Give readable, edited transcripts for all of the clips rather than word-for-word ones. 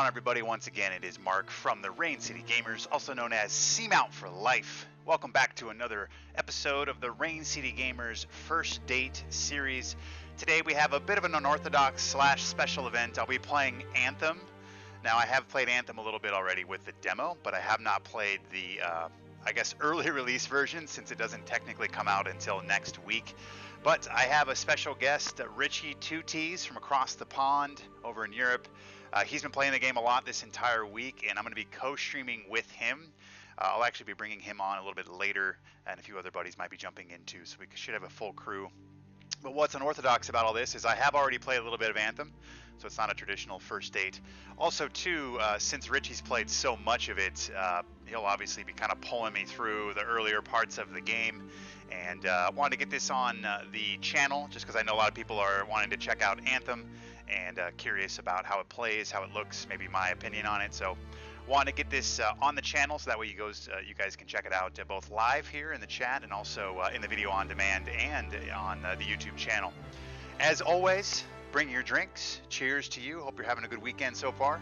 everybody? Once again, it is Mark from the Rain City Gamers, also known as Seamount for Life. Welcome back to another episode of the Rain City Gamers First Date series. Today we have a bit of an unorthodox / special event. I'll be playing Anthem. Now, I have played Anthem a little bit already with the demo, but I have not played the, I guess, early release version since it doesn't technically come out until next week. But I have a special guest, RichieTwoTeas from across the pond over in Europe. He's been playing the game a lot this entire week, and I'm going to be co-streaming with him. I'll actually be bringing him on a little bit later, and a few other buddies might be jumping in too, so we should have a full crew. But what's unorthodox about all this is I have already played a little bit of Anthem, so it's not a traditional first date. Also, too, since Richie's played so much of it, he'll obviously be kind of pulling me through the earlier parts of the game. And wanted to get this on the channel just because I know a lot of people are wanting to check out Anthem and curious about how it plays, how it looks, maybe my opinion on it. So wanted to get this on the channel so that way you guys can check it out both live here in the chat and also in the video on demand and on the YouTube channel. As always, bring your drinks. Cheers to you. Hope you're having a good weekend so far.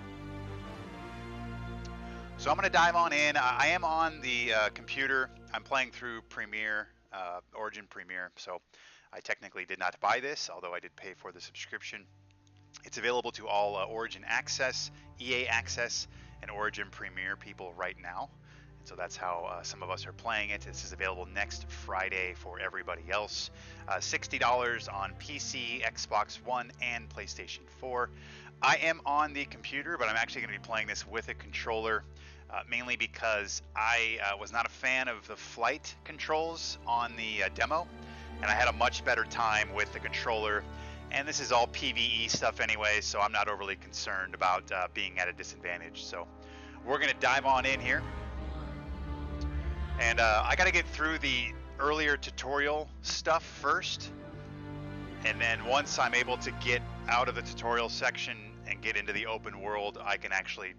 So I'm going to dive on in. I am on the computer. I'm playing through Premiere. Origin Premiere, so I technically did not buy this, although I did pay for the subscription. It's available to all Origin Access, EA Access, and Origin Premiere people right now, and so that's how some of us are playing it. This is available next Friday for everybody else. $60 on PC, Xbox One, and PlayStation 4. I am on the computer, but I'm actually going to be playing this with a controller. Mainly because I was not a fan of the flight controls on the demo, and I had a much better time with the controller. And this is all PvE stuff anyway, so I'm not overly concerned about being at a disadvantage. So we're going to dive on in here. And I got to get through the earlier tutorial stuff first. And then once I'm able to get out of the tutorial section and get into the open world, I can actually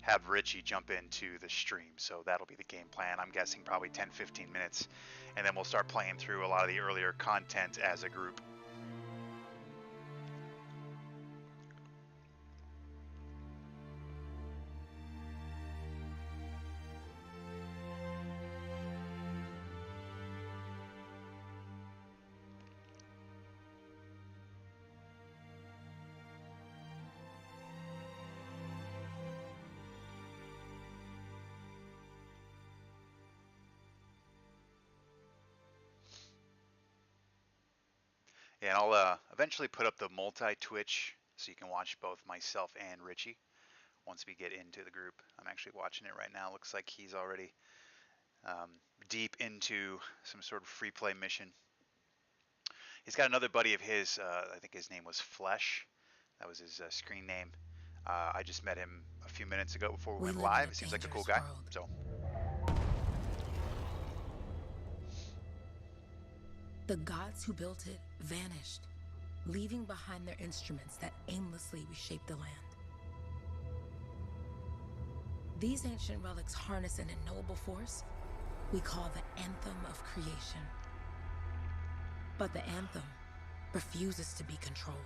have Richie jump into the stream. So that'll be the game plan. I'm guessing probably 10-15 minutes, and then we'll start playing through a lot of the earlier content as a group. And I'll eventually put up the multi-Twitch so you can watch both myself and Richie once we get into the group. I'm actually watching it right now. Looks like he's already deep into some sort of free play mission. He's got another buddy of his, I think his name was Flesh. That was his screen name. I just met him a few minutes ago before we went live. It seems like a cool guy. So. The gods who built it vanished, leaving behind their instruments that aimlessly reshaped the land. These ancient relics harness an unknowable force we call the Anthem of Creation. But the Anthem refuses to be controlled.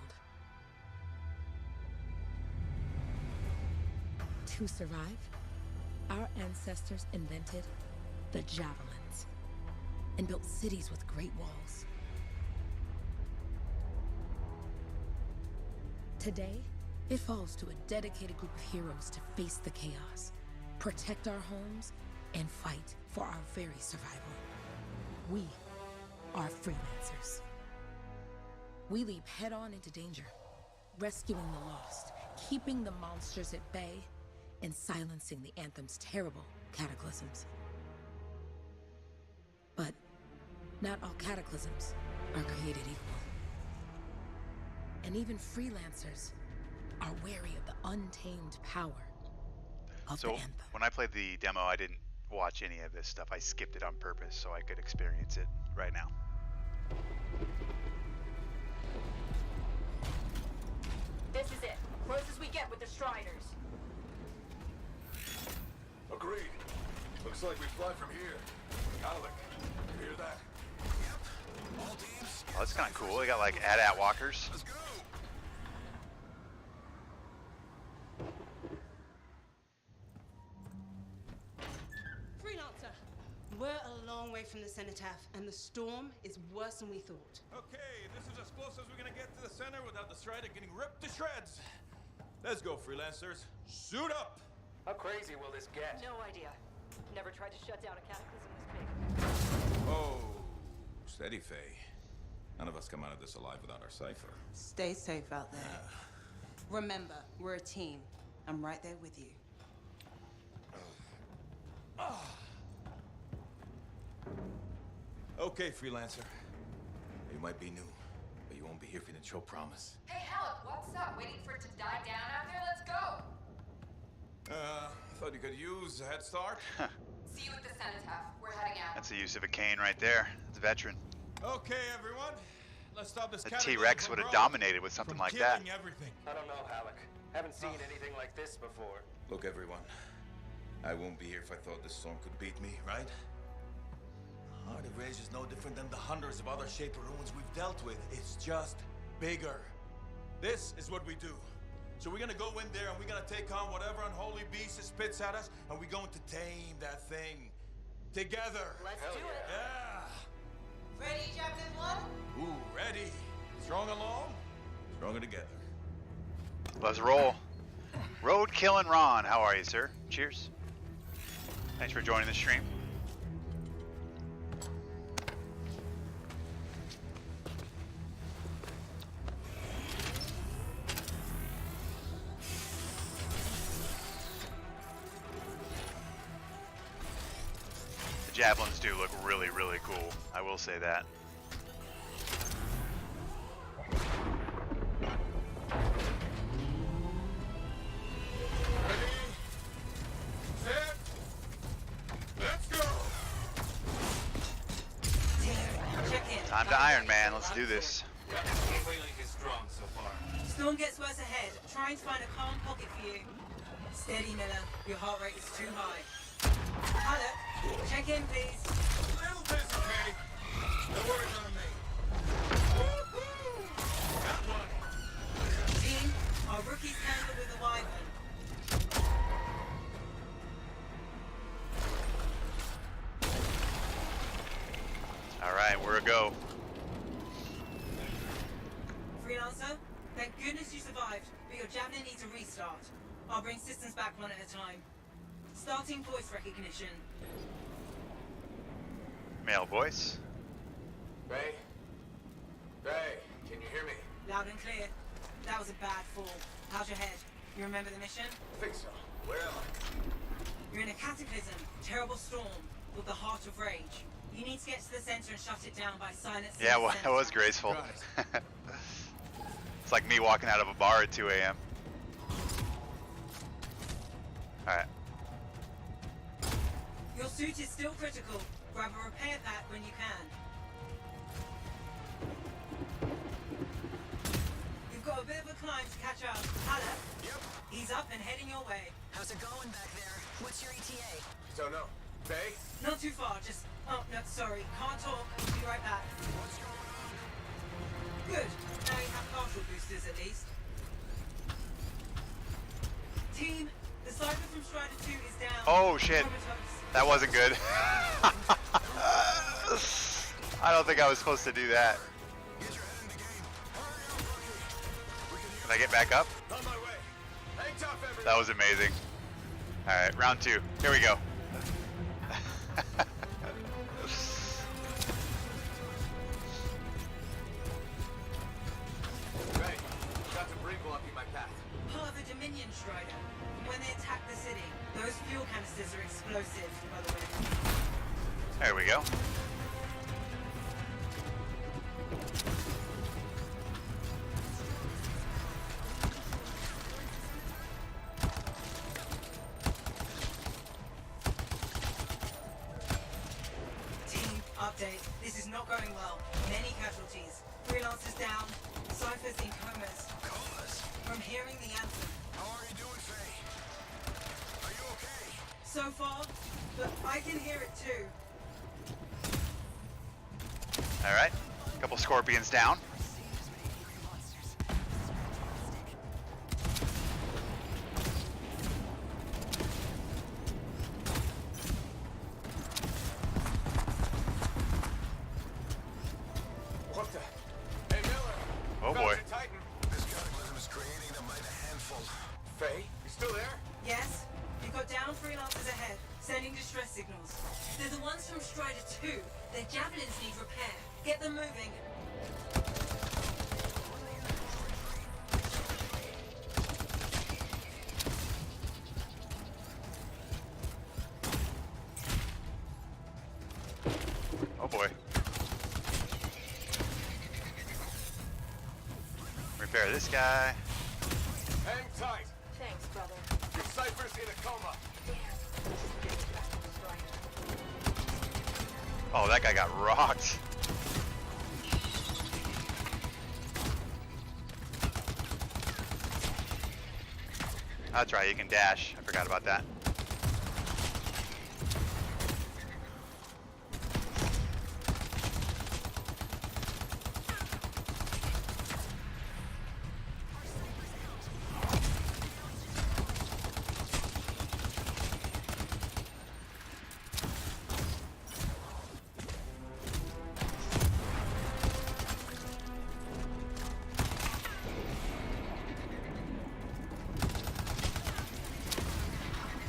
To survive, our ancestors invented the javelins and built cities with great walls. Today, it falls to a dedicated group of heroes to face the chaos, protect our homes, and fight for our very survival. We are freelancers. We leap head-on into danger, rescuing the lost, keeping the monsters at bay, and silencing the Anthem's terrible cataclysms. But not all cataclysms are created equal. And even freelancers are wary of the untamed power of the Anthem. When I played the demo, I didn't watch any of this stuff. I skipped it on purpose so I could experience it right now. This is it. Close as we get with the Striders. Agreed. Looks like we fly from here. Alec, you hear that? Yep. All teams. Oh, that's kind of cool. They got like AT-AT walkers. Let's go. cenotaph, and the storm is worse than we thought. Okay, this is as close as we're gonna get to the center without the Strider getting ripped to shreds. Let's go, freelancers. Suit up! How crazy will this get? No idea. Never tried to shut down a cataclysm this big. Oh, steady, Faye. None of us come out of this alive without our cipher. Stay safe out there. Remember, we're a team. I'm right there with you. Okay, freelancer. You might be new, but you won't be here if you didn't show promise. Hey, Halleck, what's up? Waiting for it to die down out there? Let's go! Thought you could use a head start. See you at the cenotaph. We're heading out. That's the use of a cane right there. It's a veteran. Okay, everyone. Let's stop this The cataclysm T-Rex from would have growing, dominated with something from like that. killing everything. I don't know, Halleck. Haven't seen anything like this before. Look, everyone. I won't be here if I thought this storm could beat me, right? Heart of Rage is no different than the hundreds of other Shaper ruins we've dealt with. It's just bigger. This is what we do. So we're gonna go in there and we're gonna take on whatever unholy beast it spits at us, and we're going to tame that thing. Together. Let's Hell do it. Yeah. Ready, Javelin 1? Ooh, ready. Strong along, stronger together. Let's roll. Roadkill and Ron, how are you, sir? Cheers. Thanks for joining the stream. The javelins do look really, really cool. I will say that. Ready, set, let's go. Check in. Time to Iron Man. Let's do this. Feeling is strong so far. Storm gets worse ahead. Trying to find a calm pocket for you. Steady, Miller. Your heart rate is too high. Halleck, check in, please. Little busy, Kay. No worries on me. Woo-hoo! Got one. Team, our rookies handle with the Wyvern. All right, we're a go. Freelancer, thank goodness you survived, but your Javelin needs a restart. I'll bring systems back one at a time. Starting voice recognition. Male voice. Ray? Ray, can you hear me? Loud and clear. That was a bad fall. How's your head? You remember the mission? I think so. Where am I? You're in a cataclysm, terrible storm, with the Heart of Rage. You need to get to the center and shut it down by silencing Yeah, the well, it was cenotaph. graceful. Got It's like me walking out of a bar at 2 a.m. All right. Your suit is still critical. Grab a repair pack when you can. You've got a bit of a climb to catch up. Halleck? Yep. He's up and heading your way. How's it going back there? What's your ETA? Don't know. Faye? Not too far, just... Oh, no, sorry. Can't talk. Be right back. What's going on? Good. Now you have partial boosters at least. Team, the Cypher from Strider 2 is down. Oh, shit. Comatose. That wasn't good. I don't think I was supposed to do that. Get your head in the game. Hurry up, rookie. We can Can I get back up? On my way. Hang tough, everyone. That was amazing. All right, round 2. Here we go. Ray, got debris blocking my path. Part of the Dominion Strider. When they attack the city, those fuel canisters are explosive, by the way. There we go. Team, update. This is not going well. Many casualties. Freelancers down. Cyphers in comas. Comas. From hearing the anthem. How are you doing, Faye? Are you okay? So far, but I can hear it too. All right, couple scorpions down. What the? Hey, Miller. Oh Found boy. your Titan. This cataclysm is creating a mighty handful. Faye, you still there? Yes? You've got down freelancers ahead, sending distress signals. They're the ones from Strider 2. Their javelins need repair. Get them moving. Oh boy. Repair this guy. Hang tight. Thanks, brother. Your Cypher's in a coma. Oh, that guy got rocked. That's right, you can dash. I forgot about that.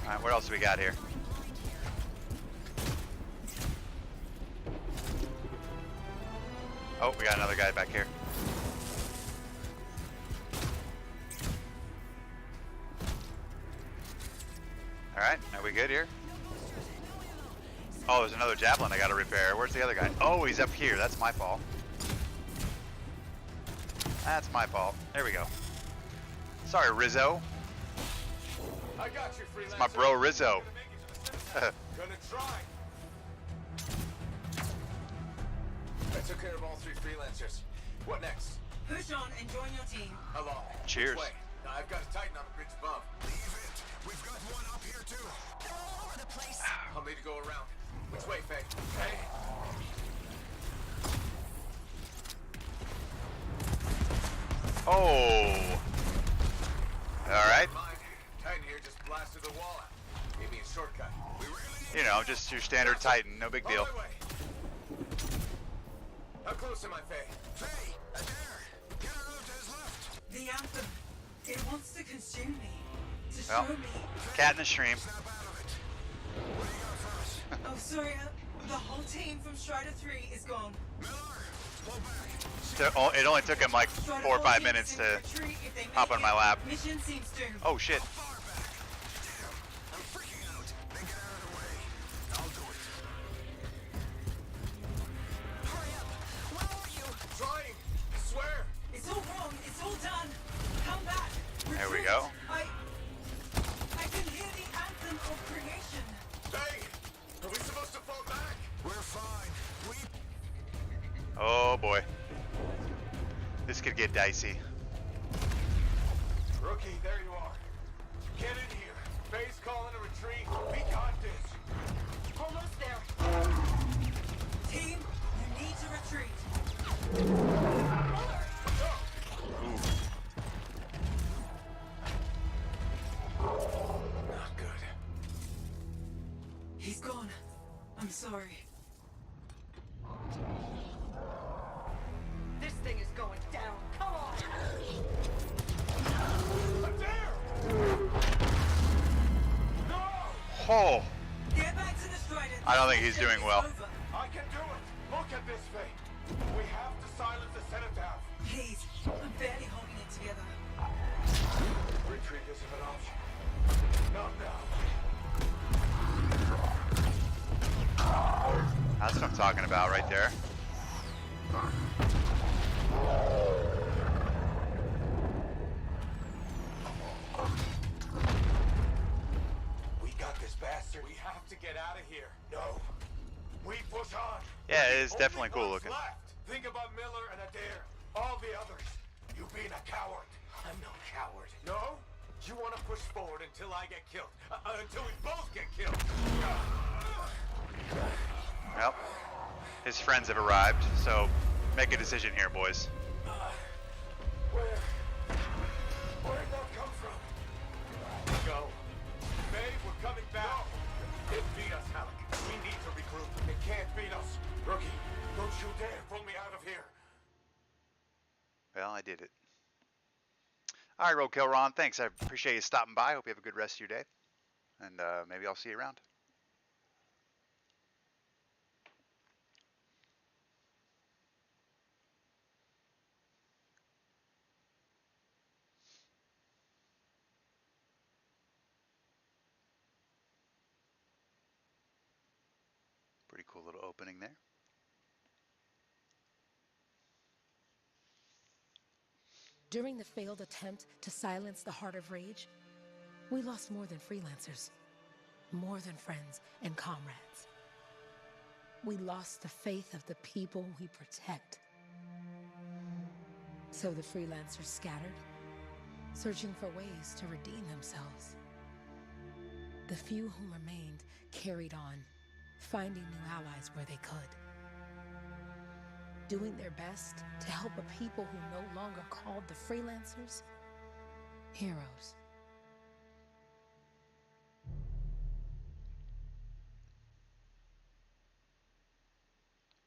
Alright, what else do we got here? Oh, we got another guy back here. Alright, are we good here? Oh, there's another javelin I gotta repair. Where's the other guy? Oh, he's up here. That's my fault. That's my fault. There we go. Sorry, Rizzo. I got you, freelancer. It's my bro Rizzo. Gonna try. I took care of all 3 freelancers. What next? Push on and join your team. Along. Cheers. Which way? Now, I've got a Titan on the bridge above. Leave it. We've got one up here too. They're all over the place. I'll need to go around. Which way, Faye? Hey. Oh. Alright. Never mind. Titan here just blasted the wall out. Gave me a shortcut. We really need You know, just your standard Titan. No big deal. On my way. How close am I, Faye? Faye, Adair, get her out to his left. The Anthem. It wants to consume me. To Well. show me. Cat in the stream. Snap out of it. What do you got for us? Oh, sorry. The whole team from Strider 3 is gone. Miller, pull back. It only took him like Strider 4 or 5 team minutes is to in retreat if they hop make on my it. lap. Mission seems doomed. Oh shit. Far back. Damn, I'm freaking out. Then get out of the way. I'll do it. Hurry up. Where are you? Trying. I swear. It's all wrong. It's all done. Come back. There we Retreat. go. I can hear the anthem of creation. Faye, are we supposed to fall back? We're fine. We Oh boy. This could get dicey. Rookie, there you are. Get in here. Faye's calling a retreat. We got this. Almost there. Team, you need to retreat. Not good. He's gone. I'm sorry. This thing is going down. Come on. Adair! No! Oh. Get back to the Strider. I don't think he's doing well. It's over. I can do it. Look at this, Faye. We have to silence the cenotaph. Please, I'm barely holding it together. Retreat isn't an option. Not now. That's what I'm talking about right there. We got this bastard. We have to get out of here. No. We push on. Yeah, it is Only definitely cool ones looking. Left. Think about Miller and Adair. All the others. You being a coward. I'm no coward. No? You want to push forward until I get killed. Until we both get killed. Well, his friends have arrived, so make a decision here, boys. Where'd that come from? Go. Babe, we're coming back. No. It beat us, Halleck. We need to regroup. It can't beat us. Rookie, don't you dare pull me out of here. Well, I did it. All right, Roadkill Ron, thanks. I appreciate you stopping by. Hope you have a good rest of your day. And maybe I'll see you around. Pretty cool little opening there. During the failed attempt to silence the Heart of Rage, we lost more than freelancers, more than friends and comrades. We lost the faith of the people we protect. So the freelancers scattered, searching for ways to redeem themselves. The few who remained carried on, finding new allies where they could. Doing their best to help a people who no longer called the freelancers heroes.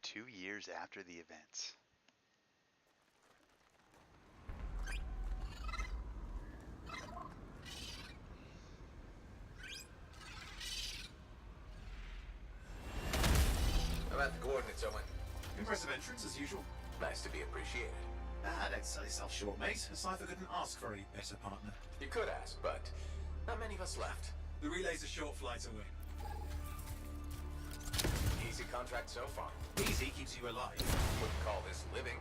Two years after the events. I'm at the coordinates, Owen. Impressive entrance, as usual. Nice to be appreciated. Don't sell yourself short, mate. A cipher couldn't ask for a better partner. You could ask, but not many of us left. The relay's a short flight away. Easy contract so far. Easy keeps you alive. Wouldn't call this living.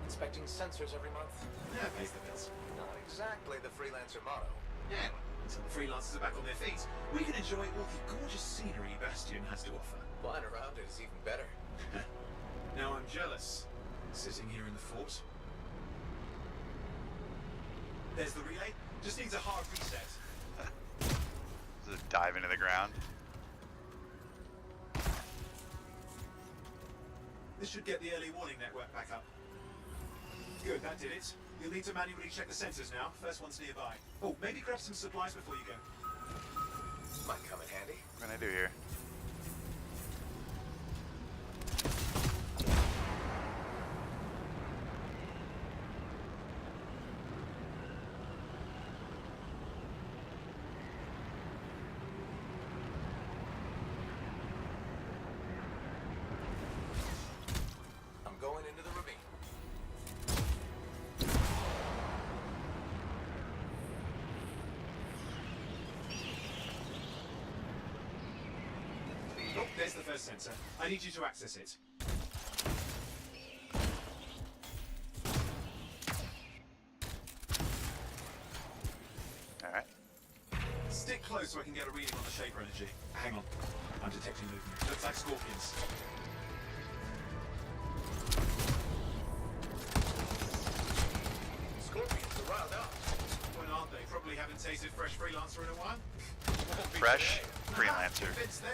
Inspecting sensors every month. Yeah, pays the bills. Not exactly the freelancer motto. Yeah, until the freelancers are back on their feet, we can enjoy all the gorgeous scenery Bastion has to offer. Flying around it is even better. Now I'm jealous, sitting here in the fort. There's the relay. Just needs a hard reset. Just dive into the ground. This should get the early warning network back up. Good, that did it. You'll need to manually check the sensors now. First one's nearby. Oh, maybe grab some supplies before you go. Might come in handy. What can I do here? I'm going into the ravine. Oh, there's the first sensor. I need you to access it. Alright. Stick close so I can get a reading on the shaper energy. Hang on. I'm detecting movement. Looks like scorpions. Scorpions are riled up. When aren't they? Probably haven't tasted fresh freelancer in a while. Fresh freelancer. It's them.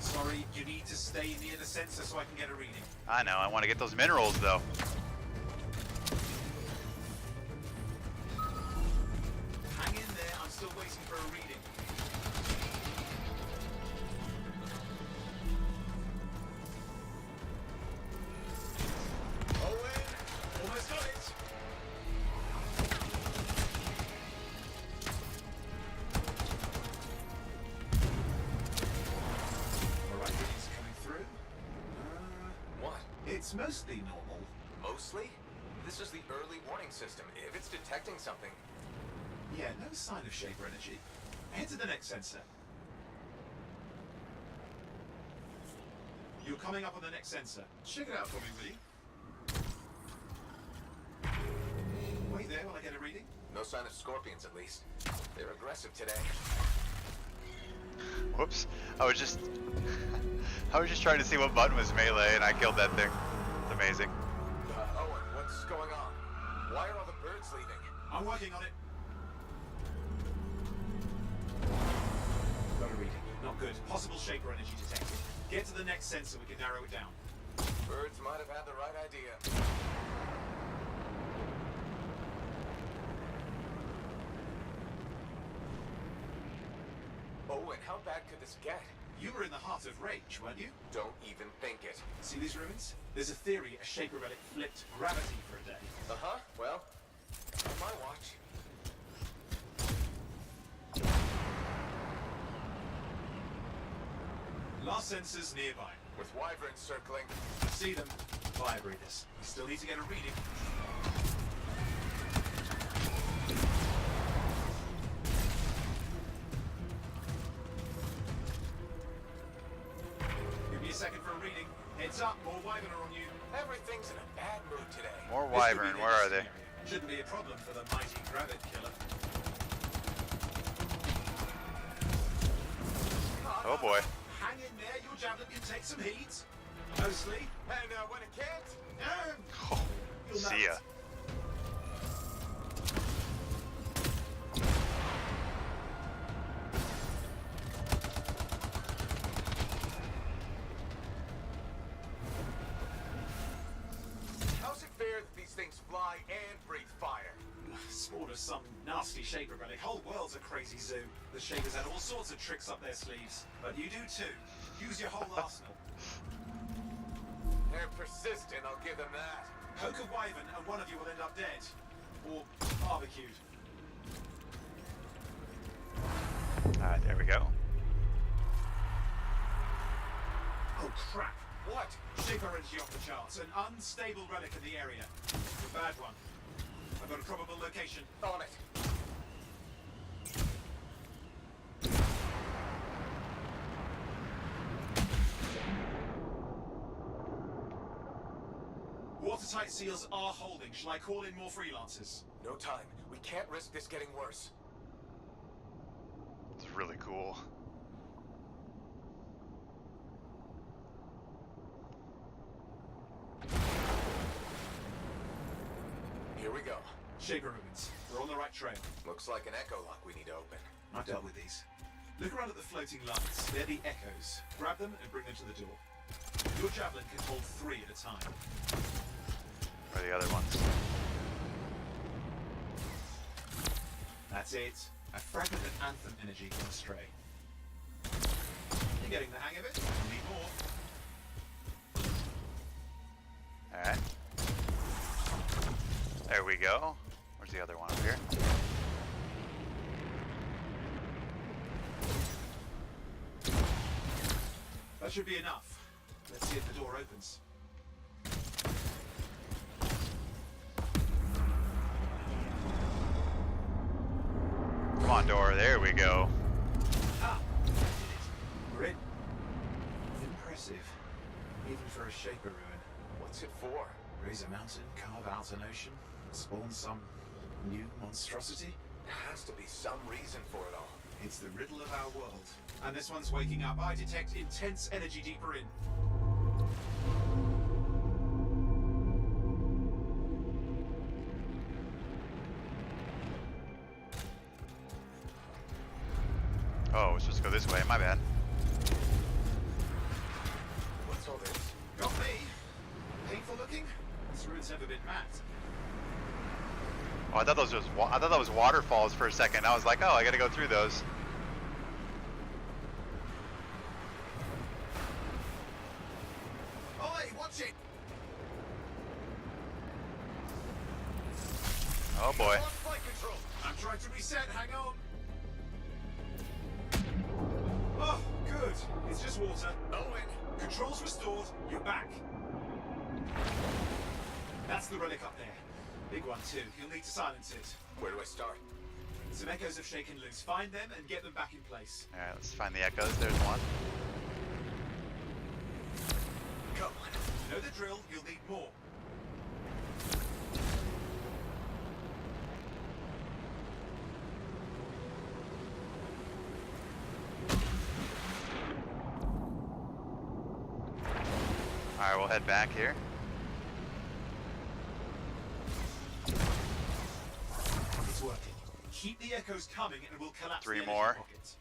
Sorry, you need to stay near the sensor so I can get a reading. I know, I want to get those minerals though. Hang in there, I'm still waiting for a reading. Owen, almost got it. Alright, readings coming through. What? It's mostly normal. Mostly? This is the early warning system. If it's detecting something, Yeah, no sign of shaper energy. Head to the next sensor. You're coming up on the next sensor. Check it out for me, will you? Wait there while I get a reading. no sign of scorpions at least. They're aggressive today. Whoops. I was just trying to see what button was melee and I killed that thing. It's amazing. Owen, what's going on? Why are all the birds leaving? I'm working on it. Got a reading. Not good. Possible shaper energy detected. Get to the next sensor, we can narrow it down. Birds might have had the right idea. Owen, how bad could this get? You were in the heart of Rage, weren't you? Don't even think it. See these ruins? There's a theory a Shaper relic flipped gravity for a day. Uh-huh. Well, on my watch. Last sensors nearby. With wyverns circling. I see them. Fire breathers. We still need to get a reading. Give me a second for a reading. Heads up, more wyvern are on you. Everything's in a bad mood today. More This could wyvern. be Where are they? necessary. Shouldn't be a problem for the mighty Gravid killer. Oh boy. Hang in there, your javelin can take some heat. Mostly. And when it can't, Oh, You'll see ya. melt. how's it fair that these things fly and breathe fire? Spawned as some nasty Shaper relic. Whole world's a crazy zoo. The Shapers had all sorts of tricks up their sleeves. But you do too. Use your whole arsenal. They're persistent, I'll give them that. Poke a wyvern and one of you will end up dead. Or barbecued. Alright, there we go. Oh crap. What? Shaper energy off the charts. An unstable relic in the area. A bad one. I've got a probable location. On it. Watertight seals are holding. Shall I call in more freelancers? No time. We can't risk this getting worse. It's really cool. Here we go. Shaper ruins. We're on the right trail. Looks like an echo lock we need to open. I've dealt with these. Look around at the floating lights. They're the echoes. Grab them and bring them to the door. Your javelin can hold 3 at a time. Where are the other ones? That's it. A fragment of Anthem energy gone astray. You're getting the hang of it. You need more. Alright. There we go. Where's the other one up here? That should be enough. Let's see if the door opens. Come on, door. There we go. Ah! Did it. We're in. Impressive. Even for a Shaper ruin. What's it for? Raise a mountain, carve out an ocean, spawn some new monstrosity? There has to be some reason for it all. It's the riddle of our world. And this one's waking up. I detect intense energy deeper in. Oh, we're supposed to go this way. My bad. What's all this? Got me? Painful looking? This ruin's never been mapped. Oh, I thought that was waterfalls for a second. I was like, oh, I gotta go through those. Oi, watch it! Oh boy. Lost flight control! I'm trying to reset, hang on. Oh, good. It's just water. Owen! Controls restored. You're back. That's the relic up there. Big one too. You'll need to silence it. Where do I start? Some echoes have shaken loose. Find them and get them back in place. Alright, let's find the echoes. There's one. Come on. You know the drill. You'll need more. Alright, we'll head back here. It's working. Keep the echoes coming and we'll collapse 3 the energy more. pockets.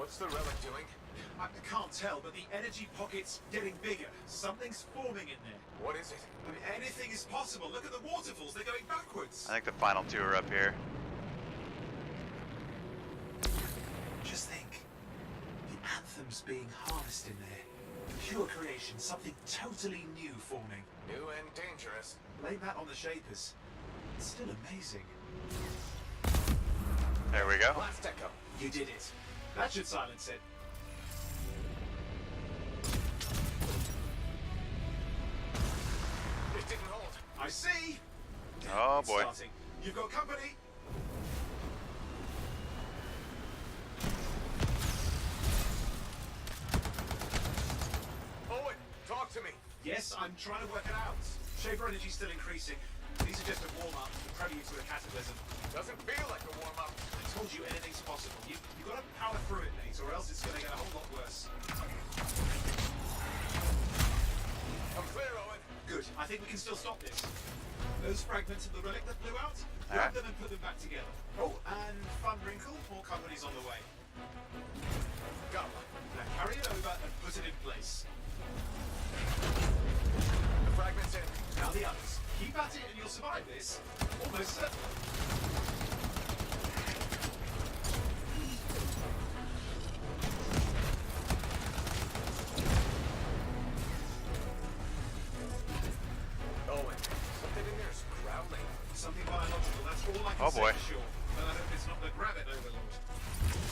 What's the relic doing? I can't tell, but the energy pocket's getting bigger. Something's forming in there. What is it? I mean, anything is possible. Look at the waterfalls. They're going backwards. I think the final two are up here. Just think. The Anthem's being harnessed in there. Pure creation. Something totally new forming. New and dangerous. Blame that on the Shapers. It's still amazing. There we go. Blast echo. You did it. That should silence it. It didn't hold. I see. Oh It's boy. starting. You've got company. Owen, talk to me. Yes, I'm trying to work it out. Shaper energy's still increasing. These are just a warm-up, the prelude to a cataclysm. Doesn't feel like a warm-up. I told you anything's possible. You've got to power through it, mate, or else it's going to get a whole lot worse. I'm clear, Owen. Good. I think we can still stop this. Those fragments of the relic that blew out, grab them and put them back together. Oh, and fun wrinkle, more company's on the way. Go. Now carry it over and put it in place. The fragment's in. Now the others. Keep at it and you'll survive this. Almost certainly. Owen, something in there is growling. Something biological, that's all I can Oh, say boy. for sure. But I hope it's not the Gravit Overlord.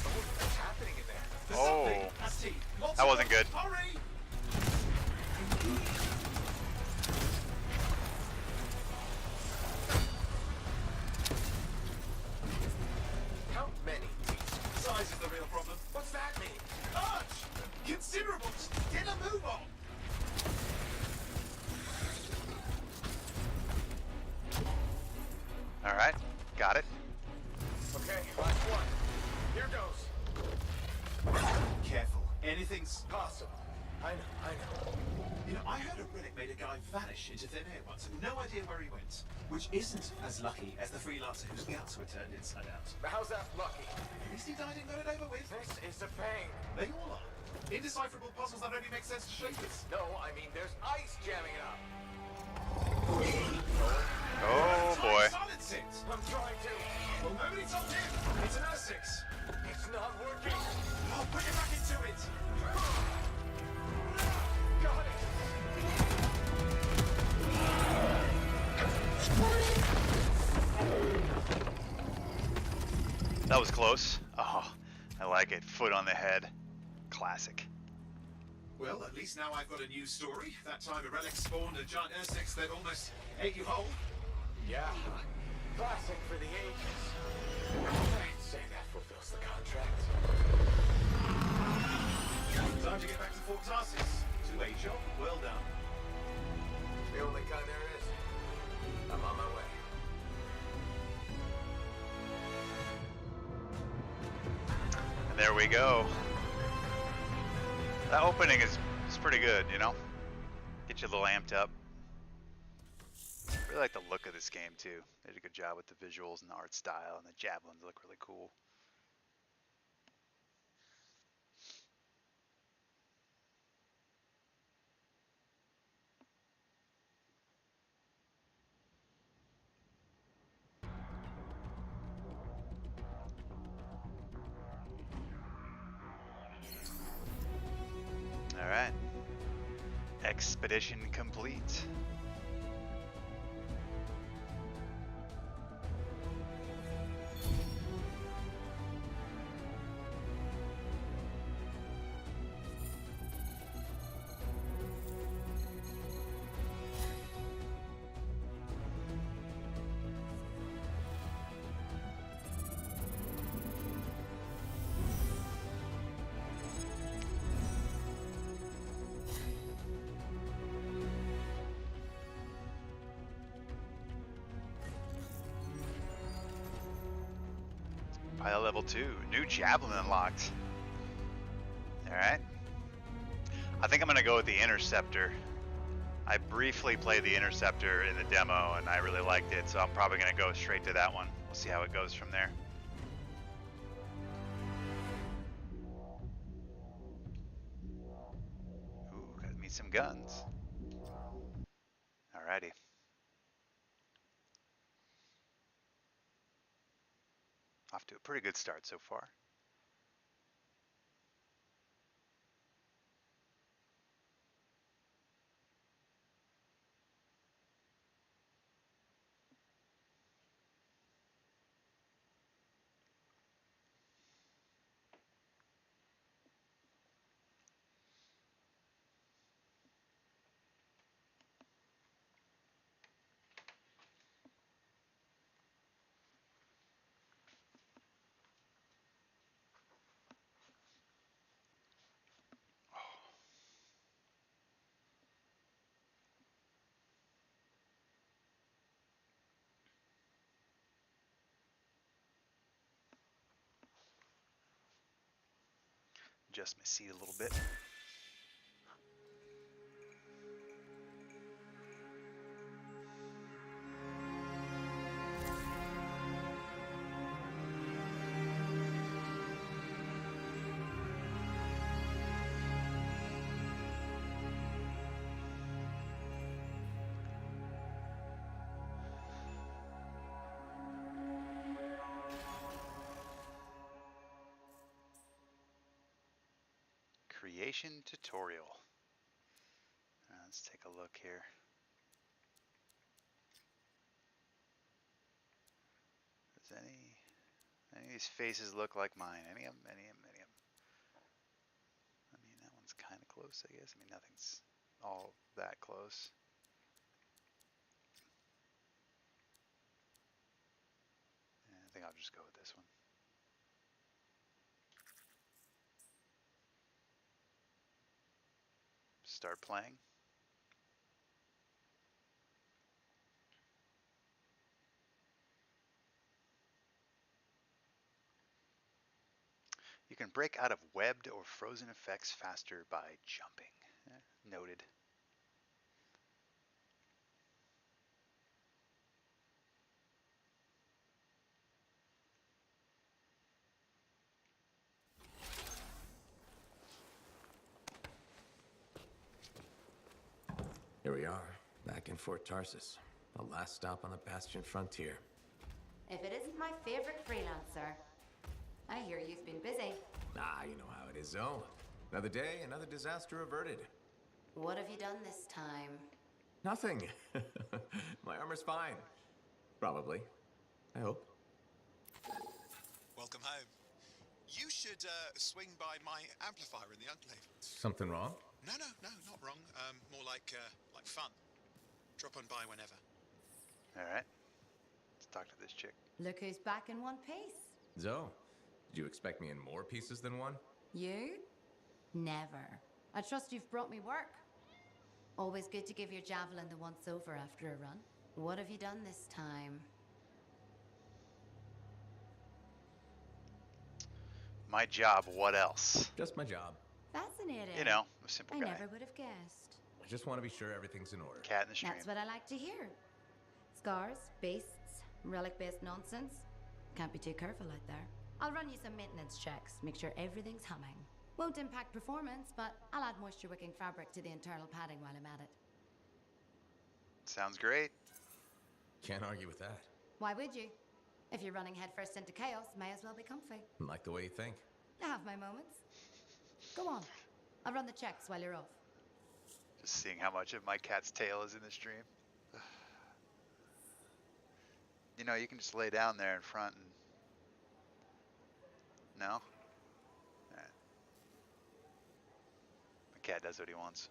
Oh, what's happening in there? There's Oh. something. That's T. Lots That of wasn't them. good. Hurry! How many? Size is the real problem. What's that mean? Urge! Considerable! Just get a move on! All right, got it. Okay, last one. Here goes. Careful. Anything's... Possible. I know. You know, I heard a relic made a guy vanish into thin air once. No idea where he went. Which isn't as lucky as the freelancer whose guts were turned inside out. How's that lucky? At least he died and got it over with. This is a pain. They all are. Indecipherable puzzles that only make sense to Shapers. No, I mean there's ice jamming it up. Oh boy. Silence it! I'm trying to. Well, nobody told him. It's an R6. It's not working. I'll put it back into it. Got it. That was close. Oh, I like it. Foot on the head. Classic. Well, at least now I've got a new story. That time a relic spawned a giant R6 that almost ate you whole. Yeah. Classic for the ages. I'd say that fulfills the contract. Time to get back to Fort Tarsis. Two-way job. Well done. The only kind there is. I'm on my way. And there we go. That opening is pretty good, you know? Get you a little amped up. I really like the look of this game too. They did a good job with the visuals and the art style, and the javelins look really cool. All right. Expedition complete. Pilot level 2, new javelin unlocked. Alright. I think I'm going to go with the Interceptor. I briefly played the Interceptor in the demo and I really liked it, so I'm probably going to go straight to that one. We'll see how it goes from there. some guns. Alrighty. Off to a pretty good start so far. Adjust my seat a little bit. Creation tutorial. Let's take a look here. Does any of these faces look like mine? Any of them? Any of them? Any of them? I mean, that one's kind of close, I guess. I mean, nothing's all that close. Yeah, I think I'll just go with this one. Start playing. You can break out of webbed or frozen effects faster by jumping. Noted. Here we are, back in Fort Tarsus. The last stop on the Bastion frontier. If it isn't my favorite freelancer. I hear you've been busy. Ah, you know how it is, Zoe. Another day, another disaster averted. What have you done this time? Nothing. My armor's fine. Probably. I hope. Welcome home. You should swing by my amplifier in the Enclave. Something wrong? No, not wrong. More like fun. Drop on by whenever. All right. Let's talk to this chick. Look who's back in one piece. Zoe, did you expect me in more pieces than one? You? Never. I trust you've brought me work. Always good to give your javelin the once over after a run. What have you done this time? My job, what else? Just my job. Fascinating. You know, a simple guy. I never would have guessed. I just want to be sure everything's in order. Cat in the stream. That's what I like to hear. Scars, beasts, relic-based nonsense. Can't be too careful out there. I'll run you some maintenance checks, make sure everything's humming. Won't impact performance, but I'll add moisture-wicking fabric to the internal padding while I'm at it. Sounds great. Can't argue with that. Why would you? If you're running headfirst into chaos, may as well be comfy. Like the way you think. I have my moments. Go on. I'll run the checks while you're off. Just seeing how much of my cat's tail is in the stream. You know, you can just lay down there in front and... No? Alright. My cat does what he wants.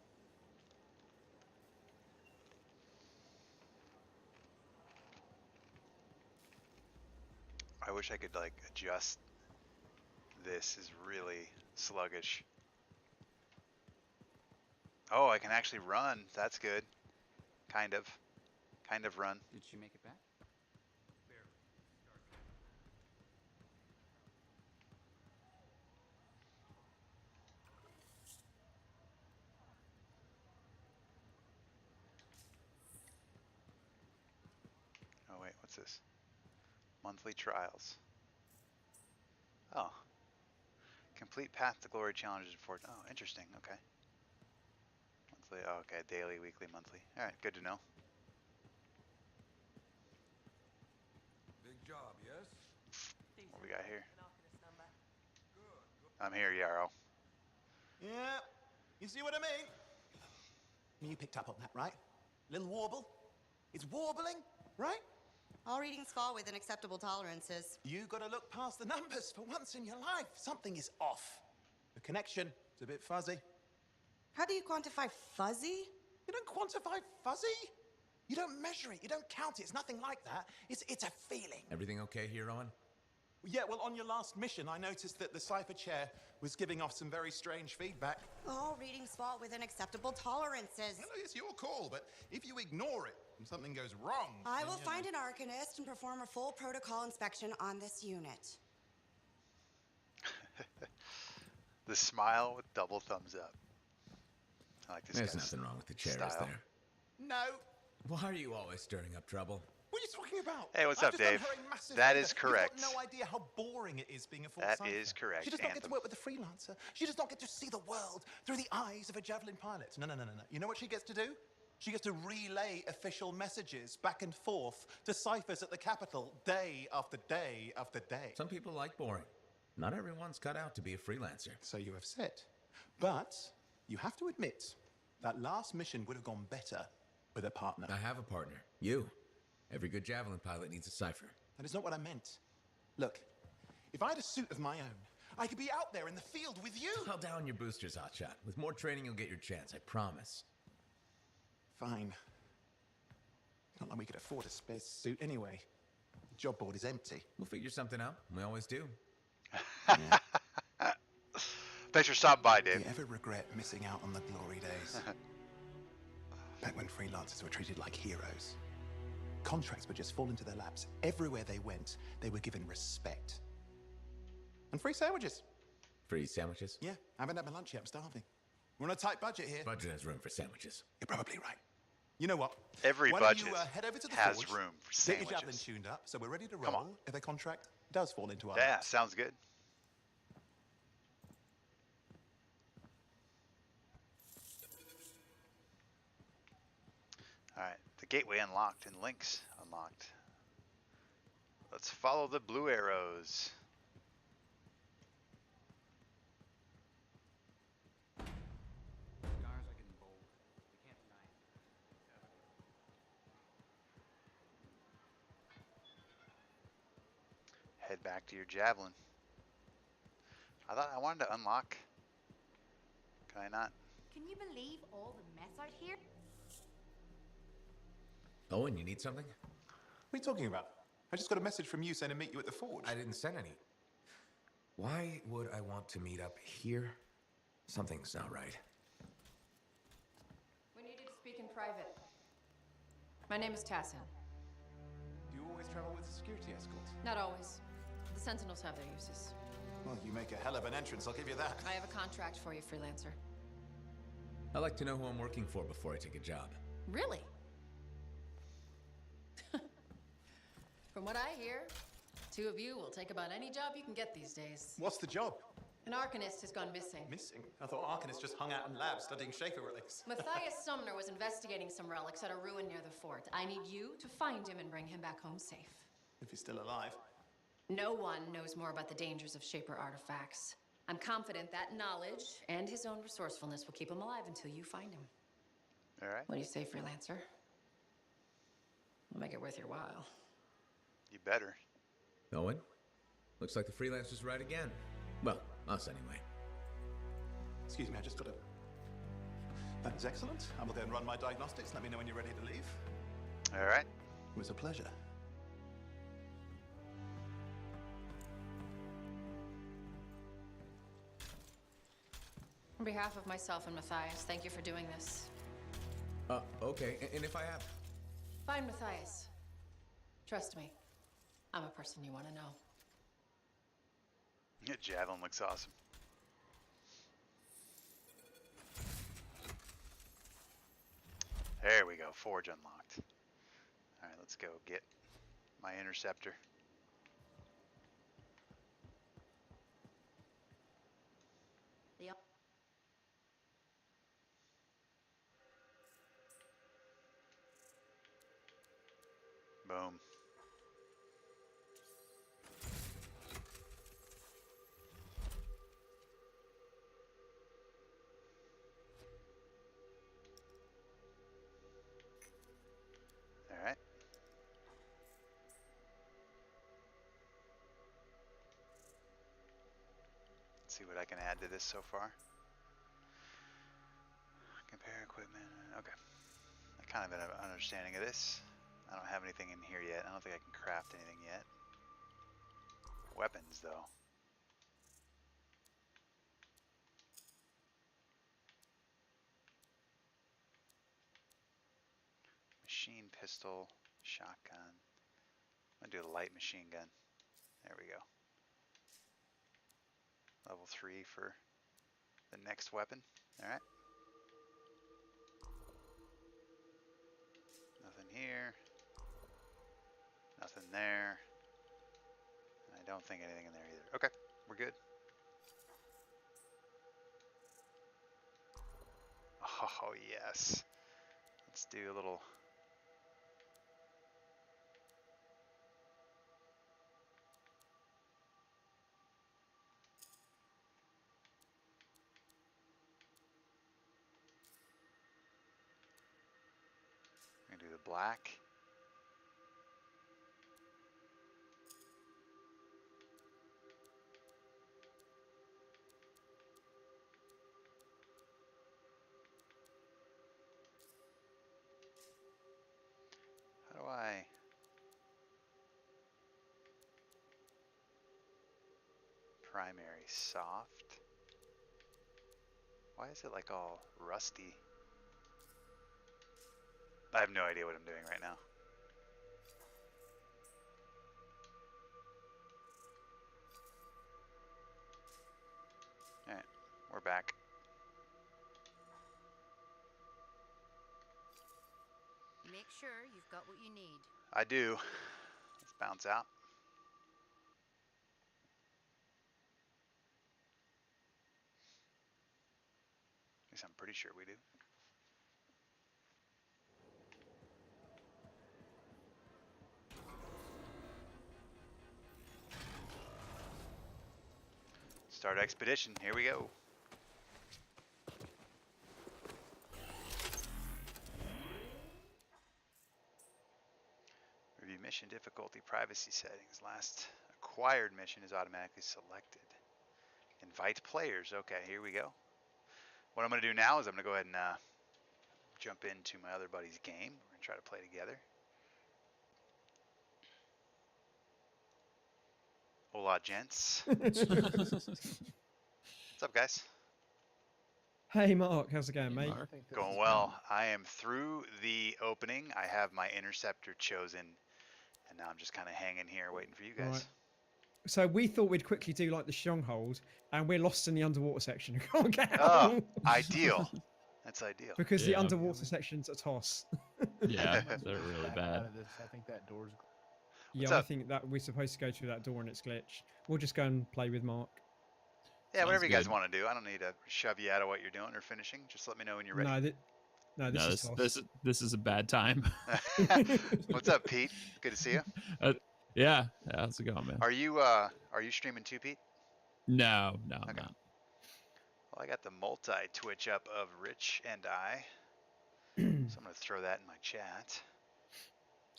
I wish I could, like, adjust. This is really sluggish. Oh, I can actually run. That's good. Kind of. Kind of run. Did she make it back? Oh wait, what's this? Monthly trials. Oh. Complete Path to Glory challenges for... Oh, interesting. Okay. monthly. Oh, okay, daily, weekly, monthly. All right, good to know. Big job, yes? What we got here? I'm here, Yarrow. Yeah, you see what I mean? You picked up on that, right? Little warble? It's warbling, right? All readings fall within acceptable tolerances. You gotta look past the numbers for once in your life. Something is off. The connection is a bit fuzzy. How do you quantify fuzzy? You don't quantify fuzzy? You don't measure it, you don't count it, it's nothing like that. It's a feeling. Everything okay here, Owen? Yeah, well, on your last mission, I noticed that the cipher chair was giving off some very strange feedback. All readings fall within acceptable tolerances. Well, it's your call, but if you ignore it and something goes wrong... I will find an Arcanist and perform a full protocol inspection on this unit. The smile with double thumbs up. I like this There's guy's nothing wrong with the chair, style. is there? No. Why are you always stirring up trouble? What are you talking about? Hey, what's I've up, just done Dave? her a massive That favour. is correct. You've got no idea how boring it is being a full That cipher. is correct, She does not get to Anthem. work with a freelancer. She does not get to see the world through the eyes of a javelin pilot. No. You know what she gets to do? She gets to relay official messages back and forth to ciphers at the capital day after day after day. Some people like boring. Not everyone's cut out to be a freelancer. So you have said. But you have to admit that last mission would have gone better with a partner. I have a partner. You. Every good javelin pilot needs a cipher. That is not what I meant. Look, if I had a suit of my own, I could be out there in the field with you. Call down your boosters, hotshot. With more training, you'll get your chance, I promise. Fine. Not like we could afford a spare suit anyway. The job board is empty. We'll figure something out. We always do. Thanks for stopping by, Do Dave. you ever regret missing out on the glory days? Back when freelancers were treated like heroes. Contracts would just fall into their laps. Everywhere they went, they were given respect. And free sandwiches. Free sandwiches? Yeah, I haven't had my lunch yet. I'm starving. We're on a tight budget here. Budget has room for sandwiches. You're probably right. You know what? Every Why budget don't you, head over to the has forge, room for get your javelin sandwiches. tuned up, so we're ready to Come on. roll if a contract does fall into our Yeah, laps. sounds good. All right, the gateway unlocked and links unlocked. Let's follow the blue arrows. Scars are getting bold. You can't deny it. Head back to your javelin. I thought I wanted to unlock. Can I not? Can you believe all the mess out here? Owen, you need something? What are you talking about? I just got a message from you saying to meet you at the forge. I didn't send any. Why would I want to meet up here? Something's not right. We need you to speak in private. My name is Tassin. Do you always travel with a security escort? Not always. The Sentinels have their uses. Well, you make a hell of an entrance, I'll give you that. I have a contract for you, freelancer. I like to know who I'm working for before I take a job. Really? From what I hear, two of you will take about any job you can get these days. What's the job? An Arcanist has gone missing. Missing? I thought Arcanists just hung out in labs studying Shaper relics. Matthias Sumner was investigating some relics at a ruin near the fort. I need you to find him and bring him back home safe. If he's still alive. No one knows more about the dangers of Shaper artifacts. I'm confident that knowledge and his own resourcefulness will keep him alive until you find him. All right. What do you say, freelancer? We'll make it worth your while. You better. Owen? Looks like the freelancer's right again. Well, us anyway. Excuse me, I just got to... That is excellent. I will go and run my diagnostics. Let me know when you're ready to leave. All right. It was a pleasure. On behalf of myself and Matthias, thank you for doing this. Okay, and if I have... Find Matthias. Trust me, I'm a person you want to know. Your javelin looks awesome. There we go, forge unlocked. All right, let's go get my interceptor. Boom. All right. Let's see what I can add to this so far. Compare equipment. Okay. I kind of have an understanding of this. I don't have anything in here yet. I don't think I can craft anything yet. Weapons, though. Machine pistol, shotgun. I'm gonna do a light machine gun. There we go. Level 3 for the next weapon. Alright. Nothing here. Nothing there. And I don't think anything in there either. Okay, we're good. Oh, yes. Let's do a little... I'm gonna do the black. How do I... Primary soft. Why is it like all rusty? I have no idea what I'm doing right now. Alright, we're back. Make sure you've got what you need. I do. Let's bounce out. At least I'm pretty sure we do. Start expedition. Here we go. Review mission difficulty, privacy settings. Last acquired mission is automatically selected. Invite players. Okay, here we go. What I'm going to do now is I'm going to go ahead and jump into my other buddy's game. We're going to try to play together. Hola, gents. What's up, guys? Hey, Mark. How's it going, mate? Going well. I am through the opening. I have my interceptor chosen, and now I'm just kind of hanging here waiting for you guys. Right. So we thought we'd quickly do like the stronghold, and we're lost in the underwater section. We can't get out. Oh, ideal. That's ideal. Because the underwater section's a toss. Yeah, they're really bad. I think that door's... Yeah, I think that we're supposed to go through that door and it's glitched. We'll just go and play with Mark. Yeah, whatever you guys want to do. I don't need to shove you out of what you're doing or finishing. Just let me know when you're ready. This is a bad time. What's up, Pete? Good to see you. Yeah, how's it going, man? Are you streaming too, Pete? No, I'm okay. not. Well, I got the multi-Twitch up of Rich and I. So I'm going to throw that in my chat.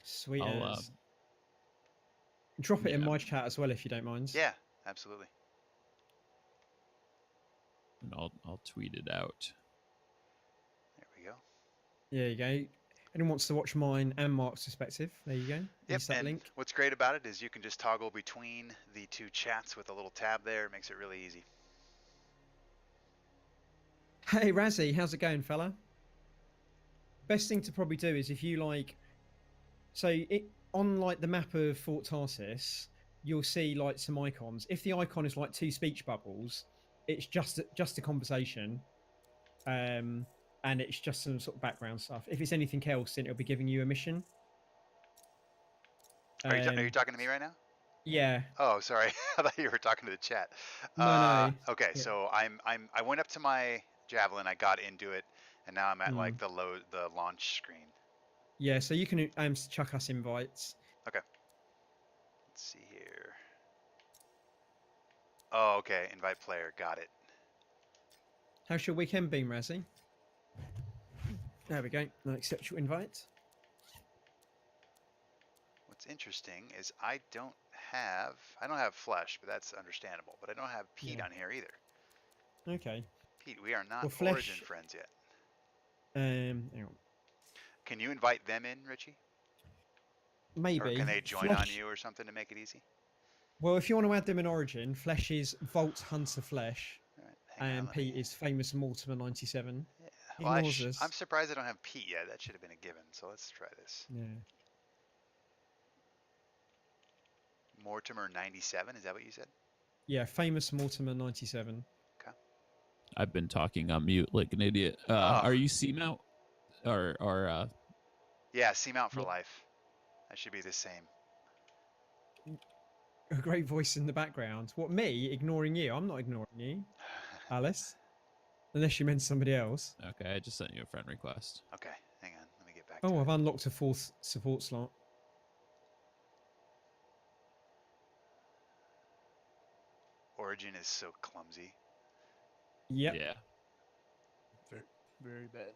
Sweet as. Drop it in my chat as well if you don't mind. Yeah, absolutely. And I'll tweet it out. There we go. There you go. Anyone wants to watch mine and Mark's perspective, there you go. Yep, that and link. what's great about it is you can just toggle between the two chats with a little tab there. It makes it really easy. Hey, Razzie, how's it going, fella? Best thing to probably do is if you like... So, on like the map of Fort Tarsis, you'll see like some icons. If the icon is like 2 speech bubbles, it's just a conversation. And it's just some sort of background stuff. If it's anything else, then it'll be giving you a mission. Are you talking to me right now? Yeah. Oh, sorry. I thought you were talking to the chat. No. Okay, yeah. So I went up to my Javelin, I got into it, and now I'm at like the launch screen. Yeah, so you can chuck us invites. Okay. Let's see here. Oh, okay. Invite player. Got it. How's your weekend been, Razzie? There we go. I'll accept your invite. What's interesting is I don't have Flesh, but that's understandable. But I don't have Pete on here either. Okay. Pete, we are not Well, Origin friends yet. Hang on. Can you invite them in, Richie? Maybe. Or can they join on you or something to make it easy? Well, if you want to add them in Origin, Flesh is Vault Hunter Flesh, and Pete is Famous Mortimer 97. Yeah. Well, Ignores us. I'm surprised I don't have Pete yet. That should have been a given. So let's try this. Yeah. Mortimer 97. Is that what you said? Yeah, Famous Mortimer 97. Okay. I've been talking on mute like an idiot. Are you C-mount? Or Yeah, C-mount for life. That should be the same. A great voice in the background. What, me ignoring you? I'm not ignoring you, Alice. Unless you meant somebody else. Okay, I just sent you a friend request. Okay, hang on. Let me get back Oh, to I've unlocked a fourth support slot. Origin is so clumsy. Yep. Yeah. Very bad.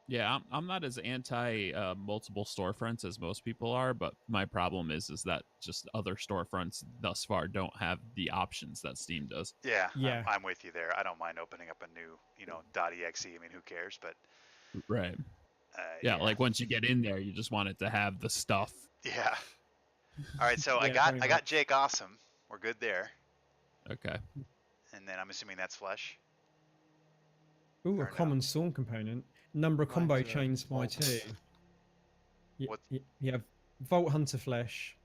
Yeah, I'm not as anti multiple storefronts as most people are, but my problem is that just other storefronts thus far don't have the options that Steam does. Yeah, yeah. I'm with you there. I don't mind opening up a new, .exe. I mean, who cares? But right. Yeah, like once you get in there, you just want it to have the stuff. Yeah. All right, so I got Jake Awesome. We're good there. Okay. Mm-hmm. And then I'm assuming that's Flesh. Ooh, a common Storm component. Number of combo chains by 2. You have Vault Hunter Flesh.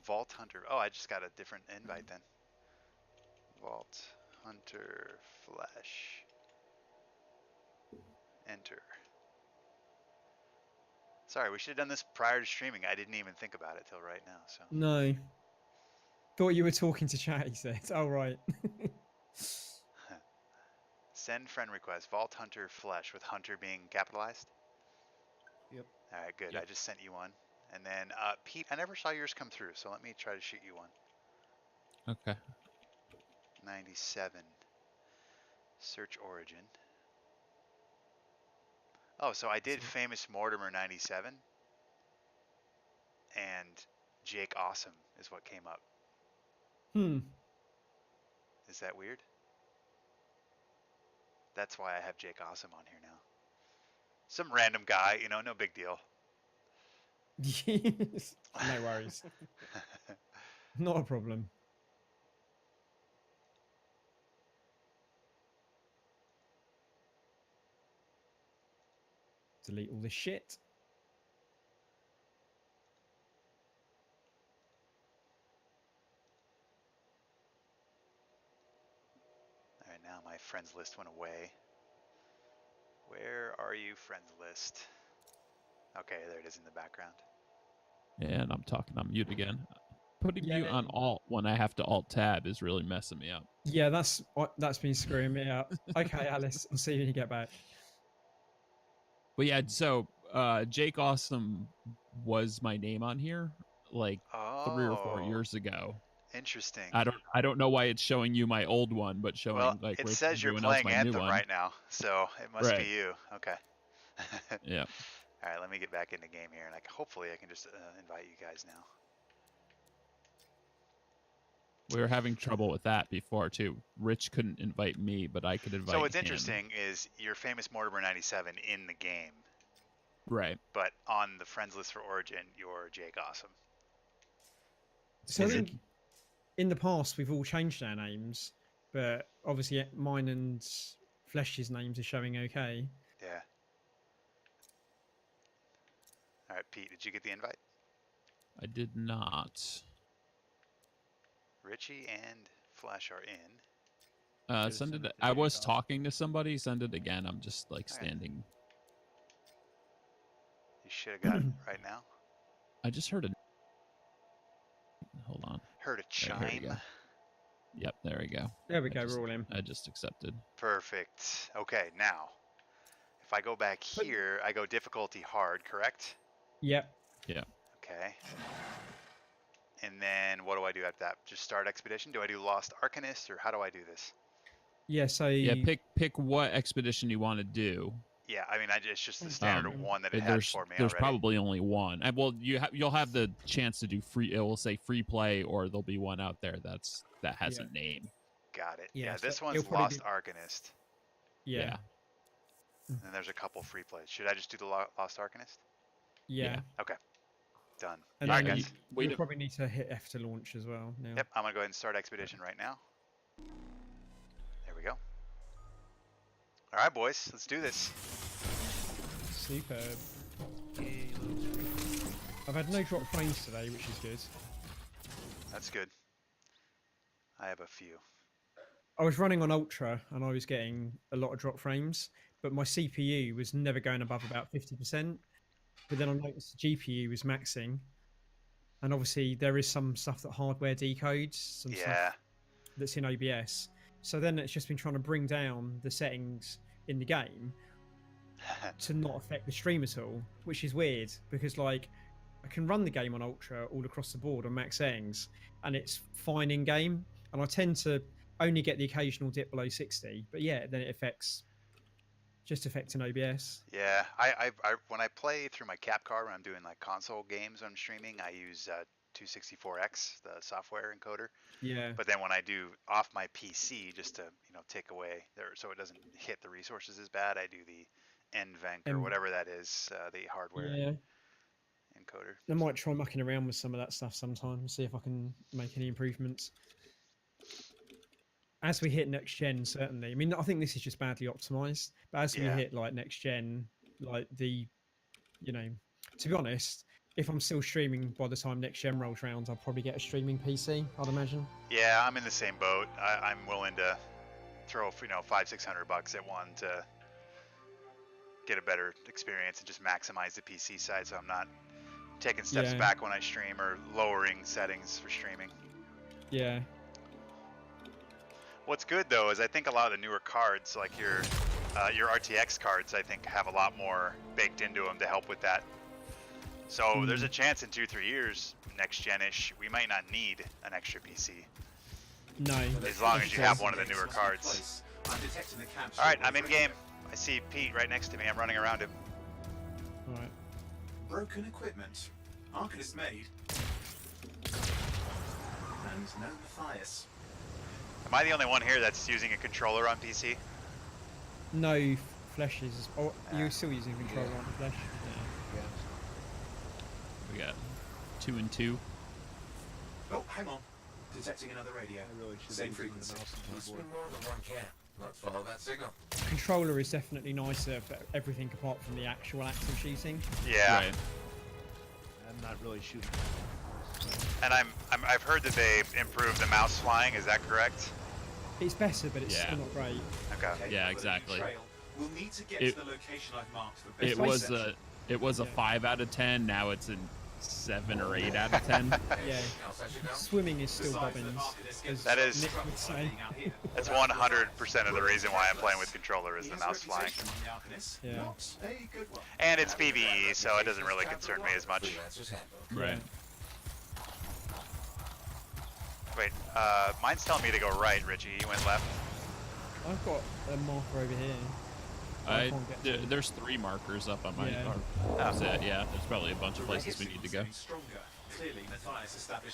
Vault Hunter. Oh, I just got a different invite then. Vault Hunter Flesh. Enter. Sorry, we should have done this prior to streaming. I didn't even think about it till right now. So. No. Thought you were talking to chat, he said. Oh, right. Send friend request. Vault Hunter Flesh with Hunter being capitalized. Yep. All right, good. Yep. I just sent you one. And then Pete, I never saw yours come through, so let me try to shoot you one. Okay. 97. Search Origin. Oh, so I did Famous Mortimer 97. And Jake Awesome is what came up. Is that weird? That's why I have Jake Awesome on here now. Some random guy, no big deal. No worries. Not a problem. Delete all this shit. All right, now my friends list went away. Where are you, friends list? Okay, there it is in the background. And I'm talking on mute again. Putting mute on alt when I have to alt tab is really messing me up. Yeah, that's been screwing me up. Okay, Alice, I'll see you when you get back. But yeah, so Jake Awesome was my name on here like 3 or 4 years ago. Interesting. I don't know why it's showing you my old one, but showing like it says you're playing Anthem right now, so it must be you. Okay. Yeah. All right, let me get back into game here, and hopefully I can just invite you guys now. We were having trouble with that before too. Rich couldn't invite me, but I could invite him. So what's interesting is your Famous Mortimer 97 in the game. Right. But on the friends list for Origin, you're Jake Awesome. So in the past, we've all changed our names, but obviously mine and Flesh's names are showing okay. Yeah. All right, Pete, did you get the invite? I did not. Richie and Flesh are in. Send it. I was talking to somebody. Send it again. I'm just like standing. You should have got it right now. I just heard a. Hold on. Heard a chime. Yep, there we go. There we go. We're all in. I just accepted. Perfect. Okay, now, If I go back here, I go difficulty hard, correct? Yep. Yeah. Okay. And then what do I do after that? Just start expedition? Do I do Lost Arcanist, or how do I do this? Yeah, so... Yeah, pick what expedition you want to do. Yeah, I mean, it's just the standard one that it had there's, for me There's already. probably only one. Well, you'll have the chance to do free. It will say free play, or there'll be one out there that has a name. Got it. Yeah, Yeah, so this one's Lost Arcanist. Yeah. And then there's a couple free plays. Should I just do the Lost Arcanist? Yeah. Okay. Done. And All right, then guys. we probably need to hit F to launch as well now. Yep, I'm going to go ahead and start expedition right now. There we go. All right, boys, let's do this. Superb. I've had no drop frames today, which is good. That's good. I have a few. I was running on Ultra and I was getting a lot of drop frames, but my CPU was never going above about 50%. But then I noticed the GPU was maxing. And obviously there is some stuff that hardware decodes, some stuff that's in OBS. So then it's just been trying to bring down the settings in the game to not affect the stream at all, which is weird because like I can run the game on Ultra all across the board on max settings and it's fine in game, and I tend to only get the occasional dip below 60, but yeah, then it affects affecting OBS. Yeah, I when I play through my cap card when I'm doing like console games when I'm streaming, I use 264X, the software encoder. Yeah. But then when I do off my PC, just to take away there, so it doesn't hit the resources as bad, I do the NVENC or whatever that is, the hardware encoder. I might try mucking around with some of that stuff sometime, see if I can make any improvements. As we hit next gen, certainly. I mean, I think this is just badly optimized, but as we hit like next gen, like the, to be honest, if I'm still streaming by the time next gen rolls around, I'll probably get a streaming PC, I'd imagine. Yeah, I'm in the same boat. I'm willing to throw, $500-600 at one to get a better experience and just maximize the PC side, so I'm not taking steps back when I stream or lowering settings for streaming. Yeah. What's good though is I think a lot of the newer cards, like your RTX cards, I think have a lot more baked into them to help with that. So there's a chance in 2-3 years, next gen-ish, we might not need an extra PC. No. As long as you have one of the newer cards. Alright, I'm in game. I see Pete right next to me. I'm running around him. Alright. Broken equipment. Arcanist made. And no Matthias. Am I the only one here that's using a controller on PC? No Flashes. Oh, you're still using a controller on Flash? Yeah. We got 2 and 2. Oh, hang on. Detecting another radio. Same frequency. Must be more than one camp. Let's follow that signal. Controller is definitely nicer for everything apart from the actual active shooting. Yeah. Right. I'm not really shooting. And I've heard that they improved the mouse flying. Is that correct? It's better, but it's still not great. Okay. Yeah, exactly. We'll need to get to the location I've marked for best it was a 5 out of 10. Now it's a 7 or 8 out of 10. Yeah. Swimming is still bobbins. That is. Nick would say. That's 100% of the reason why I'm playing with controller is the mouse flying. Yeah. And it's PvE, so it doesn't really concern me as much. Right. Wait, mine's telling me to go right, Richie. You went left. I've got a marker over here. There's 3 markers up on my yeah, there's probably a bunch of places we need to go.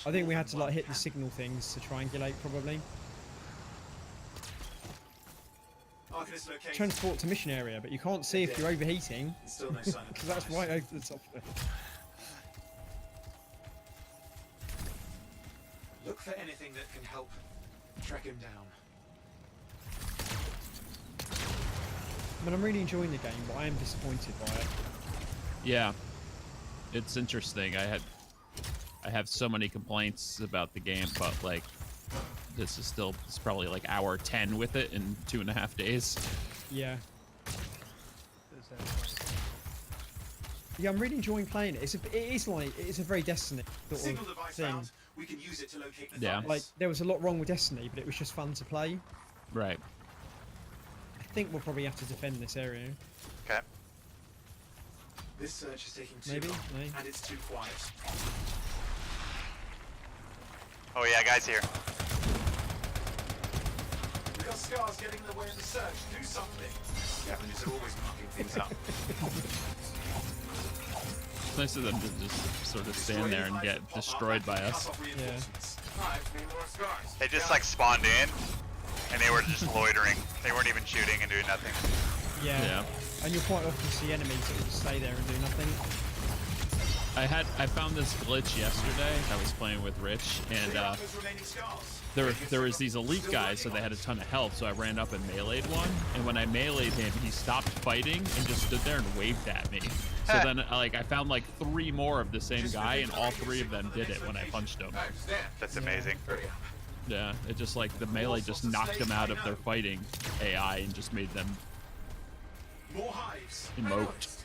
I think we had to hit the signal things to triangulate probably. Transport to mission area, but you can't see if you're overheating. Because that's right over the top of it. Look for anything that can help track him down. I mean, I'm really enjoying the game, but I am disappointed by it. Yeah, it's interesting. I have so many complaints about the game, but it's probably hour 10 with it in 2.5 days. Yeah. Yeah, I'm really enjoying playing it. It's a very Destiny sort of thing. We can use it to locate the there was a lot wrong with Destiny, but it was just fun to play. Right. I think we'll probably have to defend this area. Okay. This search is taking too Maybe? long, Maybe. and it's too quiet. Oh yeah, guys here. We got scars getting in the way of the search. Do something. Japanese are always mucking things up. It's nice of them to just sort of stand there and get destroyed by us. Yeah. They just like spawned in, and they were just loitering. They weren't even shooting and doing nothing. Yeah. And you'll quite often see enemies that will just stay there and do nothing. I found this glitch yesterday. I was playing with Rich, and there was these elite guys, so they had a ton of health. So I ran up and meleeed one, and when I meleeed him, he stopped fighting and just stood there and waved at me. So then, like, I found like 3 more of the same guy, and all 3 of them did it when I punched him. That's amazing. Yeah, it just like the melee just knocked them out of their fighting AI and just made them emote.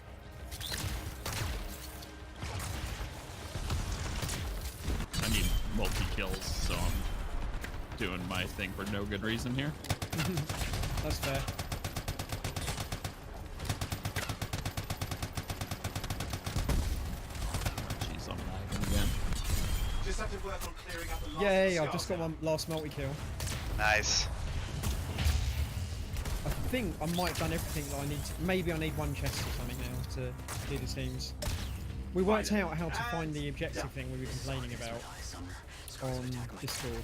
I need multi-kills, so I'm doing my thing for no good reason here. That's fair. Jeez, I'm lagging again. Just have to work on clearing up the last Yay, I've scars just got my last multi-kill. Nice. I think I might have done everything that I need to. Maybe I need 1 chest or something now to do the teams. We worked out how to find the objective thing we were complaining about on Discord.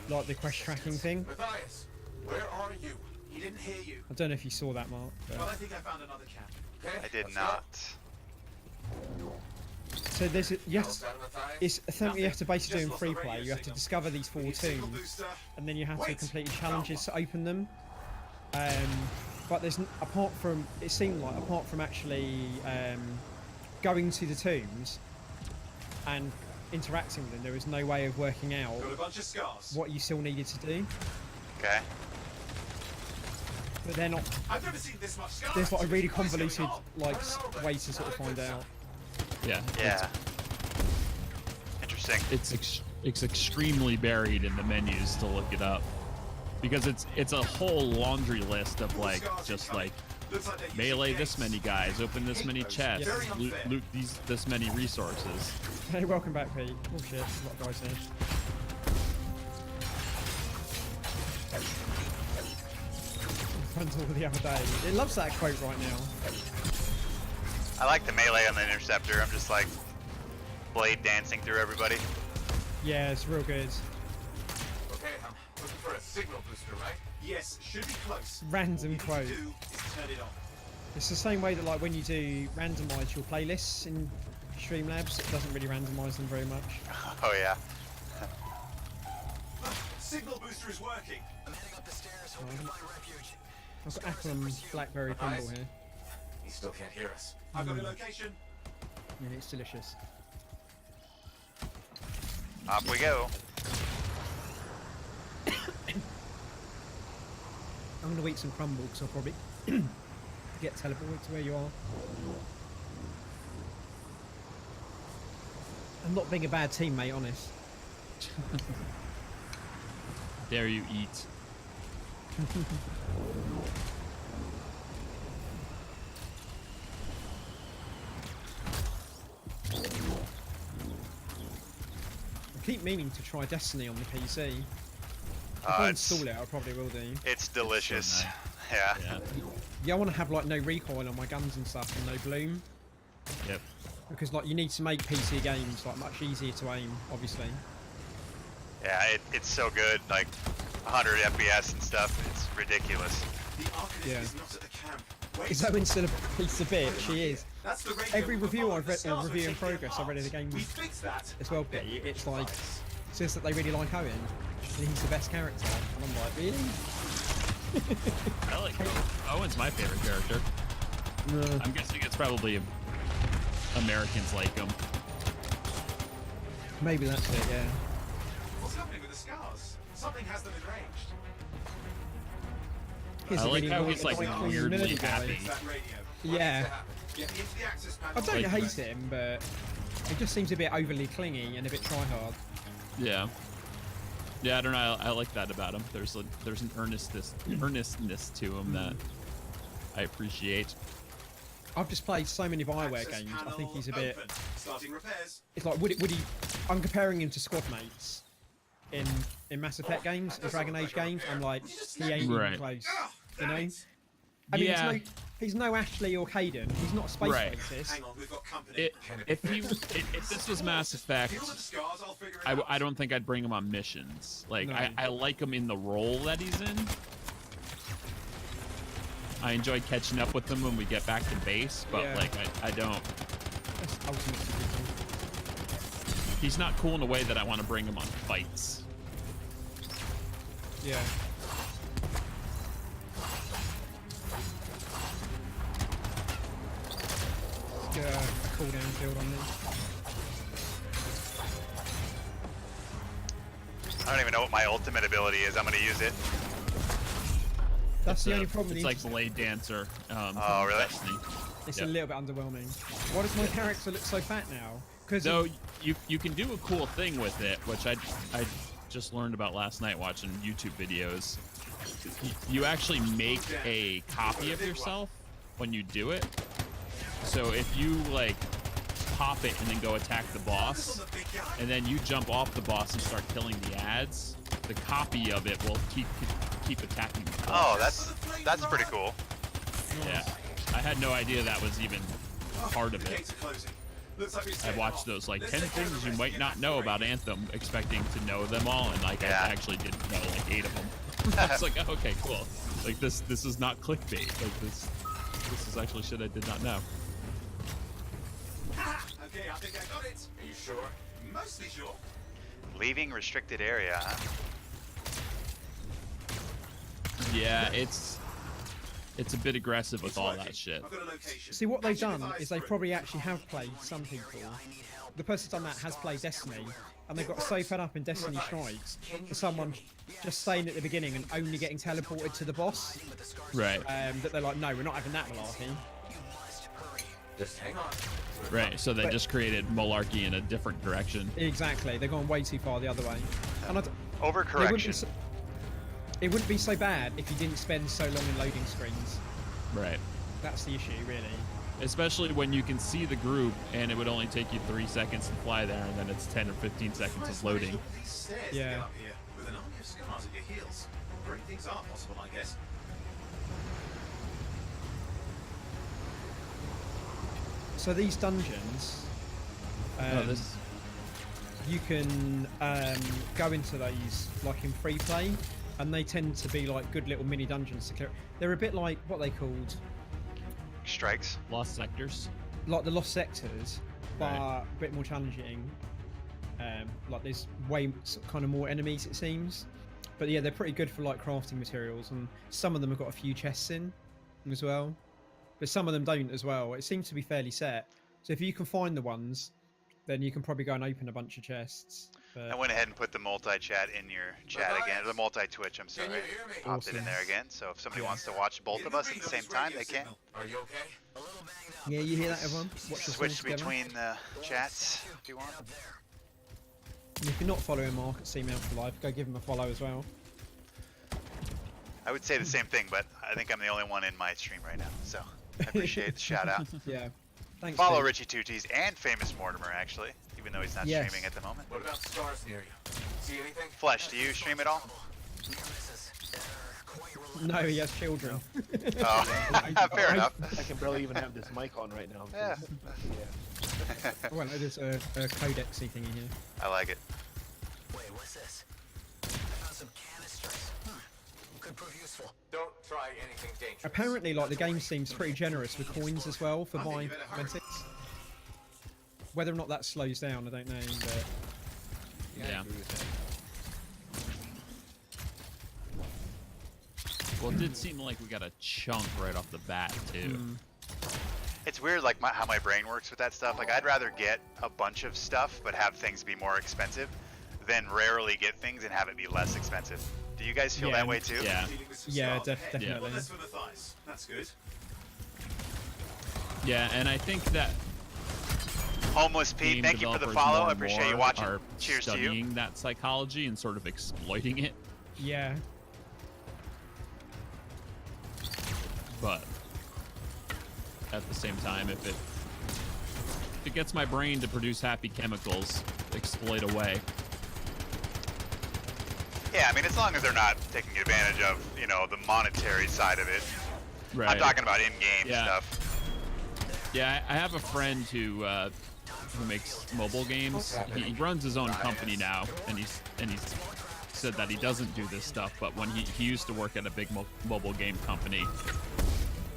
Like the quest tracking thing. Matthias, where are you? He didn't hear you. I don't know if you saw that, Mark. But... Well, I think I found another camp. Okay, I did not. So there's a, yes, it's something you have to basically do in free play. You have to discover these 4 tombs, and then you have to complete challenges to open them. But there's apart from it seemed like apart from actually going to the tombs and interacting with them, there was no way of working out what you still needed to do. Okay. But they're not. I've never seen this much scars. There's like a really convoluted like way to sort of find out. Yeah. Yeah. Interesting. It's extremely buried in the menus to look it up, because it's a whole laundry list of like just like melee this many guys, open this many chests, loot this many resources. Hey, welcome back, Pete. Oh shit, a lot of guys here. Runs all the other day. It loves that quote right now. I like the melee on the interceptor. I'm just like blade dancing through everybody. Yeah, it's real good. Okay, I'm looking for a signal booster, right? Yes, should be close. Random quote. Turn it on. It's the same way that like when you do randomise your playlists in Streamlabs, it doesn't really randomise them very much. Oh yeah. Signal booster is working. I'm heading up the stairs, hoping to find refuge. I've got apple and blackberry crumble here. He still can't hear us. I've got a location. Yeah, it's delicious. Off we go. I'm going to eat some crumble because I'll probably get teleported to where you are. I'm not being a bad teammate, honest. Dare you eat? I keep meaning to try Destiny on the PC. If I install it, I probably will do. It's delicious. So nice. Yeah. Yeah, I want to have like no recoil on my guns and stuff and no bloom. Yep. Because like you need to make PC games like much easier to aim, obviously. Yeah, it's so good. Like 100 FPS and stuff. It's ridiculous. The Arcanist Yeah. is not at the camp. Wait. So instead of piece of bit, she is. That's the radio Every we review follow. I've The read, scars review will in take their progress I've read of the game We fixed that. as well, Pete, it's like says that they really like Owen and he's the best character, and I'm like, really? I like Owen's my favorite character. No. I'm guessing it's probably Americans like him. Maybe that's it, yeah. What's happening with the scars? Something has them enraged. He's I a like really how annoying- he's like annoying weirdly nerdy guy. happy. That radio. Yeah. Get into the access panel. I don't Like- hate him, but he just seems a bit overly clingy and a bit tryhard. Yeah. Yeah, I don't know. I like that about him. There's an earnestness to him that I appreciate. I've just played so many Bioware games. I think he's a bit. Starting repairs. It's like would he? I'm comparing him to squad mates in Mass Effect games and Dragon Age games. I'm like, he ain't even close. You know? I mean, he's no Ashley or Caden. He's not a space racist. Hang on, we've got company. If this was Mass Effect, I don't think I'd bring him on missions. Like I like him in the role that he's in. I enjoy catching up with him when we get back to base, but like I don't. He's not cool in a way that I want to bring him on fights. Yeah. A cooldown field on this. I don't even know what my ultimate ability is. I'm going to use it. That's the only problem. It's like Blade Dancer. Oh, really? Destiny. It's a little bit underwhelming. Why does my character look so fat now? So you can do a cool thing with it, which I just learned about last night watching YouTube videos. You actually make a copy of yourself when you do it. So if you like pop it and then go attack the boss, and then you jump off the boss and start killing the ads, the copy of it will keep attacking the boss. Oh, that's pretty cool. Yeah, I had no idea that was even part of it. I watched those like 10 things you might not know about Anthem, expecting to know them all, and like I actually didn't know like 8 of them. I was like, oh, okay, cool. Like this is not clickbait. Like this is actually shit I did not know. Okay, I think I got it. Are you sure? Mostly sure. Leaving restricted area, huh? Yeah, it's a bit aggressive with all that shit. See, what they've done is they probably actually have played some people. The person done that has played Destiny, and they got so fed up in Destiny Strikes for someone just staying at the beginning and only getting teleported to the boss. Right. That they're like, no, we're not having that malarkey. Just hang on. Right, so they just created malarkey in a different direction. Exactly, they've gone way too far the other way. And overcorrection. It wouldn't be so bad if you didn't spend so long in loading screens. Right. That's the issue, really. Especially when you can see the group and it would only take you 3 seconds to fly there, and then it's 10 or 15 seconds of loading. Yeah. With an army of scars at your heels. Great things are possible, I guess. So these dungeons, you can go into those like in free play, and they tend to be like good little mini dungeons to clear. They're a bit like what they called strikes, lost sectors, like the lost sectors, but a bit more challenging. Like there's way kind of more enemies, it seems, but yeah, they're pretty good for like crafting materials, and some of them have got a few chests in as well. But some of them don't as well. It seems to be fairly set. So if you can find the ones, then you can probably go and open a bunch of chests. But I went ahead and put the multi-chat in your chat again. Or the multi-Twitch, I'm sorry. Popped it in there again. So if somebody wants to watch both of us at the same time, they can. Are you okay? Yeah, you hear that, everyone? Watch the switch between the chats if you want. And if you're not following Marc at C-Mount for Life, go give him a follow as well. I would say the same thing, but I think I'm the only one in my stream right now, so I appreciate the shout out. Yeah. Thanks. Follow RichieTwoTeas and Famous Mortimer, actually, even though he's not streaming at the moment. What about stars near you? See anything? Flesh, do you stream at all? No, he has children. Oh, fair enough. I can barely even have this mic on right now. Yeah. Well, there's a codexy thing in here. I like it. Wait, what's this? I found some canisters. Could prove useful. Don't try anything dangerous. Apparently, like the game seems pretty generous with coins as well for buying cosmetics. Whether or not that slows down, I don't know. But yeah. Well, it did seem like we got a chunk right off the bat too. It's weird, like how my brain works with that stuff. Like I'd rather get a bunch of stuff but have things be more expensive than rarely get things and have it be less expensive. Do you guys feel that way too? Yeah. Yeah, definitely. Well, that's for the thighs. That's good. Yeah, and I think that Homeless Pete, thank you for the follow. I appreciate you watching. Are Cheers to you. Studying that psychology and sort of exploiting it. Yeah. But at the same time. If it gets my brain to produce happy chemicals, exploit away. Yeah, I mean, as long as they're not taking advantage of, you know, the monetary side of it. Right. I'm talking about in-game stuff. Yeah, I have a friend who makes mobile games. He runs his own company now, and he's said that he doesn't do this stuff. But when he used to work at a big mobile game company,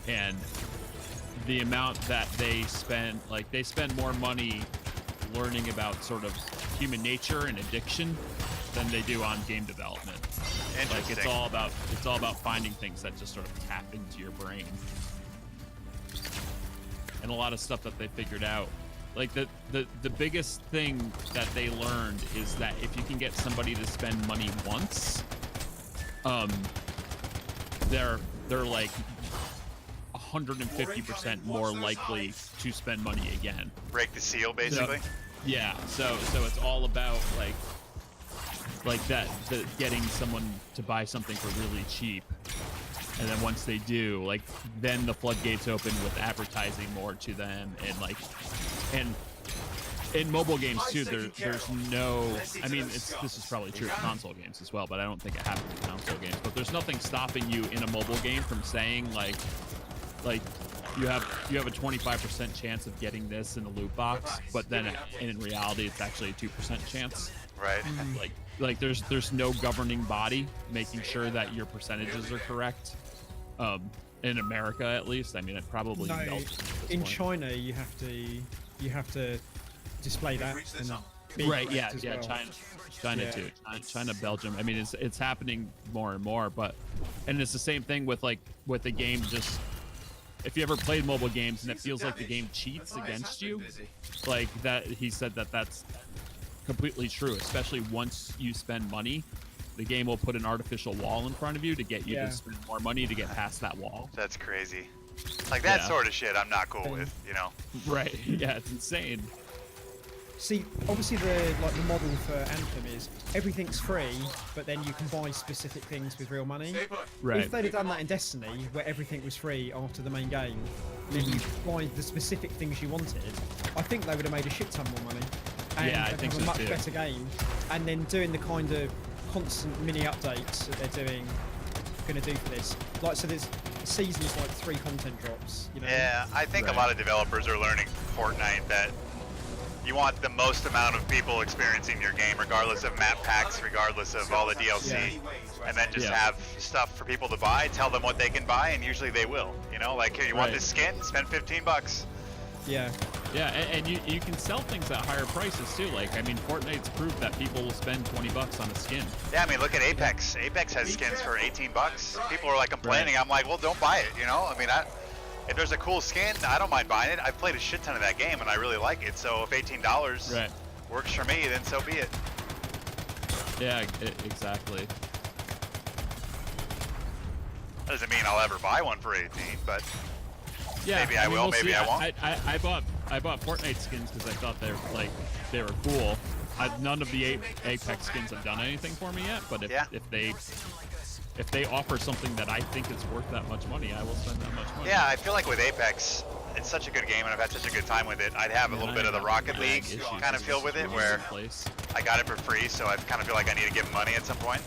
and the amount that they spend, like they spend more money learning about sort of human nature and addiction than they do on game development. Like it's all about finding things that just sort of tap into your brain. And a lot of stuff that they figured out. Like the biggest thing that they learned is that if you can get somebody to spend money once, they're like 150% more likely to spend money again. Break the seal, basically. So it's all about like that, getting someone to buy something for really cheap, and then once they do, like, then the floodgates open with advertising more to them, and in mobile games too, there's no, I mean, this is probably true of console games as well, but I don't think it happens in console games, but there's nothing stopping you in a mobile game from saying like you have a 25% chance of getting this in a loot box, but then in reality it's actually a 2% chance. Right. Like there's no governing body making sure that your percentages are correct. In America, at least. I mean, it probably no. In China, you have to display that. Right. Yeah. Well. China too. China, Belgium. I mean, it's happening more and more. And it's the same thing with the game. Just if you ever played mobile games and it feels like the game cheats against you, like that. He said that's completely true. Especially once you spend money, the game will put an artificial wall in front of you to get you to spend more money to get past that wall. That's crazy. Like that sort of shit I'm not cool with, you know? Right. Yeah, it's insane. See, obviously the model for Anthem is everything's free, but then you can buy specific things with real money. Right. If they'd have done that in Destiny, where everything was free after the main game, then you buy the specific things you wanted, I think they would have made a shit ton more money. And I think have a much better game. And then doing the kind of constant mini updates that they're going to do for this. Like, so there's seasons like 3 content drops, you know? Yeah, I think a lot of developers are learning Fortnite that you want the most amount of people experiencing your game, regardless of map packs, regardless of all the DLC, and then just have stuff for people to buy, tell them what they can buy, and usually they will. You know, like, here, you want this skin? Spend $15. Yeah. Yeah, and you can sell things at higher prices too. Like, I mean, Fortnite's proved that people will spend $20 on a skin. Yeah, I mean, look at Apex. Apex has skins for $18. People are like complaining. I'm like, well, don't buy it. You know, I mean, if there's a cool skin, I don't mind buying it. I've played a shit ton of that game and I really like it. So if $18 works for me, then so be it. Yeah, exactly. That doesn't mean I'll ever buy one for 18, but yeah, maybe I will, maybe I won't. I bought Fortnite skins because I thought they were cool. None of the Apex skins have done anything for me yet, but if they offer something that I think is worth that much money, I will spend that much money. Yeah, I feel like with Apex, it's such a good game and I've had such a good time with it. I'd have a little bit of the Rocket League kind of feel with it, where I got it for free, so I kind of feel like I need to give money at some point.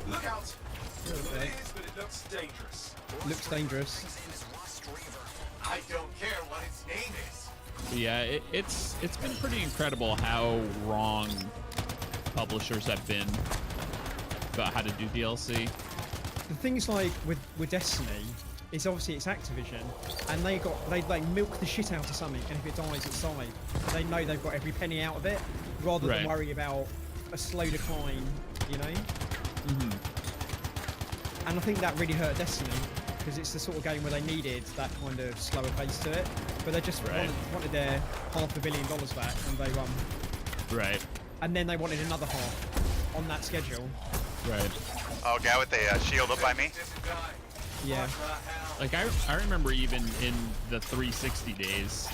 Look out! It is, but it looks dangerous. Looks dangerous. I don't care what its name is. Yeah, it's been pretty incredible how wrong publishers have been about how to do DLC. The things like with Destiny is obviously it's Activision, and they milk the shit out of something, and if it dies, it's died. They know they've got every penny out of it, rather than worry about a slow decline, you know. And I think that really hurt Destiny, because it's the sort of game where they needed that kind of slower pace to it, but they just wanted their $500 million back on day one. Right. And then they wanted another half on that schedule. Right. Oh, guy with the shield up by me? Yeah. Like, I remember even in the 360 days,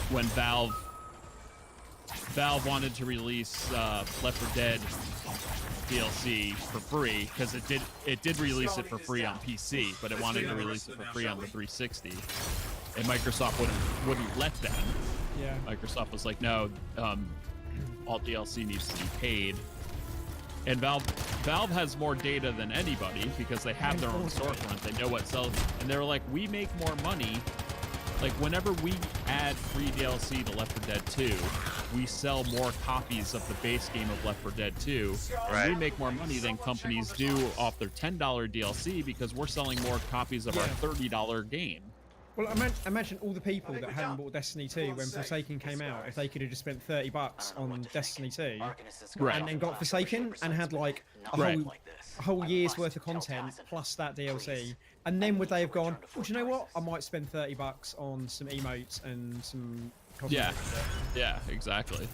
when Valve Valve wanted to release Left 4 Dead DLC for free because it did release it for free on PC, but it wanted to release it for free on the 360, and Microsoft wouldn't let them. Yeah. Microsoft was like, no, all DLC needs to be paid. And Valve has more data than anybody because they have their own storefront. They know what sells, and they're like, we make more money. Like, whenever we add free DLC to Left 4 Dead 2, we sell more copies of the base game of Left 4 Dead 2, and we make more money than companies do off their $10 DLC because we're selling more copies of our $30 game. Well, imagine all the people that hadn't bought Destiny 2 when Forsaken came out, if they could have just spent $30 on Destiny 2, and then got Forsaken and had like a whole year's worth of content plus that DLC, and then would they have gone, well, do you know what? I might spend $30 on some emotes and some cosmetics. Yeah, exactly.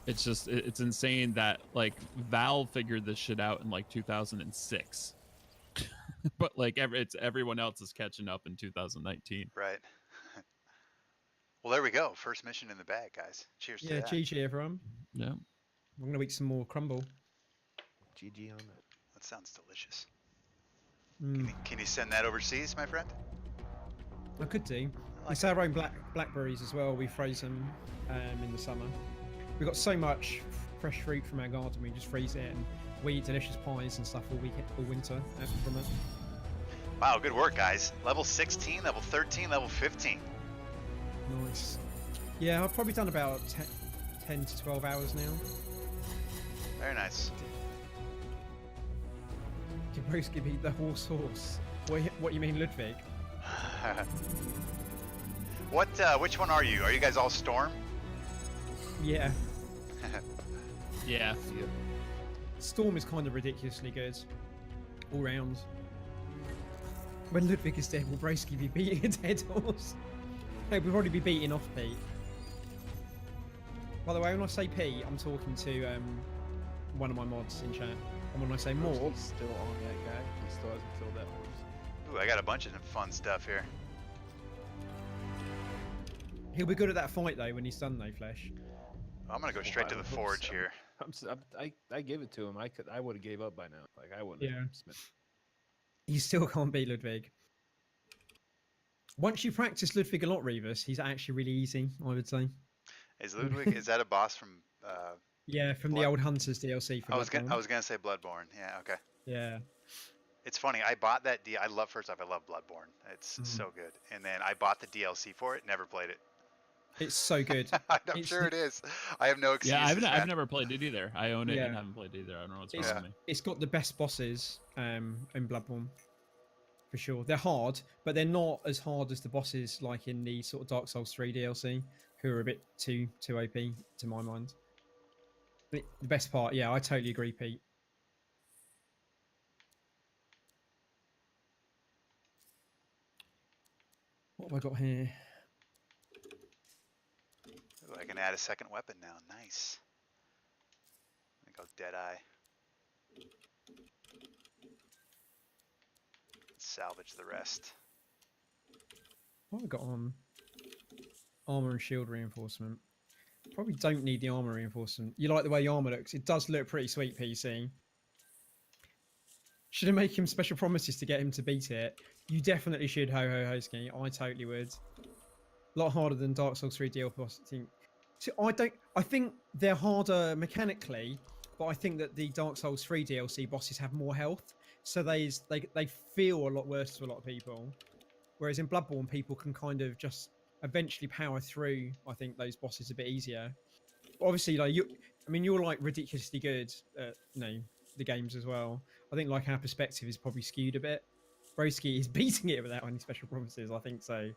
It's just, it's insane that like Valve figured this shit out in like 2006. But like everyone else is catching up in 2019. Right. Well, there we go. First mission in the bag, guys. Cheers to that. Yeah, GG everyone. Yeah. I'm gonna eat some more crumble. GG on that. That sounds delicious. Mm. Can you send that overseas, my friend? I could do. It's our own blackberries as well. We froze them in the summer. We've got so much fresh fruit from our garden. We just freeze it and we eat delicious pies and stuff all winter from it. Wow, good work, guys. Level 16, level 13, level 15. Nice. Yeah, I've probably done about 10 to 12 hours now. Very nice. Broski beat the horse. What you mean, Ludwig? Which one are you? Are you guys all Storm? Yeah. Yeah. Storm is kind of ridiculously good, all round. When Ludwig is dead, will Broski be beating a dead horse? No, we'll probably be beating off Pete. By the way, when I say Pete, I'm talking to one of my mods in chat. And when I say more, he's still on that guy. He still hasn't killed that horse. Ooh, I got a bunch of fun stuff here. He'll be good at that fight though when he's done, though, Flesh. I'm gonna go straight to the forge here. I give it to him. I would have gave up by now. Like I wouldn't. Yeah. You still can't beat Ludwig. Once you practice Ludwig a lot, Revis, he's actually really easy, I would say. Is Ludwig? Is that a boss from? Yeah, from the old Hunters DLC. I was gonna say Bloodborne. Yeah. Okay. Yeah. It's funny. I bought that. I love Bloodborne. It's so good. And then I bought the DLC for it. Never played it. It's so good. I'm sure it is. I have no excuse. Yeah, I've never played it either. I own it and haven't played it either. I don't know what's wrong with me. It's got the best bosses in Bloodborne, for sure. They're hard, but they're not as hard as the bosses like in the sort of Dark Souls 3 DLC, who are a bit too OP to my mind. But the best part, yeah, I totally agree, Pete. What have I got here? Ooh, I can add a second weapon now. Nice. I think I'll Deadeye. Salvage the rest. What have I got on? Armor and shield reinforcement. Probably don't need the armor reinforcement. You like the way the armor looks? It does look pretty sweet, PC. Should I make him special promises to get him to beat it? You definitely should, Hoski. I totally would. A lot harder than Dark Souls 3 DLC. So I think they're harder mechanically, but I think that the Dark Souls 3 DLC bosses have more health, so they feel a lot worse to a lot of people. Whereas in Bloodborne, people can kind of just eventually power through. I think those bosses a bit easier. But obviously, like you're like ridiculously good at the games as well. I think like our perspective is probably skewed a bit. Broski is beating it without any special promises. I think so.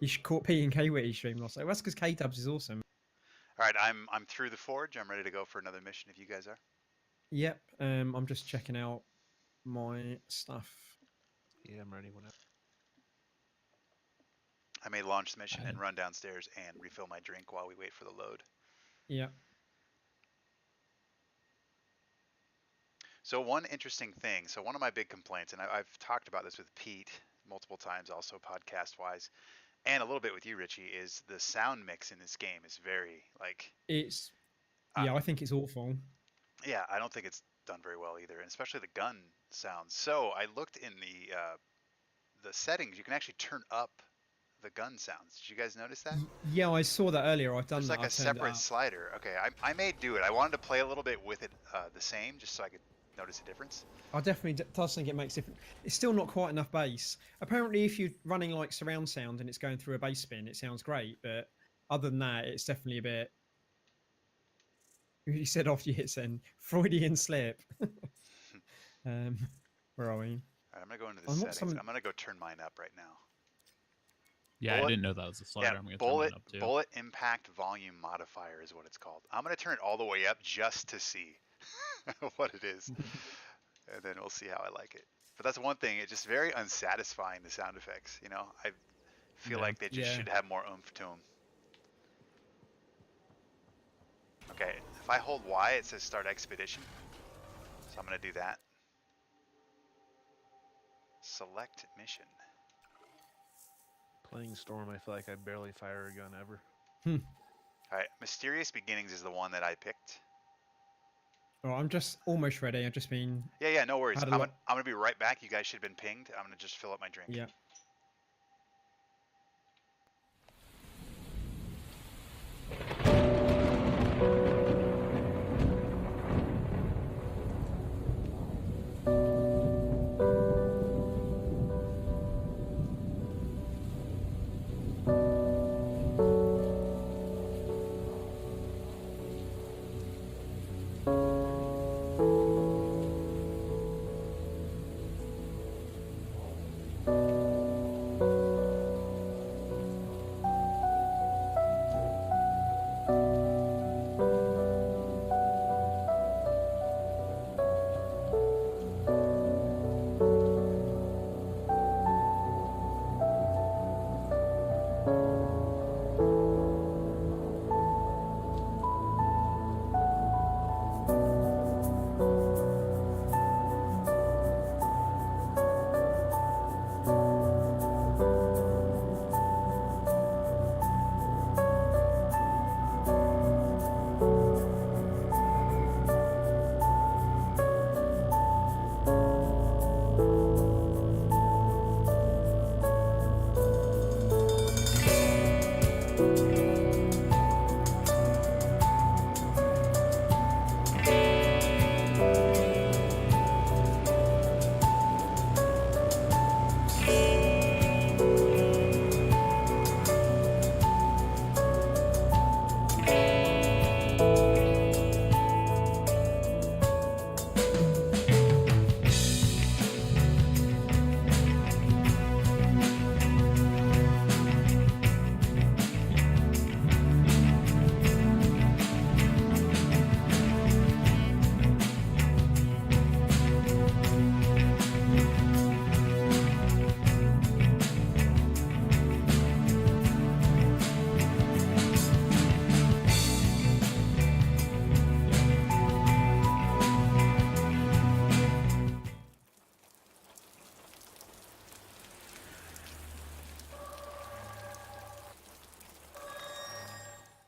You should caught P and K Witty stream last night. Well, that's because K-Dubs is awesome. All right, I'm through the forge. I'm ready to go for another mission if you guys are. Yep. I'm just checking out my stuff. Yeah, I'm ready. Whenever. I may launch the mission and run downstairs and refill my drink while we wait for the load. Yeah. So one interesting thing. So one of my big complaints, and I've talked about this with Pete multiple times, also podcast-wise, and a little bit with you, Richie, is the sound mix in this game is very like. It's Uh, yeah, I think it's awful. Yeah, I don't think it's done very well either, and especially the gun sounds. So I looked in the settings. You can actually turn up the gun sounds. Did you guys notice that? Yeah, I saw that earlier. I've done There's that. like a I've turned it separate up. slider. Okay, I may do it. I wanted to play a little bit with it the same, just so I could notice a difference. I definitely does think it makes different. It's still not quite enough bass. Apparently, if you're running like surround sound and it's going through a bass bin, it sounds great. But other than that, it's definitely a bit. You said after you hit send, Freudian slip. Where are we? All right, I'm gonna go into the I'm not settings. I'm gonna go turn mine up right now. Yeah, I didn't know that was a slider. I'm gonna turn mine up too. Bullet impact volume modifier is what it's called. I'm gonna turn it all the way up just to see what it is, and then we'll see how I like it. But that's one thing. It's just very unsatisfying, the sound effects. You know, I feel like they just should have more oomph to them. Okay, if I hold Y, it says start expedition. So I'm gonna do that. Select mission. Playing Storm, I feel like I barely fire a gun ever. All right, Mysterious Beginnings is the one that I picked. Oh, I'm just almost ready. I've just been. Yeah, no worries. I'm gonna be right back. You guys should have been pinged. I'm gonna just fill up my drink. Yeah.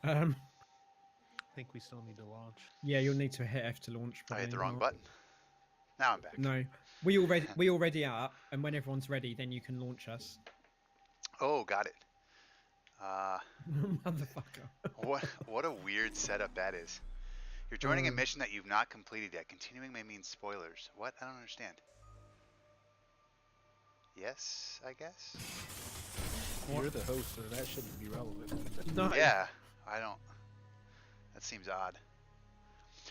I think we still need to launch. Yeah, you'll need to hit F to launch. I hit the probably wrong not. button. Now I'm back. No, we already are, and when everyone's ready, then you can launch us. Oh, got it. Motherfucker. What a weird setup that is. You're joining a mission that you've not completed yet. Continuing may mean spoilers. What? I don't understand. Yes, I guess. You're the host, so that shouldn't be relevant. No. Yeah, I don't. That seems odd.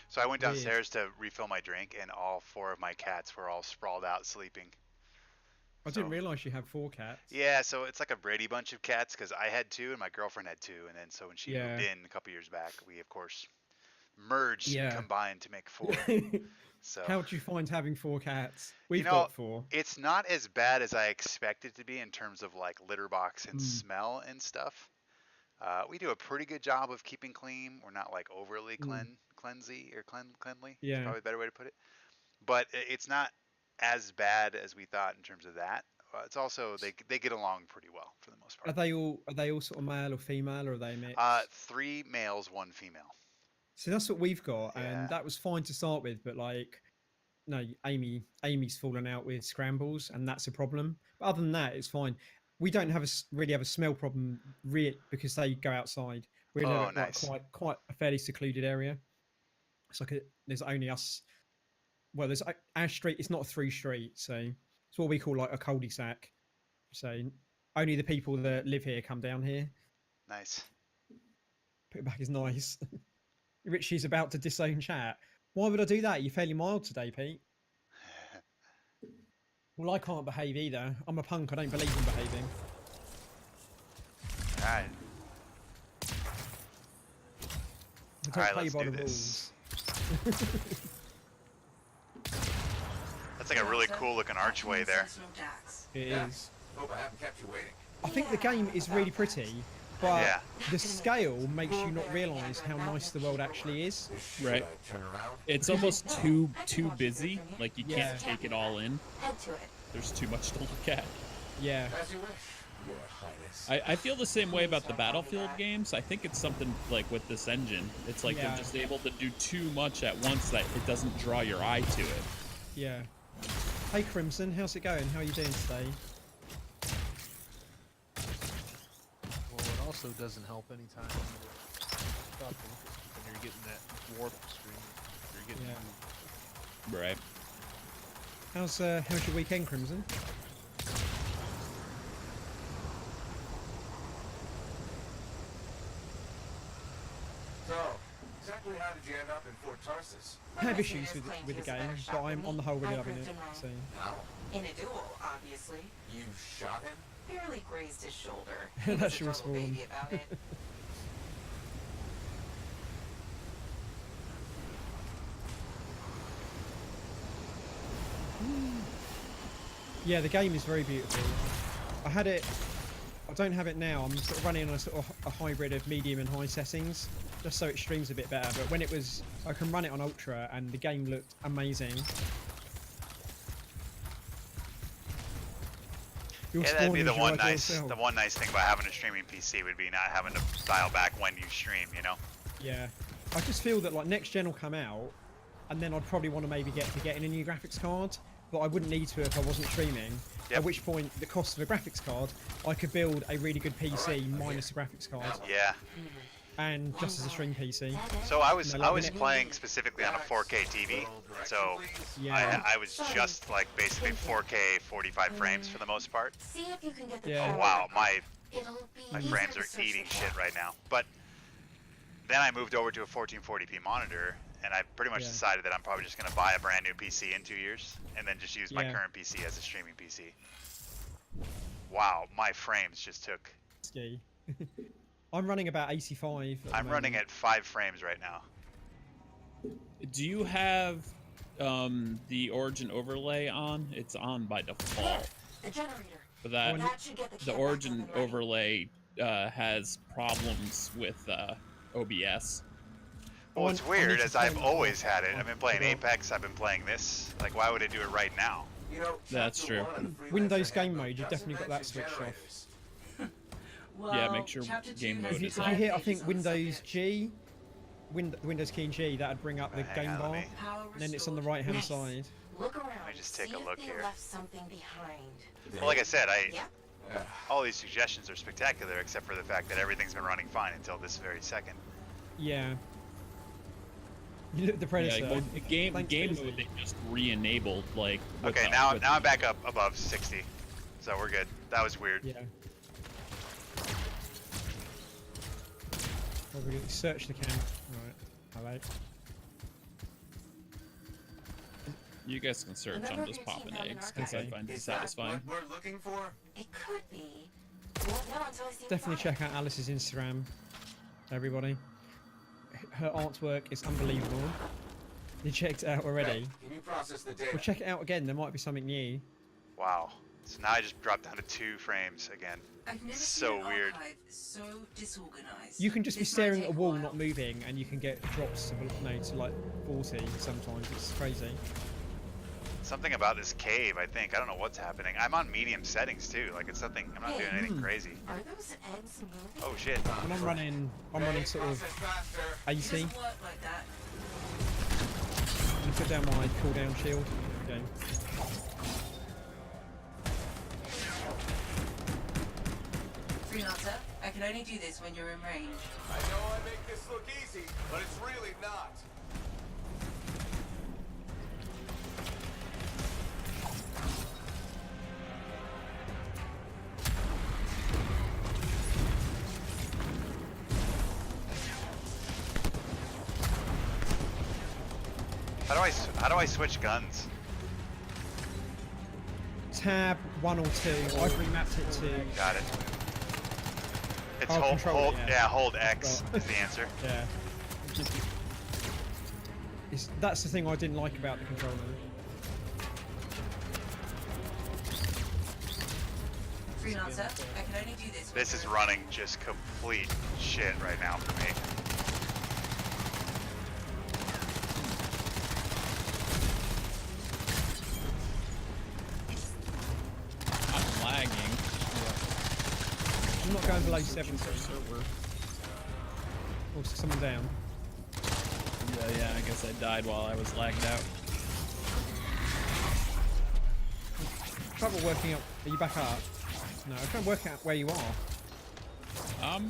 So I went downstairs to refill my drink, and all 4 of my cats were all sprawled out sleeping. I didn't realize you had 4 cats. Yeah, so it's like a Brady bunch of cats because I had 2 and my girlfriend had 2, and then so when she moved in a couple years back, we of course merged and combined to make 4. So how would you find having 4 cats? We've you know, got 4. It's not as bad as I expected to be in terms of like litter box and smell and stuff. We do a pretty good job of keeping clean. We're not like overly cleansy or cleanly. Yeah. Is probably a better way to put it. But it's not as bad as we thought in terms of that. it's also they get along pretty well for the most Are part. they all sort of male or female, or are they mixed? 3 males, 1 female. So that's what we've got, Yeah. and that was fine to start with, but like, no, Amy's fallen out with scrambles, and that's a problem. But other than that, it's fine. We don't really have a smell problem, because they go outside. We're in Oh, like nice. quite a fairly secluded area. It's like there's only us. Well, there's our street. It's not a through street, so it's what we call like a cul-de-sac. So only the people that live here come down here. Nice. Put it back is nice. Richie's about to disown chat. Why would I do that? You're fairly mild today, Pete. Well, I can't behave either. I'm a punk. I don't believe in behaving. Alright. Alright, let's do this. That's like a really cool looking archway there. It is. Hope I haven't kept you waiting. I think the game is really pretty, but the scale makes you not realise how nice the world actually is. Right. It's almost too busy. Like you can't take it all in. Head to it. There's too much to look at. Yeah. As you wish, Your Highness. I feel the same way about the Battlefield games. I think it's something like with this engine. It's like they're just able to do too much at once that it doesn't draw your eye to it. Yeah. Hey Crimson, how's it going? How are you doing today? Well, it also doesn't help anytime you're stopping when you're getting that warp stream. You're getting Right. How's your weekend, Crimson? So, exactly how did you end up in Fort Tarsus? I have issues with the game, but I'm on the whole really loving it. So. How? In a duel, obviously. You shot him? Barely grazed his shoulder. That's your response. Baby about it. Yeah, the game is very beautiful. I don't have it now. I'm sort of running on a hybrid of medium and high settings, just so it streams a bit better. But when I can run it on ultra, and the game looked amazing. Yeah, that'd be the one nice thing about having a streaming PC would be not having to dial back when you stream, you know? Yeah, I just feel that like next gen will come out, and then I'd probably want to maybe get in a new graphics card, but I wouldn't need to if I wasn't streaming. At which point, the cost of a graphics card, I could build a really good PC minus a graphics card. Yeah. And just as a stream PC. So I was playing specifically on a 4K TV, so I was just like basically 4K 45 frames for the most part. See if you can get the Oh wow, my frames are eating shit right now. But then I moved over to a 1440p monitor, and I pretty much decided that I'm probably just going to buy a brand new PC in 2 years, and then just use my current PC as a streaming PC. Wow, my frames just took... Ski. I'm running about 85. I'm running at 5 frames right now. Do you have the Origin overlay on? It's on by default. The generator. But the Origin overlay has problems with OBS. Well, what's weird is I've always had it. I've been playing Apex, I've been playing this. Like, why would it do it right now? That's true. Windows game mode, you've definitely got that switched off. Yeah, make sure game mode is If you on. hit, I think, Windows G, Windows key and G, that'd bring up the game bar, and then it's on the right-hand side. Look around. Let me just take a look here. Left something behind. Well, like I said, all these suggestions are spectacular, except for the fact that everything's been running fine until this very second. Yeah. You look at the Predator. Yeah, the game mode they just re-enabled like. Okay, now I'm back up above 60, so we're good. That was weird. Yeah. Well, we search the cam. Alright. Hello. You guys can search. I'm just popping eggs because I find it satisfying. What we're looking for? It could be. Won't know until I see Definitely check out Alice's Instagram, everybody. Her artwork is unbelievable. You checked it out already? Can you process the data? Well, check it out again. There might be something new. Wow. So now I just dropped down to 2 frames again. So weird. So disorganized. You can just be staring at a wall, not moving, and you can get drops to like 40 sometimes. It's crazy. Something about this cave, I think. I don't know what's happening. I'm on medium settings too. Like it's something. I'm not doing anything crazy. Are those eggs moving? Oh shit. When I'm running sort of 80. Doesn't work like that. I'm gonna put down my cooldown shield. Okay. Freelancer, I can only do this when you're in range. I know I make this look easy, but it's really not. How do I switch guns? Tab 1 or 2. I've remapped it to. Got it. It's Oh, hold, control it, yeah. hold X is the answer. Yeah. That's the thing I didn't like about the controller. Freelancer, I can only do this. This is running just complete shit right now for me. I'm lagging. I'm not going below 70. Oh, someone down. Yeah, I guess I died while I was lagged out. Trouble working out. Are you back up? No, I can't work out where you are. Trying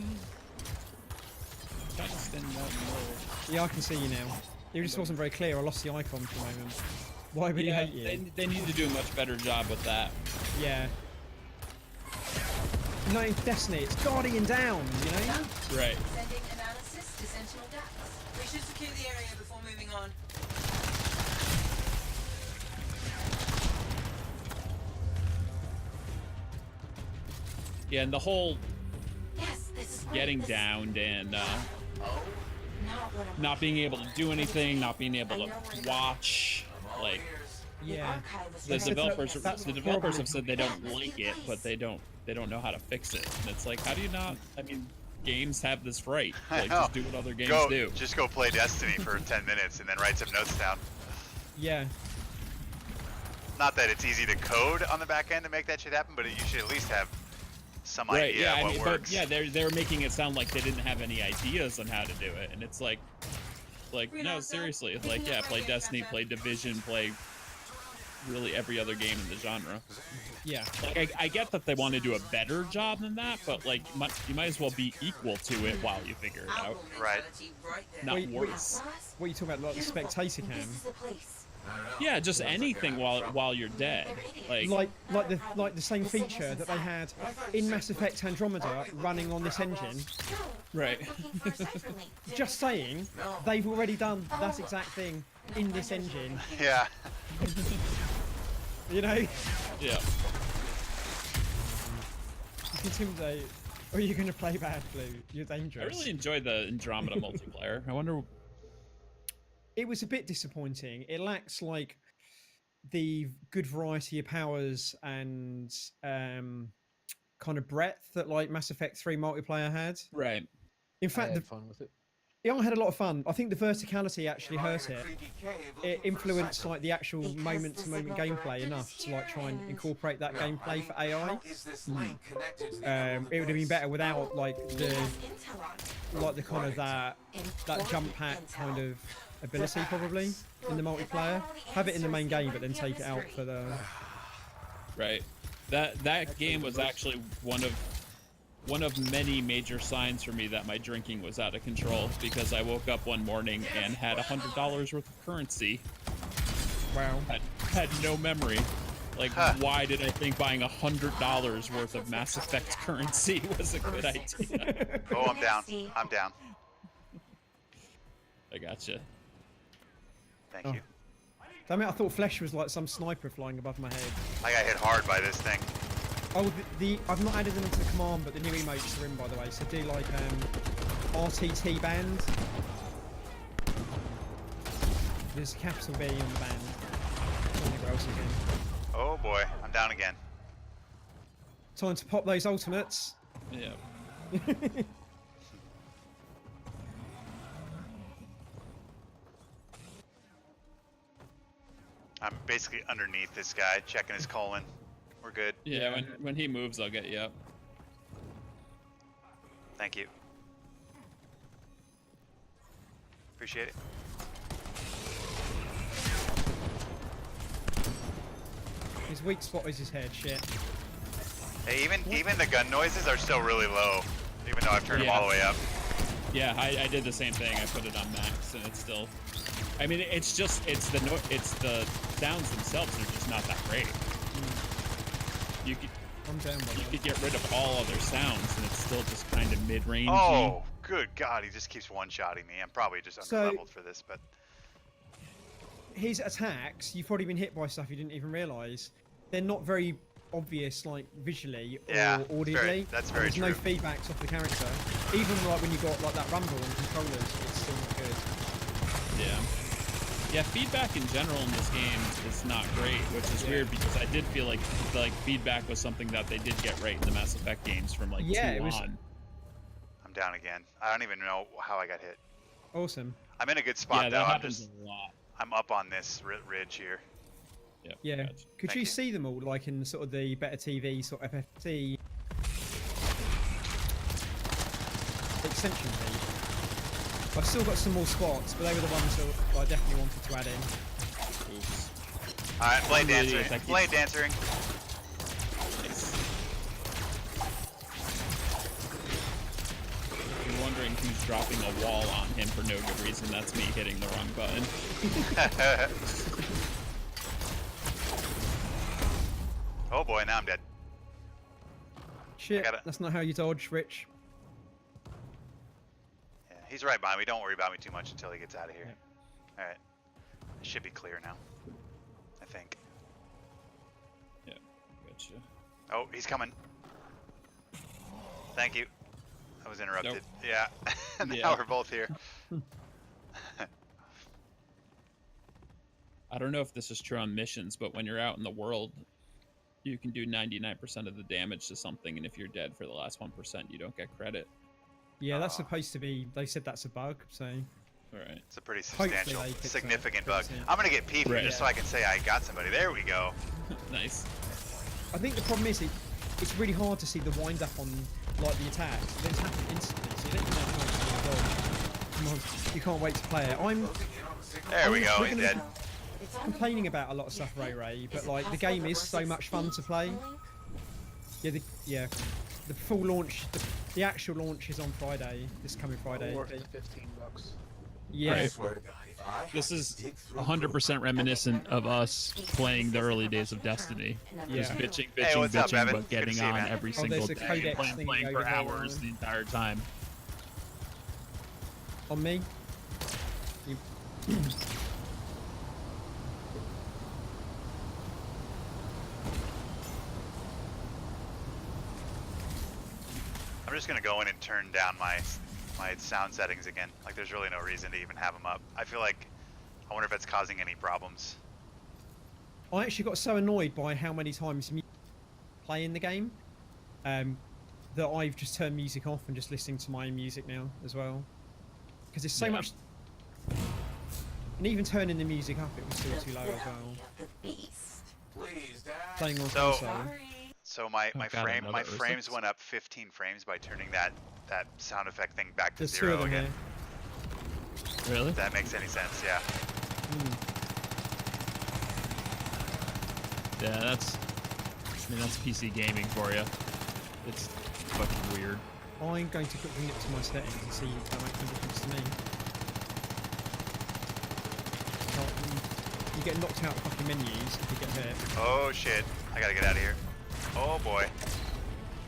to stand out in the middle. Yeah, I can see you now. It just wasn't very clear. I lost the icon for a moment. Why would you hate you? They need to do a much better job with that. Yeah. No, in Destiny, it's guardian down, you know? Right. Sending analysis to Sentinel Dax. We should secure the area before moving on. Yeah, and the whole Yes, this is getting downed and not what I'm not being able to do anything, not being able to watch, like Yeah. the developers have said they don't like it, but they don't know how to fix it. And it's like, how do you not? I mean, games have this right. Like, just do what other games do. Just go play Destiny for 10 minutes and then write some notes down. Yeah. Not that it's easy to code on the back end to make that shit happen, but you should at least have some Right, idea yeah, of what works. but yeah, they're making it sound like they didn't have any ideas on how to do it, and it's like no, seriously, it's like, yeah, play Destiny, play Division, play really every other game in the genre. Yeah. Like, I get that they want to do a better job than that, but like, you might as well be equal to it while you figure it out. Right. Not worse. What are you talking about, like the spectator cam? Yeah, just anything while you're dead. Like the same feature that they had in Mass Effect Andromeda running on this engine. Right. Just saying, they've already done that exact thing in this engine. Yeah. You know? Yeah. Intimidate. Or are you going to play bad, Blue? You're dangerous. I really enjoyed the Andromeda multiplayer. I wonder. It was a bit disappointing. It lacks like the good variety of powers and kind of breadth that like Mass Effect 3 multiplayer had. Right. In fact, I had fun with it. Yeah, I had a lot of fun. I think the verticality actually hurt it. It influenced like the actual moment-to-moment gameplay enough to like try and incorporate that gameplay for AI. It would have been better without like the kind of that jump pack kind of ability probably in the multiplayer. Have it in the main game, but then take it out for the. Right. That game was actually one of many major signs for me that my drinking was out of control, because I woke up one morning and had $100 worth of currency. Wow. Had no memory. Like, why did I think buying $100 worth of Mass Effect currency was a good idea? Oh, I'm down. I'm down. I gotcha. Thank you. Damn it, I thought Flesh was like some sniper flying above my head. I got hit hard by this thing. Oh, I've not added them into the command, but the new emotes are in, by the way. So do like RTT band. There's a capital B on the band. Anywhere else again. Oh boy, I'm down again. Time to pop those ultimates. Yeah. I'm basically underneath this guy, checking his colon. We're good. Yeah, when he moves, I'll get you up. Thank you. Appreciate it. His weak spot is his head. Shit. Hey, even the gun noises are still really low, even though I've turned them all the way up. Yeah, I did the same thing. I put it on max, and it's still. I mean, it's the sounds themselves are just not that great. You could get rid of all other sounds, and it's still just kind of mid-range. Oh, good God! He just keeps one-shotting me. I'm probably just under-leveled for this, but his attacks, you've probably been hit by stuff you didn't even realise. They're not very obvious, like visually or audibly. That's very true. There's no feedbacks off the character. Even like when you got like that rumble on controllers, it's still not good. Yeah. Yeah, feedback in general in this game is not great, which is weird because I did feel like feedback was something that they did get right in the Mass Effect games from like 2 on. I'm down again. I don't even know how I got hit. Awesome. I'm in a good spot though. That happens a lot. I'm up on this ridge here. Yep, yeah. Gotcha. Could you see them all like in sort of the better TV sort of FFT extension feed? I've still got some more squats, but they were the ones that I definitely wanted to add in. Oops. Alright, blade dancing. Blade dancing. Nice. If you're wondering who's dropping a wall on him for no good reason, that's me hitting the wrong button. Oh boy, now I'm dead. Shit, that's not how you dodge, Rich. Yeah, he's right behind me. Don't worry about me too much until he gets out of here. Yeah. Alright. It should be clear now. I think. Yeah, gotcha. Oh, he's coming. Thank you. I was interrupted. Nope. Yeah. Now we're both here. I don't know if this is true on missions, but when you're out in the world, you can do 99% of the damage to something, and if you're dead for the last 1%, you don't get credit. Yeah, that's supposed to be. They said that's a bug, so. Alright. It's a pretty substantial, significant bug. soon. I'm gonna get P for just so I can say I got somebody. There we go. Nice. I think the problem is it's really hard to see the wind up on like the attacks. They just happen instantly, so you don't even know how much to dodge. Come on, you can't wait to play it. There we go. He's dead. Complaining about a lot of stuff, Ray, but like the game is so much fun to play. Yeah, the full launch, the actual launch is on Friday. This coming Friday. $15. Yeah. Right. This is 100% reminiscent of us playing the early days of Destiny. Just bitching, but getting on every single day, playing for hours the entire time. On me? I'm just gonna go in and turn down my sound settings again. Like, there's really no reason to even have them up. I feel like, I wonder if it's causing any problems. I actually got so annoyed by how many times music play in the game that I've just turned music off and just listening to my own music now as well. Because there's so much. And even turning the music up, it was still too low as well. Playing on console. So my frames went up 15 frames by turning that sound effect thing back to There's 0 again. Really? If that makes any sense, yeah. Yeah, that's PC gaming for you. It's fucking weird. I'm going to quickly nip to my settings and see if that makes a difference to me. You get knocked out of fucking menus if you get hit. Oh shit, I gotta get out of here. Oh boy.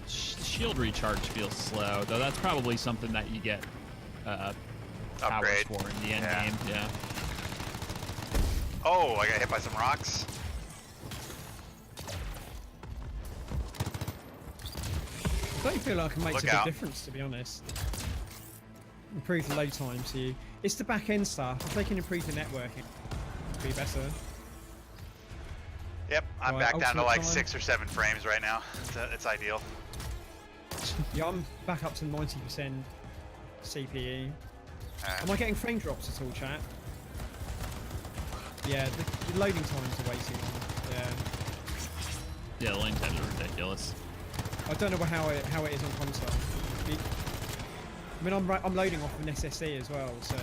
Shield recharge feels slow, though that's probably something that you get powers for in the end game. Yeah. Oh, I got hit by some rocks. I don't feel like it makes a big difference, to be honest. Improve the load time, so it's the back end stuff. If they can improve the networking, it'd be better. Yep, I'm back down to like 6 or 7 frames right now. It's ideal. Yeah, I'm back up to 90% CPU. Am I getting frame drops at all, chat? Yeah, the loading times are way too long. Yeah. Yeah, the loading times are ridiculous. I don't know how it is on console. I mean, I'm loading off an SSD as well, so.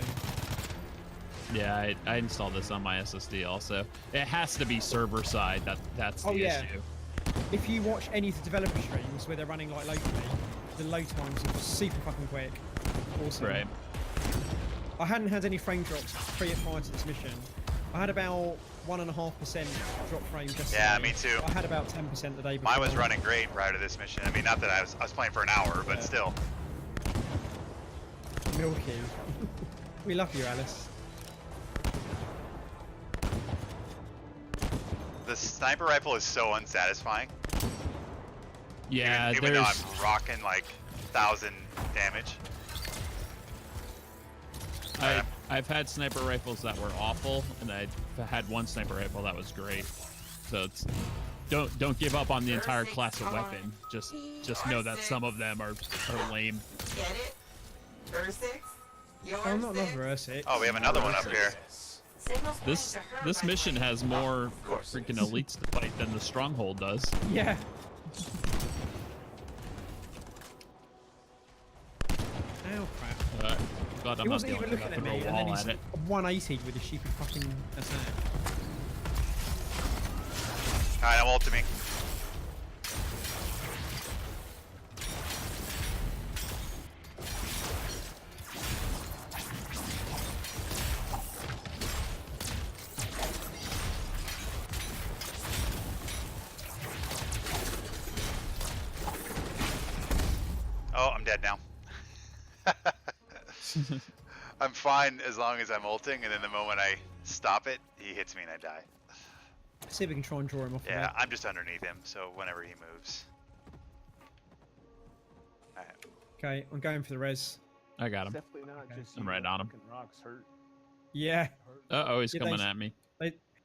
Yeah, I installed this on my SSD also. It has to be server side. That's the issue. If you watch any of the developer streams where they're running like locally, the load times are super fucking quick. Awesome. Right. I hadn't had any frame drops prior to this mission. I had about 1.5% drop frame just. Yeah, today. me too. I had about 10% the day before. Mine was running great prior to this mission. I mean, not that I was playing for an hour, but still. Milky. We love you, Alice. The sniper rifle is so unsatisfying. Yeah, even though I'm rocking like 1,000 damage. I've had sniper rifles that were awful, and I've had one sniper rifle that was great. So it's don't give up on the entire class of weapon. Just know that some of them are lame. Get it? Ursix? Oh, not another Ursix. Oh, we have another one up here. This mission has more freaking elites to fight than the stronghold does. Yeah. Ow, crap. God, I'm He not wasn't even dealing looking with at me, a and then wall he's at it. 180 with his stupid fucking attack. Alright, I'm ultiming. Oh, I'm dead now. I'm fine as long as I'm ulting, and then the moment I stop it, he hits me and I die. Let's see if we can try and draw him off. Yeah, I'm just underneath him, so whenever he moves. Alright. Okay, I'm going for the res. I got him. Definitely not just I'm right on him. Rocks hurt. Yeah. Uh-oh, he's Yeah, coming at me.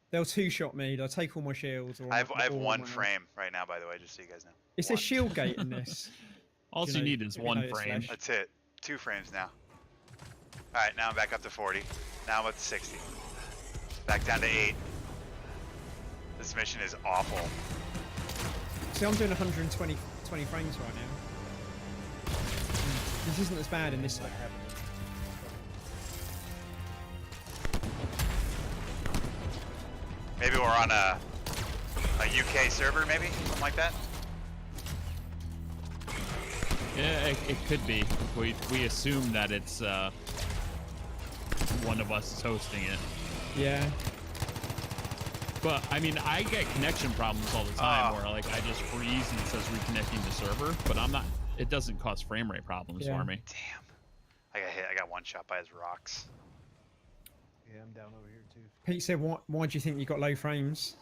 They'll two-shot me. They'll take all my shields. Or I have one frame right now, by the way, just so you guys know. Is there shield gate in this? All you need is one frame. That's it. 2 frames now. Alright, now I'm back up to 40. Now I'm up to 60. Back down to 8. This mission is awful. See, I'm doing 120 frames right now. This isn't as bad in this. Maybe we're on a UK server, maybe? Something like that? Yeah, it could be. We assume that it's one of us is hosting it. Yeah. But I mean, I get connection problems all the time where like I just freeze and it says reconnecting to server, but I'm not. It doesn't cause frame rate problems for me. Damn. I got hit. I got one shot by his rocks. Yeah, I'm down over here too. Pete said, why do you think you got low frames?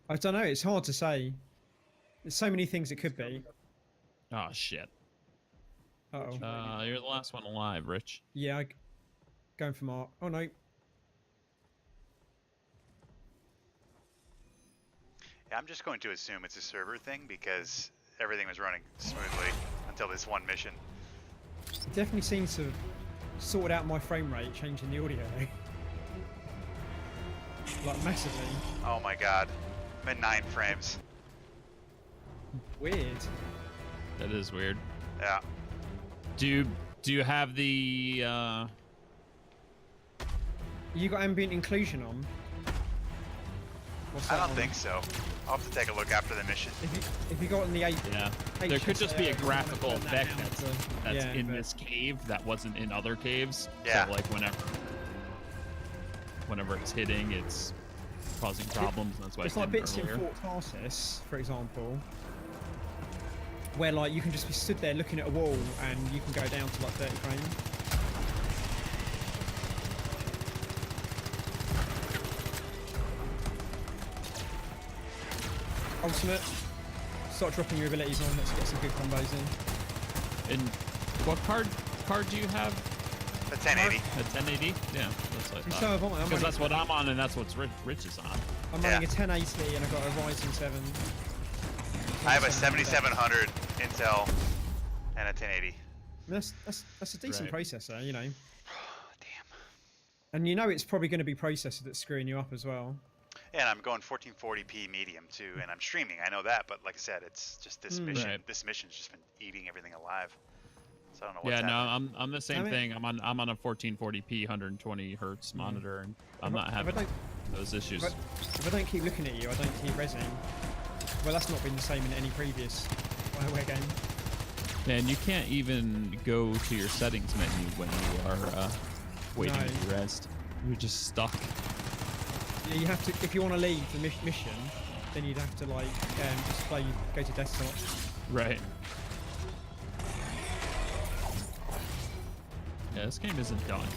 I don't know. It's hard to say. There's so many things it could be. Oh shit. Uh-oh. You're the last one alive, Rich. Yeah, going for Marc. Oh no. Yeah, I'm just going to assume it's a server thing because everything was running smoothly until this one mission. It definitely seems to have sorted out my frame rate, changing the audio. Like massively. Oh my god. I'm at 9 frames. Weird. That is weird. Yeah. Do you have the You got ambient inclusion on? I don't think so. I'll have to take a look after the mission. If you got in the 8, yeah, there could just be a graphical effect that's in this cave that wasn't in other caves. Yeah. So like whenever it's hitting, it's causing problems. And that's why it's I like did bits earlier. in Fort Tarsis, for example, where like you can just be stood there looking at a wall and you can go down to like 30 frames. Ultimate. Start dropping your abilities on. Let's get some good combos in. And what card do you have? A 1080. A 1080? Yeah, that's what I So thought. have I. Because that's what I'm on, and that's what Rich is on. I'm running a 1080 and I've got a Ryzen 7. I have a 7700 Intel and a 1080. That's a decent processor, you know. And you know it's probably going to be processor that's screwing you up as well. And I'm going 1440p medium too, and I'm streaming. I know that, but like I said, it's just this mission. Right. This mission's just been eating everything alive. So I don't know what's Yeah, no, happening. I'm the same thing. I'm on a 1440p 120 hertz monitor, and I'm not having those issues. If I don't keep looking at you, I don't keep rezzing. Well, that's not been the same in any previous Bioware game. Man, you can't even go to your settings menu when you are waiting to be rezzed. You're just stuck. Yeah, you have to. If you want to leave the mission, then you'd have to like just go to desktop. Right. Yeah, this game isn't done.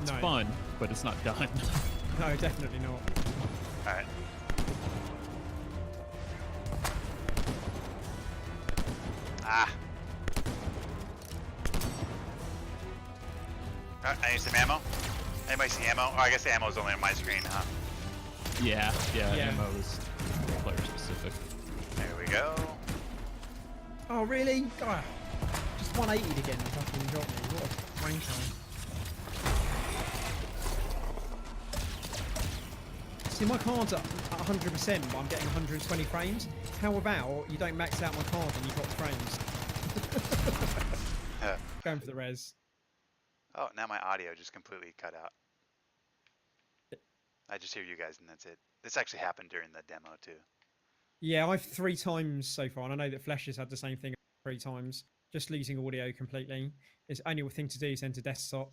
It's fun, but it's not done. No, definitely not. All right. Ah. I need some ammo. Anybody see ammo? Oh, I guess the ammo is only on my screen, huh? Yeah, ammo is player specific. There we go. Oh, really? God, just 180'd again and fucking dropped me. What a wanker. See, my card's at 100%, but I'm getting 120 frames. How about you don't max out my card and you drop frames? Going for the res. Oh, now my audio just completely cut out. I just hear you guys and that's it. This actually happened during the demo too. Yeah, I've 3 times so far, and I know that Flesh has had the same thing 3 times. Just losing audio completely. It's only thing to do is enter desktop.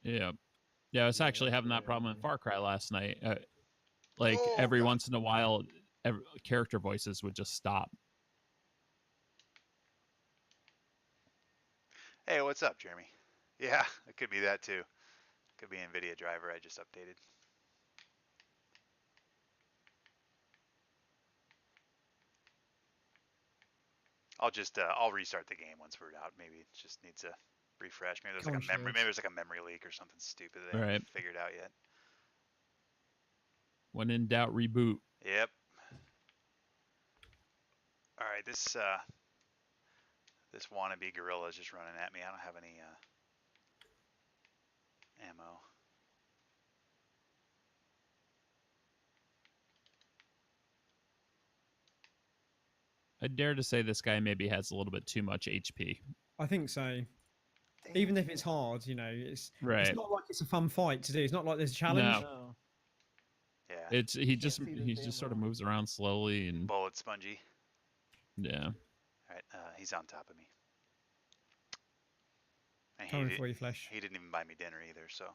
Yeah. Yeah, I was actually having that problem in Far Cry last night. Every once in a while, character voices would just stop. Hey, what's up, Jeremy? Yeah, it could be that too. Could be NVIDIA driver I just updated. I'll restart the game once we're out. Maybe it just needs a refresh. Maybe there's like a memory. Maybe there's like a memory leak or something stupid that I haven't figured out yet. When in doubt, reboot. Yep. All right, this wannabe gorilla is just running at me. I don't have any ammo. I dare to say this guy maybe has a little bit too much HP. I think so. Even if it's hard, you know, it's not like it's a fun fight to do. It's not like there's a challenge. No. Yeah. He just sort of moves around slowly and bullet spongy. Yeah. All right, he's on top of me. And Coming for you, Flesh. He didn't even buy me dinner either, so.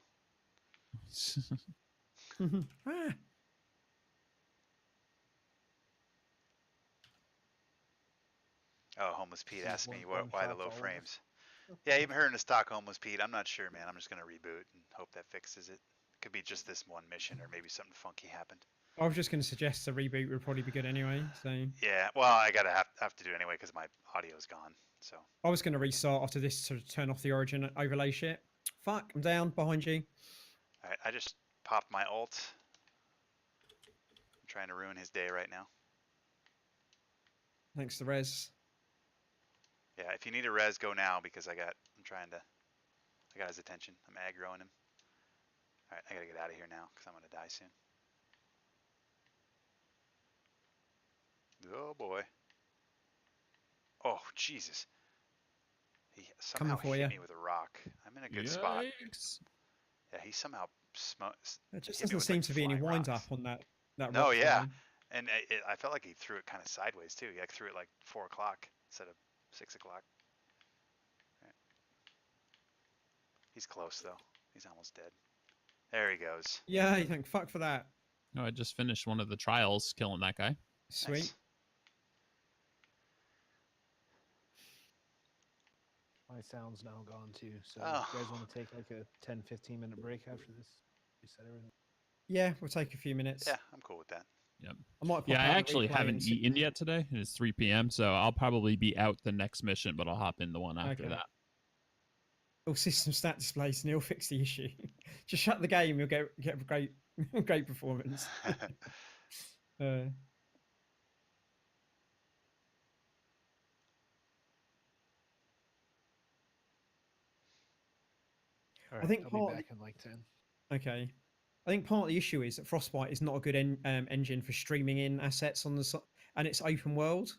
Oh, Homeless Pete asked me why the low frames. Yeah, even heard in stock Homeless Pete. I'm not sure, man. I'm just going to reboot and hope that fixes it. Could be just this one mission or maybe something funky happened. I was just going to suggest a reboot would probably be good anyway. So. Yeah, well, I gotta have to do it anyway because my audio's gone. So. I was going to restart after this to turn off the Origin overlay shit. Fuck, I'm down behind you. All right, I just popped my ult. I'm trying to ruin his day right now. Thanks to Rez. Yeah, if you need a res, go now because I got his attention. I'm aggroing him. All right, I gotta get out of here now because I'm gonna die soon. Oh boy. Oh Jesus. He somehow hit me with a rock. I'm in a good spot. Yeah, he somehow There just doesn't seem to be any wind up on that No, rock yeah. thing. And I felt like he threw it kind of sideways too. He threw it like 4 o'clock instead of 6 o'clock. Right. He's close though. He's almost dead. There he goes. Yeah, thank fuck for that. No, I just finished one of the trials killing that guy. Sweet. Nice. My sound's now gone too, so you guys want to take like a 10-15 minute break after this? Reset everything. Yeah, we'll take a few minutes. Yeah, I'm cool with that. Yep. I actually haven't eaten yet today. It's 3 p.m., so I'll probably be out the next mission, but I'll hop in the one after that. All system stat displays and he'll fix the issue. Just shut the game, you'll get a great great performance. All right, I think I'll be back in like 10. Okay. I think part of the issue is that Frostbite is not a good engine for streaming in assets on the and it's open world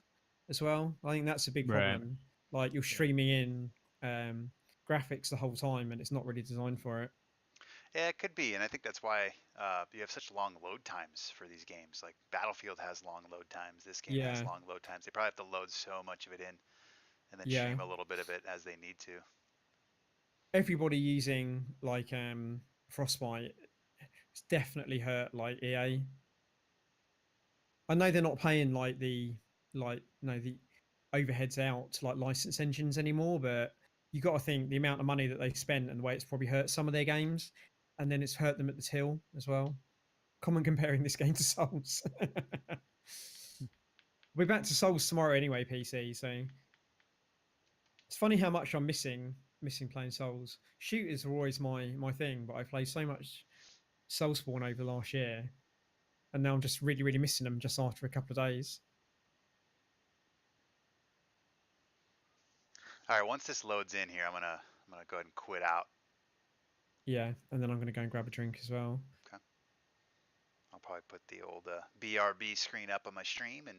as well. I think that's a big Right. problem. Like you're streaming in graphics the whole time, and it's not really designed for it. Yeah, it could be, and I think that's why you have such long load times for these games. Like Battlefield has long load times. This game has Yeah. long load times. They probably have to load so much of it in, and then Yeah. stream a little bit of it as they need to. Everybody using like Frostbite, it's definitely hurt like EA. I know they're not paying like the overheads out to like license engines anymore, but you got to think the amount of money that they've spent and the way it's probably hurt some of their games, and then it's hurt them at the till as well. Common comparing this game to Souls. We're back to Souls tomorrow anyway, PC. So it's funny how much I'm missing playing Souls. Shooters are always my thing, but I played so much Soulspawn over the last year, and now I'm just really missing them just after a couple of days. All right, once this loads in here, I'm gonna go ahead and quit out. Yeah, and then I'm gonna go and grab a drink as well. Okay. I'll probably put the old BRB screen up on my stream and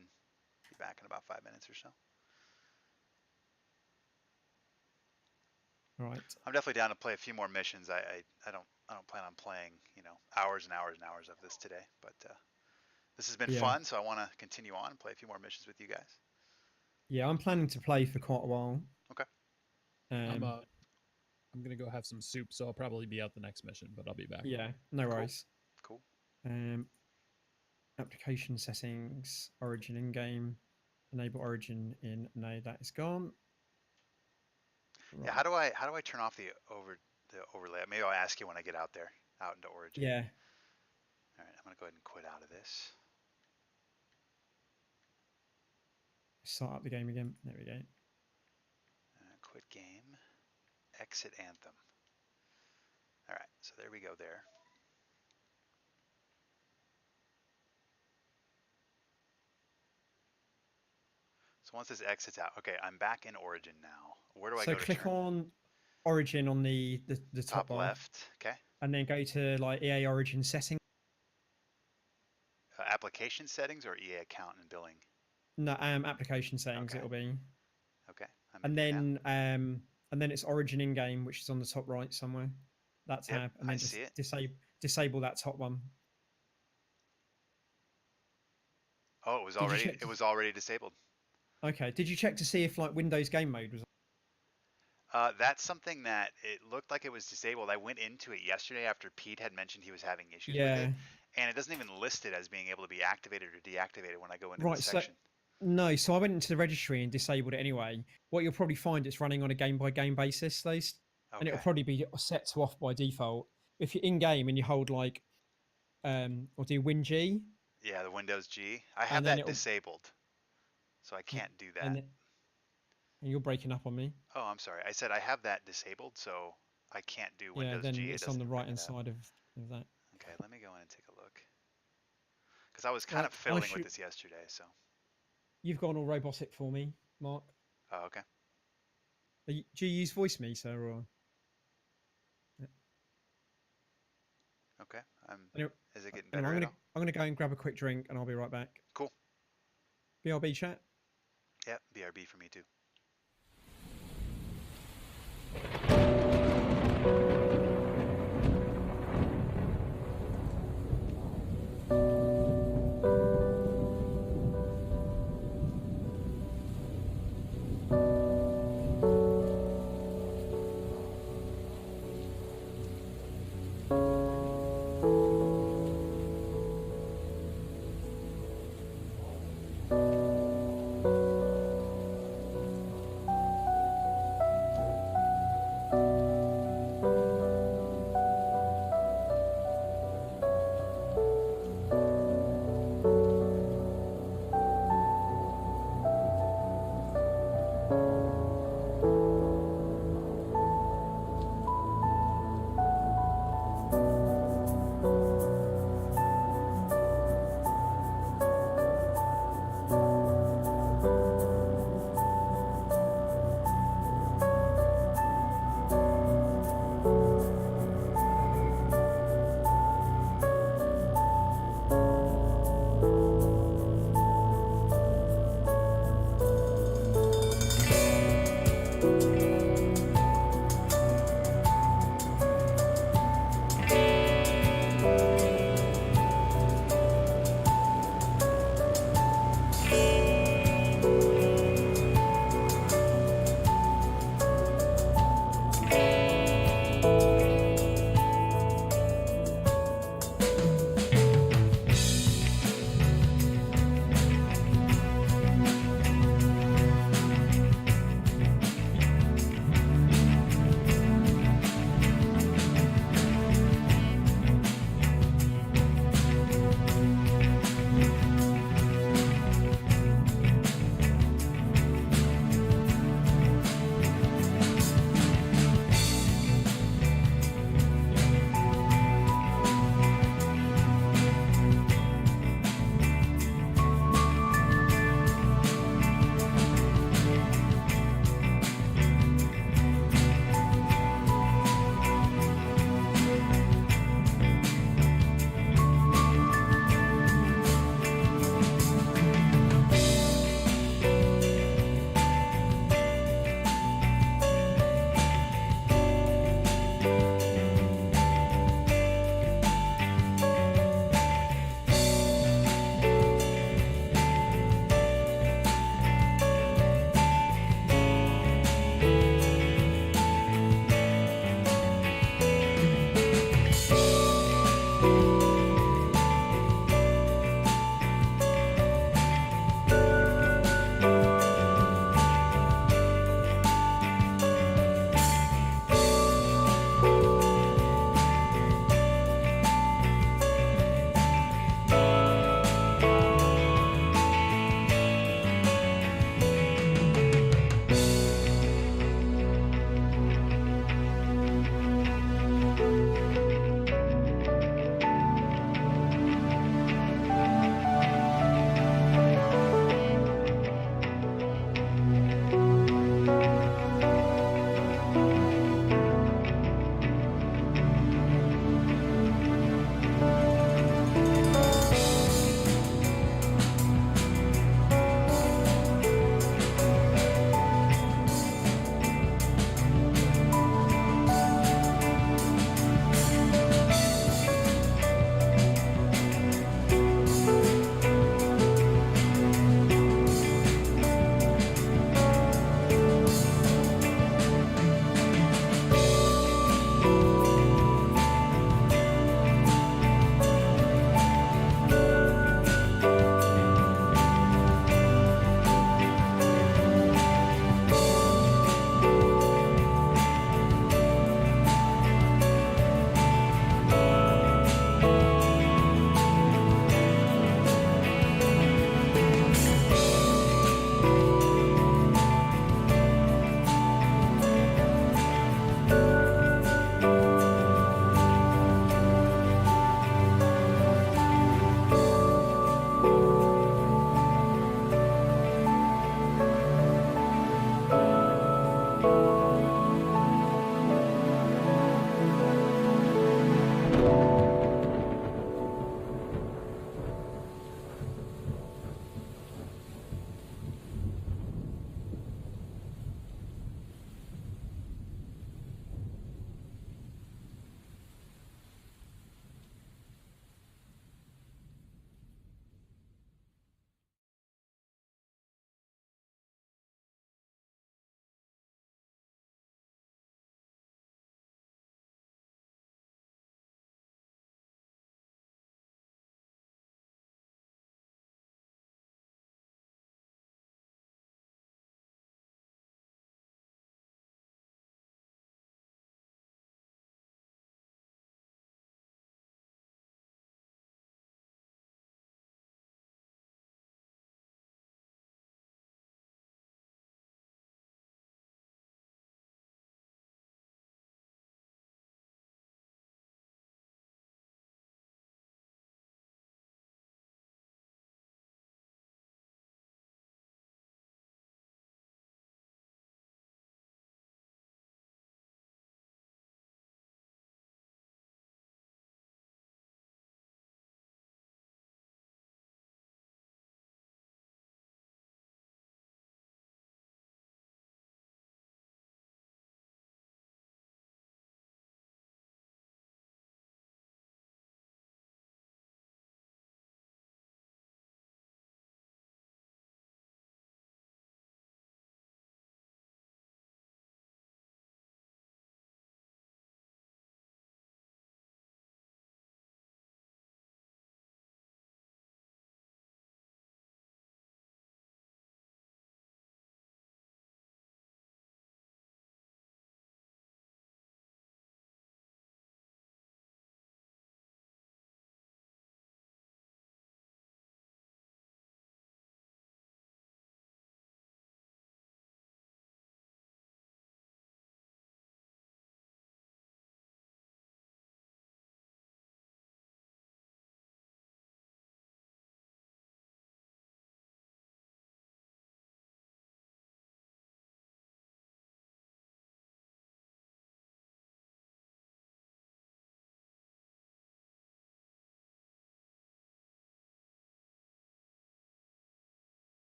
be back in about 5 minutes or so. All right. I'm definitely down to play a few more missions. I don't plan on playing hours and hours and hours of this today, but this has been fun, so I want to continue on and play a few more missions with you guys. Yeah, I'm planning to play for quite a while. Okay. I'm gonna go have some soup, so I'll probably be out the next mission, but I'll be back. Yeah, no worries. Cool. Application settings, Origin in game, enable Origin in. No, that is gone. Right. Yeah, how do I turn off the overlay? Maybe I'll ask you when I get out there, out into Origin. Yeah. All right, I'm gonna go ahead and quit out of this. Start up the game again. There we go. Quit game. Exit Anthem. All right, so there we go there. So once this exits out, okay, I'm back in Origin now. Where do I go? So click on Origin on the top bar, left. Okay. And then go to like EA Origin settings. Application settings or EA account and billing? No, application settings. Okay. It'll be. Okay. And then it's Origin in game, which is on the top right somewhere. That tab, and then just disable that top one. Oh, it was already disabled. Okay. Did you check to see if like Windows game mode was on? That's something that it looked like it was disabled. I went into it yesterday after Pete had mentioned he was having issues with it, and it doesn't even list it as being able to be activated or deactivated when I go into the section. No, so I went into the registry and disabled it anyway. What you'll probably find, it's running on a game-by-game basis, and it'll probably be set to off by default. If you're in-game and you hold like, or do Win G? Yeah, the Windows G. I have that disabled, so I can't do that. And you're breaking up on me. Oh, I'm sorry. I said I have that disabled, so I can't do Windows G. Yeah, then it's on the right-hand side of that. Okay, let me go in and take a look. Because I was kind of fiddling with this yesterday, so. You've gone all robotic for me, Mark. Oh, okay. Do you use Voice Me, sir? Or... Okay. Is it getting better? I'm gonna go and grab a quick drink, and I'll be right back. Cool. BRB chat. Yeah, BRB for me too.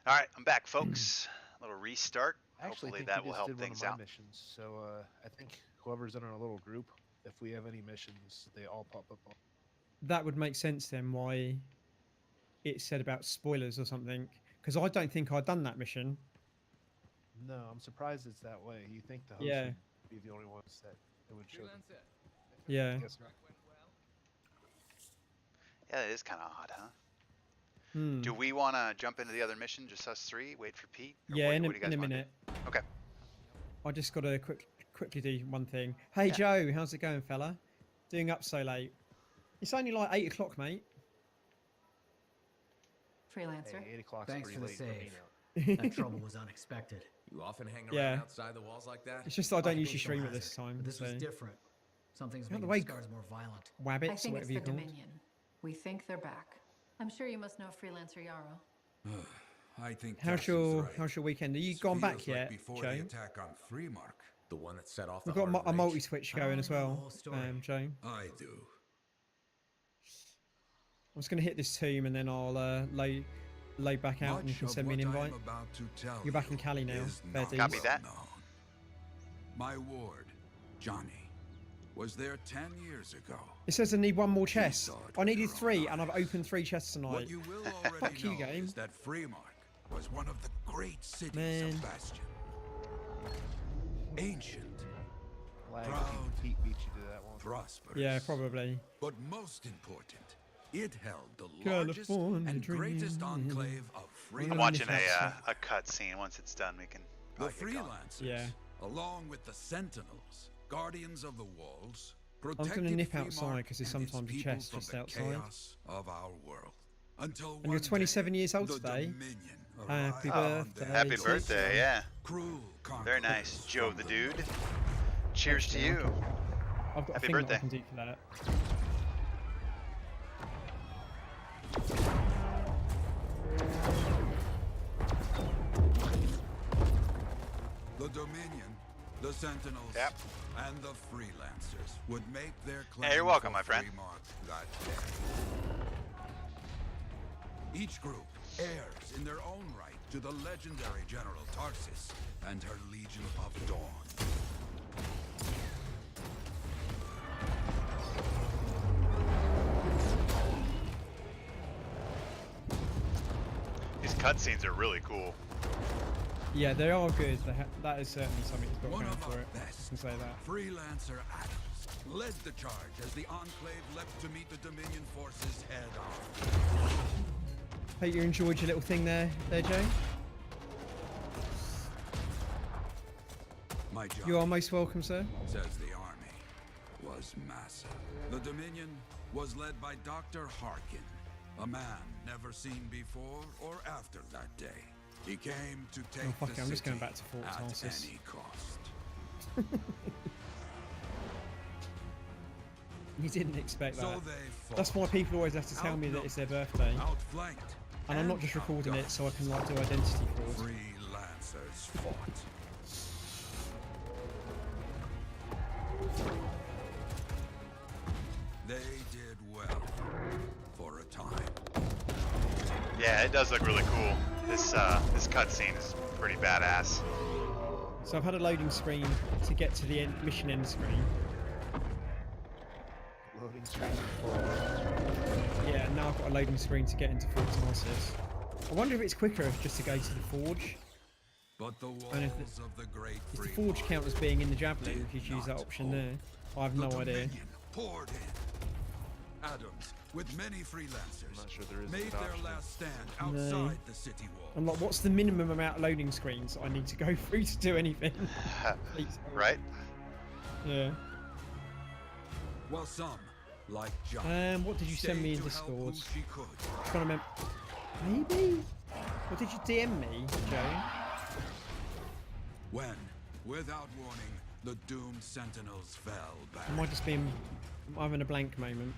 All right, I'm back, folks. A little restart. Actually, Hopefully think that we will just help did things one of out. my missions. So I think whoever's in our little group, if we have any missions, they all pop up on. That would make sense then why it said about spoilers or something. Because I don't think I'd done that mission. No, I'm surprised it's that way. You think the host Yeah. would be the only ones that it would show them. Yeah. Guess not. Yeah, it is kind of odd, huh? Hmm. Do we want to jump into the other mission, just us three? Wait for Pete? Or Yeah, what, in what do you guys a wanna do? minute. Okay. I just got to quickly do one thing. Hey, Joe, how's it going, fella? Doing up so late? It's only like 8 o'clock, mate. Freelancer. Hey, 8 o'clock's Thanks pretty for the late save. me That trouble was unexpected. You often hang around Yeah. outside the walls like that? It's just I don't usually Occupational stream at hazard, this time. but this was so- different. Something's Out the making way, the scars more violent. I Wabbits, or think it's whatever the you call it. Dominion. We think they're back. I'm sure you must know Freelancer Yarrow. I think How's Tess is your right. How's your weekend? Are you This gone back feels like yet, before Joe? the attack on Freemark. The one that set off the We've got hard a rage? multi-switch going as I don't know the well, whole story. Joe. I do. I'm just going to hit this tomb and then I'll load back out and you Much can of send me an what I'm invite. about to tell You're back in you Cali now. is Fair not dues. Copy that. well known. My ward, Johnny, was there 10 years ago. It says I need one more chest. saw it I with needed your 3 own and I've eyes. opened 3 chests tonight. What you will already Fuck you, know game. is that Freemark was one of the great cities Man. of Bastion. Ancient, Lag, proud, Pete beat you to that one. prosperous. Yeah, probably. But most important, it held the largest California and greatest dream. enclave of free. I'm Gonna watching nip out a cut scene. Once it's done, we can The probably get going. freelancers, Yeah. along with the sentinels, guardians of the walls, gonna protected nip Freemark outside 'cause there's and its sometimes a people chest from just the outside. chaos of our world. Until And you're one 27 day, years old the today. Dominion Happy arrived on birthday. their Happy to birthday, you. yeah. Cruel Very nice, conquerors Joe from the dude. Cheers to Thanks, you. man. I've got Happy a thing birthday. that I can do for that. The Dominion, the Sentinels, Yep. and the Freelancers would make their Hey, claim you're welcome, for my friend. Freemark that day. Each group heirs in their own right to the legendary General Tarsis and her Legion of Dawn. These cutscenes are really cool. Yeah, they are good. That is certainly something that's got One going of for our it. I best, can say that. Freelancer Adams led the charge as the Enclave leapt to meet the Dominion forces head-on. Hope you enjoyed your little thing there, Joe. My job, You are most welcome, sir. says the army, was massive. The Dominion was led by Dr. Harkin, a man never seen before or after that day. He came to take Oh, fuck the it, I'm just going city back to Fort at Tarsus. any cost. You didn't expect that. So they fought. That's why people always have to tell me that it's their birthday. Outflanked. And I'm not just recording it so I can like do identity fraud. Freelancers fought. They did well for a time. Yeah, it does look really cool. This cutscene is pretty badass. So I've had a loading screen to get to the mission end screen. Loading screen. Yeah, and now I've got a loading screen to get into Fort Tarsus. I wonder if it's quicker just to go to the forge. But the walls And if of the great Is the forge count as being in the javelin if you choose that option there? I have no idea. Dominion poured in. Adams, with many freelancers, not sure there is made that their option. last stand No. outside the city wall. I'm like, what's the minimum amount of loading screens I need to go through to do anything? Please. Right? Yeah. While some, like John, What did you send me in stayed to help who Discord? she could. I'm trying to remember. Maybe? Or did you DM me, Joe? When, without warning, the doomed sentinels fell back. Am I just being... I'm having a blank moment.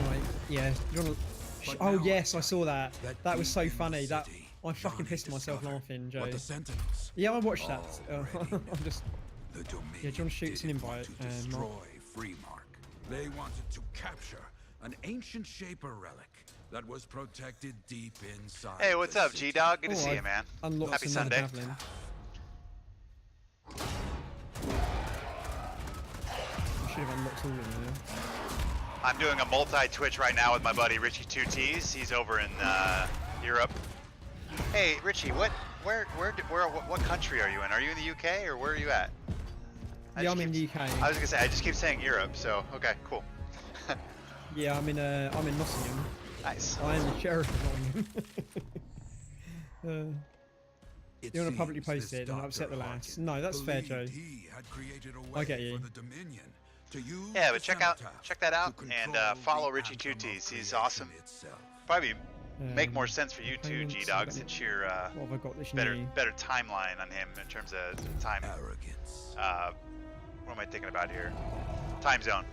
Right, yeah. Do you wanna... Oh yes, I saw that. That was so funny. That I fucking pissed myself laughing, Joe. What the sentinels Yeah, I watched that. already I'm just... The Dominion Yeah, John shoots an didn't invite. want to destroy Freemark. They wanted to capture an ancient Shaper relic that was protected deep inside. Hey, what's the up, city. G-Dog? Good to Oh, see you, I've man. unlocked Happy another Sunday. javelin. I should have unlocked all of them. Yeah. I'm doing a multi-Twitch right now with my buddy RichieTwoTeas. He's over in Europe. Hey, Richie, what country are you in? Are you in the UK or where are you at? Yeah, I'm in the UK. I was gonna say I just keep saying Europe, so okay, cool. Yeah, I'm in Nottingham. Nice. I am the sheriff of Nottingham. You want to publicly post it and upset the lass? No, that's fair, Joe. I get you. Yeah, but check that out and follow RichieTwoTeas. He's awesome. Probably make more sense for you too, G-Dog, since you're what have I got this better new? better timeline on him in terms of time. Arrogance. What am I thinking about here? Time zone.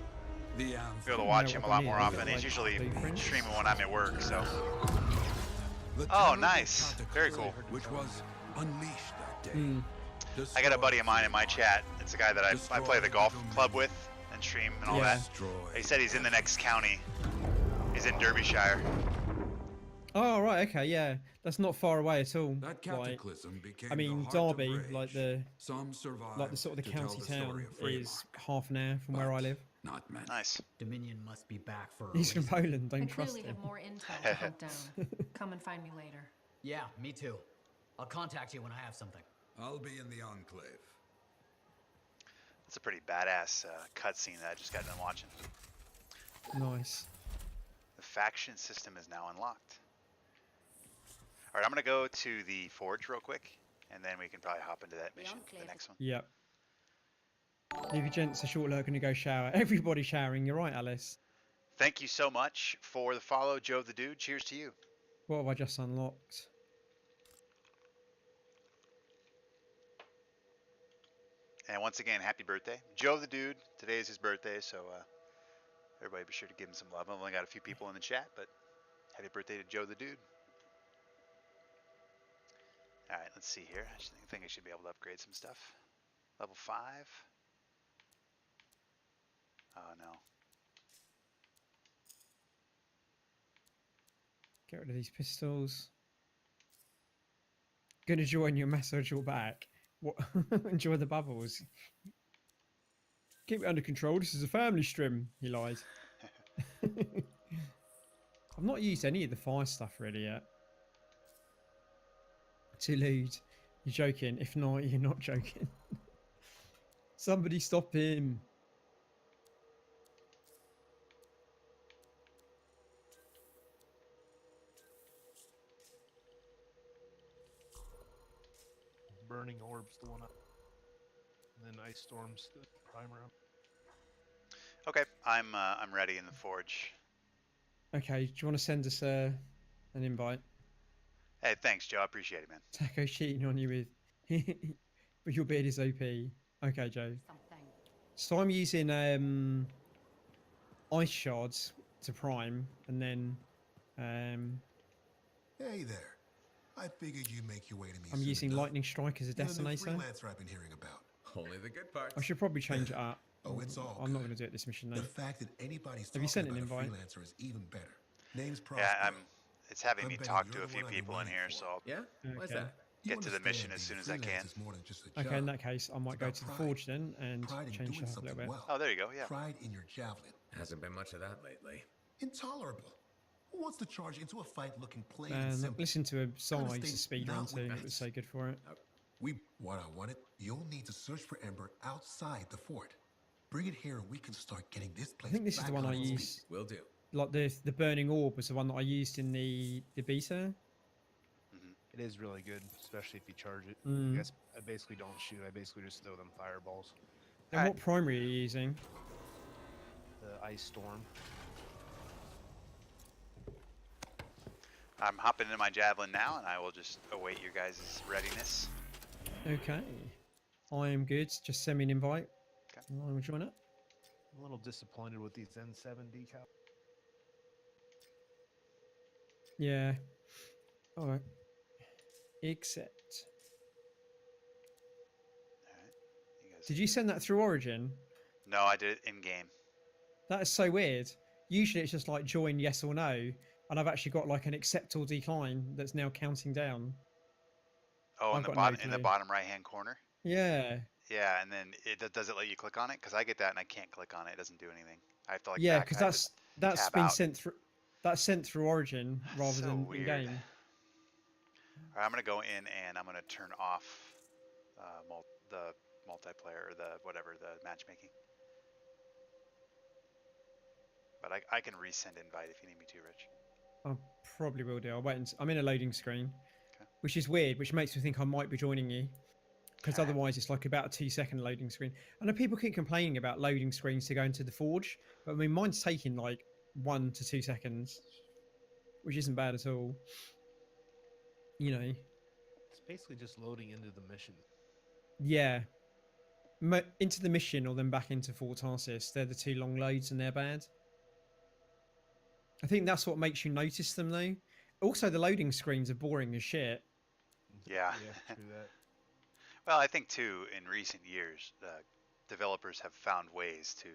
The Be able to watch him a lot more often. He's usually streaming when I'm at work, so. Oh, nice. Very cool. Which was unleashed that day. I got a buddy of mine in my chat. It's a guy that I play the golf club with and stream and all that. He said he's in the next county. He's in Derbyshire. Oh right, okay, yeah, that's not far away at all. That cataclysm became I mean, the heart of Derby, rage. like the sort of the to tell county the story town, of freedom. is half an hour from where I live. Not meant. Nice. Dominion must be back for a He's from reason. Poland. I Don't trust clearly him. have more intel to hunt down. Come and find me later. Yeah, me too. I'll contact you when I have something. I'll be in the Enclave. That's a pretty badass cutscene that I just got done watching. Nice. The faction system is now unlocked. All right, I'm gonna go to the forge real quick, and then we can probably hop into that mission, the next one. Yep. Leave your gents a short look, gonna go shower. Everybody showering. You're right, Alice. Thank you so much for the follow, Joe the Dude. Cheers to you. What have I just unlocked? And once again, happy birthday, Joe the Dude. Today is his birthday, so everybody be sure to give him some love. I've only got a few people in the chat, but happy birthday to Joe the Dude. All right, let's see here. I think I should be able to upgrade some stuff. Level 5. Oh no. Get rid of these pistols. Gonna join your massage your back. What? Enjoy the bubbles. Keep it under control. This is a family stream. He lies. I've not used any of the fire stuff really yet. Too lewd. You're joking. If not, you're not joking. Somebody stop him. Burning orbs, the one up. And then ice storms, the primer up. Okay, I'm ready in the forge. Okay, do you want to send us an invite? Hey, thanks, Joe. I appreciate it, man. Taco cheating on you with, but your beard is OP. Okay, Joe. So I'm using ice shards to prime, and then Hey there. I figured you'd make your way to me. I'm soon using enough. lightning strike as a You're the new detonator. freelancer I've been hearing about. Only the good parts. I should probably change it up. Oh, it's all I'm not good. going to do it this mission though. The fact that anybody's Have you sent an talking about invite? a freelancer is even better. Name's Prospero. Yeah, it's having I'm me betting talk you're to a the few one I've been people in waiting here, for. so I'll Yeah? Why's Okay. that? get to the mission as soon as I can. Is more than just a Okay, job. in that case, I might go to the forge then and Pride in change doing it up a little something bit. well. Oh, there you go. Yeah. Pride in your javelin. Hasn't been much of that lately. Intolerable. Who wants to charge into a fight looking plain and And simple? listen to a song Kinda I used to states speed run not to, with and it was bats. so good for it. What I wanted, you'll need to search for Ember outside the fort. Bring it here and we can start getting this I place think this is back the one on I its feet. used. Will do. Like the burning orb was the one that I used in the beta. It is really good, especially if you charge it. Mm. I guess I basically don't shoot. I basically just throw them fireballs. And what primary are you using? The ice storm. I'm hopping into my javelin now, and I will just await your guys' readiness. Okay. I am good. Just send me an invite. Okay. And I will join it. I'm a little disappointed with these N7 decal. Yeah. All right. Accept. Did you send that through Origin? No, I did it in game. That is so weird. Usually it's just like join yes or no, and I've actually got like an accept or decline that's now counting down. Oh, I've got no clue. in the bottom right hand corner. Yeah. Yeah, and then does it let you click on it? Because I get that and I can't click on it. It doesn't do anything. I have to like Yeah, back. because I have to that's tab been out. sent through. That's sent through Origin rather So than in weird. game. All right, I'm gonna go in and I'm gonna turn off the multiplayer or the whatever, the matchmaking. But I can resend invite if you need me to, Rich. I probably will do. I'll wait. I'm in a loading screen, Okay. which is weird, which makes me think I might be joining you. Because otherwise it's like about a 2-second loading screen. I know people keep complaining about loading screens to go into the Forge, but I mean mine's taking like 1 to 2 seconds, which isn't bad at all. You know. It's basically just loading into the mission. Yeah. Into the mission or then back into Fort Tarsis. They're the two long loads and they're bad. I think that's what makes you notice them though. Also, the loading screens are boring as shit. Yeah. Yeah, true that. Well, I think too, in recent years, developers have found ways to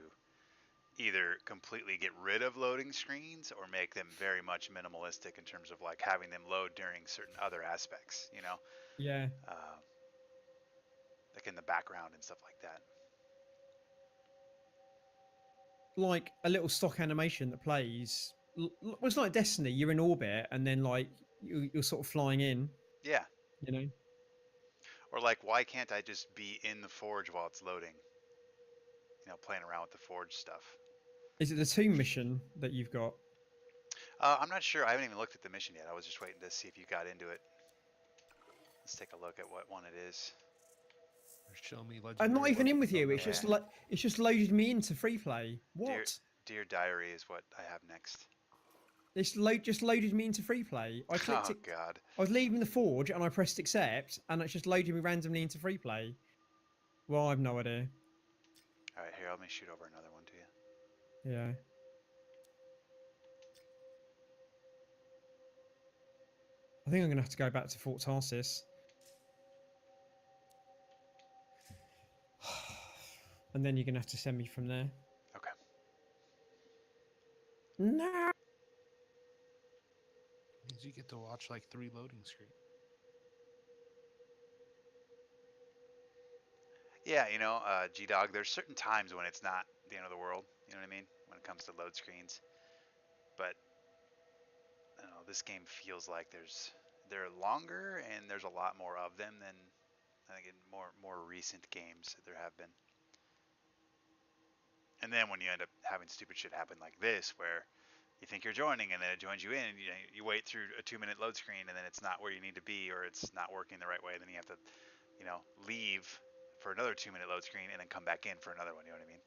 either completely get rid of loading screens or make them very much minimalistic in terms of like having them load during certain other aspects, you know? Yeah. Like in the background and stuff like that. Like a little stock animation that plays. Well, it's like Destiny. You're in orbit and then like you're sort of flying in. Yeah. You know? Or like, why can't I just be in the Forge while it's loading? You know, playing around with the Forge stuff. Is it the tomb mission that you've got? I'm not sure. I haven't even looked at the mission yet. I was just waiting to see if you got into it. Let's take a look at what one it is. Show me legendary. I'm not even in with you. Yeah. It's just loaded me into free play. What? Dear Diary is what I have next. This just loaded me into free play. I clicked it. Oh God. I was leaving the Forge and I pressed accept, and it's just loaded me randomly into free play. Well, I have no idea. All right, here, let me shoot over another one to you. Yeah. I think I'm gonna have to go back to Fort Tarsis. And then you're gonna have to send me from there. Okay. No. Means you get to watch like 3 loading screens. Yeah, you know, G-Dog, there's certain times when it's not the end of the world, you know what I mean? When it comes to load screens. But, I don't know, this game feels like they're longer and there's a lot more of them than, I think, in more recent games there have been. And then when you end up having stupid shit happen like this, where you think you're joining and then it joins you in, and you wait through a 2-minute load screen and then it's not where you need to be or it's not working the right way, then you have to, you know, leave for another 2-minute load screen and then come back in for another one, you know what I mean?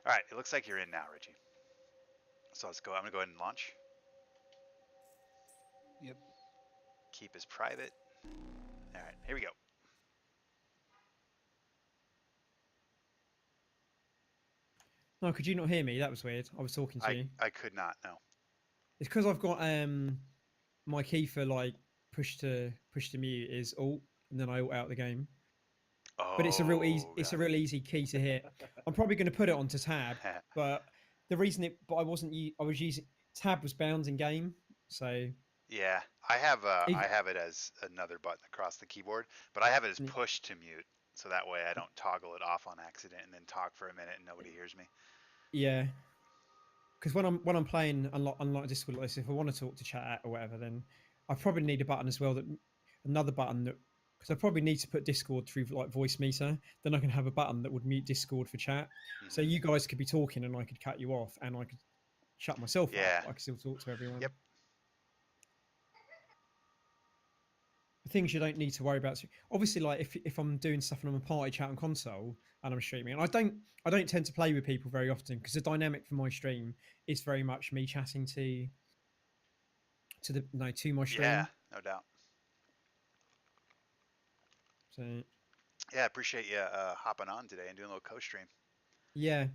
All right, it looks like you're in now, Richie. So let's go. I'm gonna go ahead and launch. Yep. Keep as private. All right, here we go. No, could you not hear me? That was weird. I was talking to you. I could not. No. It's because I've got my key for like push to mute is Alt, and then I alt out the game. Oh, but it's a real easy key to hit. I'm probably going to put it onto tab, but the reason I was using tab was bound in game, so. Yeah, I have it as another button across the keyboard, but I have it as push to mute, so that way I don't toggle it off on accident and then talk for a minute and nobody hears me. Yeah, because when I'm playing unlike Discord like this, if I want to talk to chat or whatever, then I probably need a button as well another button that. Because I probably need to put Discord through like voice meter. Then I can have a button that would mute Discord for chat. Mm-hmm. So you guys could be talking and I could cut you off and I could shut myself up. I could still talk to everyone. Yep. Things you don't need to worry about. Obviously, like if I'm doing stuff and I'm a party chat on console and I'm streaming, and I don't tend to play with people very often because the dynamic for my stream is very much me chatting to my stream. Yeah, no doubt. So, yeah, I appreciate you hopping on today and doing a little co-stream. Yeah.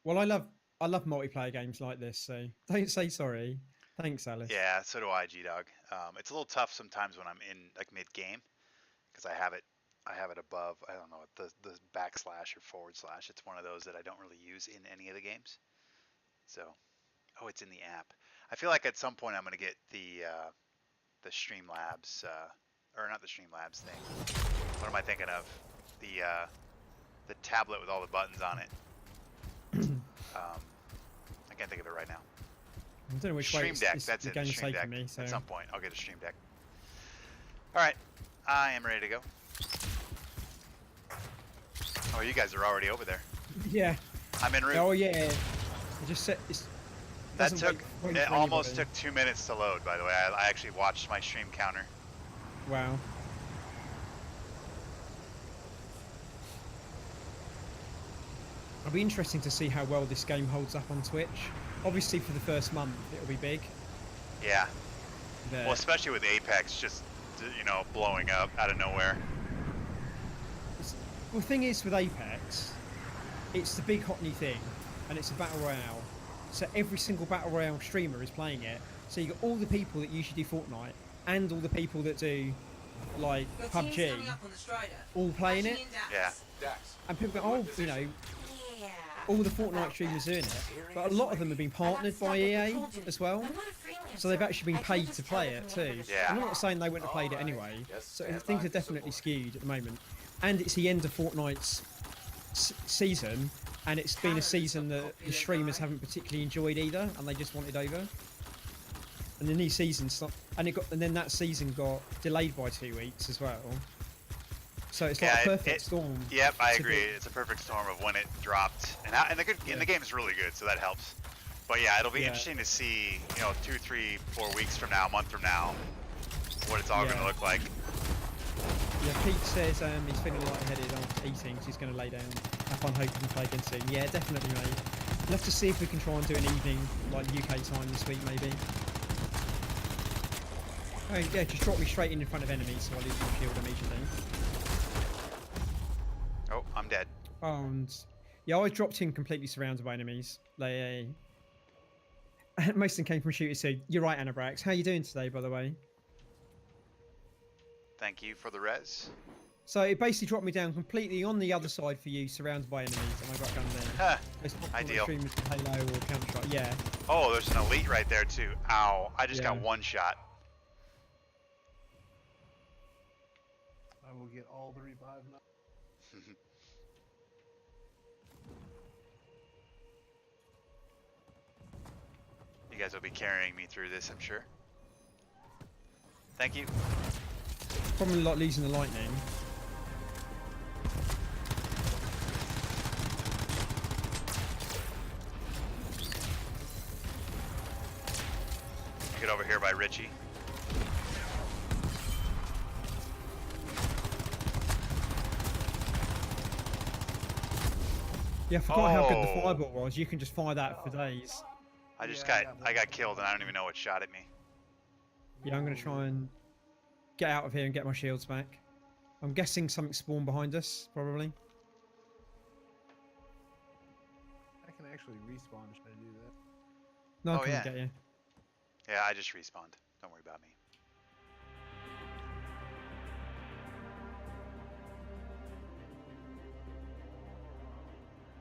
Well, I love multiplayer games like this, so don't say sorry. Thanks, Alice. Yeah, so do I, G-Dog. It's a little tough sometimes when I'm in like mid-game because I have it above, I don't know, the backslash or forward slash. It's one of those that I don't really use in any of the games. So, oh, it's in the app. I feel like at some point I'm gonna get the Streamlabs, or not the Streamlabs thing. What am I thinking of? The tablet with all the buttons on it. I can't think of it right now. I don't know which Stream way Deck. it's That's it. going to Stream take Deck. me. So. At some point, I'll get a Stream Deck. All right, I am ready to go. Oh, you guys are already over there. Yeah. I'm en route. Oh yeah. It just set. That took. It almost took 2 minutes to load. By the way, I actually watched my stream counter. Wow. It'll be interesting to see how well this game holds up on Twitch. Obviously, for the first month, it'll be big. Yeah. But Well, especially with Apex just, you know, blowing up out of nowhere. well, the thing is with Apex, it's the big hot new thing, and it's a battle royale. So every single battle royale streamer is playing it. So you got all the people that usually do Fortnite, and all the people that do like PUBG, all playing it. Yeah. And people go, oh, you know, all the Fortnite streamers doing it, but a lot of them have been partnered by EA as well, so they've actually been paid to play it too. Yeah. I'm not saying they wouldn't have played it anyway, so things are definitely skewed at the moment. And it's the end of Fortnite's season, and it's been a season that the streamers haven't particularly enjoyed either, and they just wanted over. And the new season stopped, and then that season got delayed by 2 weeks as well. So it's like a perfect storm. Yep, I agree. It's a perfect storm of when it dropped, and the game is really good, so that helps. But yeah, it'll be interesting to see, you know, 2, 3, 4 weeks from now, a month from now, what it's all going to look like. Yeah, Pete says he's feeling lightheaded after eating, so he's going to lay down. Have fun, hoping to play again soon. Yeah, definitely, mate. We'll have to see if we can try and do an evening, like UK time this week, maybe. Oh, yeah, just drop me straight in front of enemies so I lose my shield immediately. Oh, I'm dead. And yeah, I dropped in completely surrounded by enemies. Most of them came from shooters. So you're right, Anabrax. How are you doing today, by the way? Thank you for the res. So it basically dropped me down completely on the other side for you, surrounded by enemies, and I got gunned there. Ideal. Halo or Counter-Strike. Yeah. Oh, there's an elite right there too. Ow! I just got one shot. I will get all the revive now. You guys will be carrying me through this, I'm sure. Thank you. Probably like losing the lightning. Get over here by Richie. Yeah, I forgot how good the fireball was. You can just fire that for days. I got killed and I don't even know what shot at me. Yeah, I'm going to try and get out of here and get my shields back. I'm guessing something spawned behind us, probably. I can actually respawn if I do that. No, I can't get you. Yeah, I just respawned. Don't worry about me.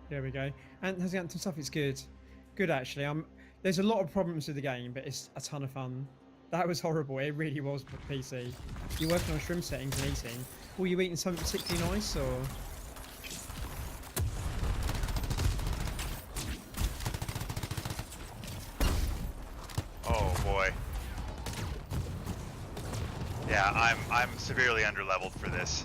There we go. And has the Anthem stuff? It's good. Good, actually. There's a lot of problems with the game, but it's a ton of fun. That was horrible. It really was for PC. You're working on shrimp settings and eating. Were you eating something particularly nice, or...? Oh boy. Yeah, I'm severely underleveled for this.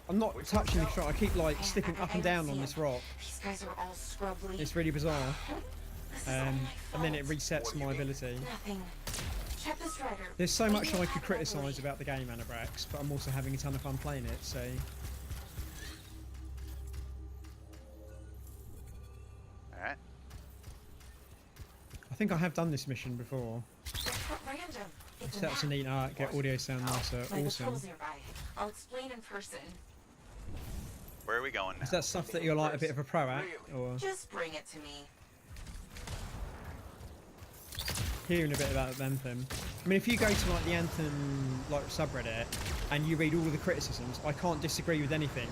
I'm not touching the shot. I keep like slipping up and down on this rock. These guys are all scrubbly. It's really bizarre. And then it resets my ability. Nothing. Check this rider. There's so much I could criticise about the game, Anabrax, but I'm also having a ton of fun playing it, so... Alright. I think I have done this mission before. Random. Set up some neat art, get audio sound nicer, My awesome. patrol's nearby. I'll explain in person. Where are we going now? Is that stuff that you're like a bit of a pro at? Or Just bring it to me. hearing a bit about Anthem. I mean, if you go to like the Anthem like subreddit and you read all of the criticisms, I can't disagree with anything.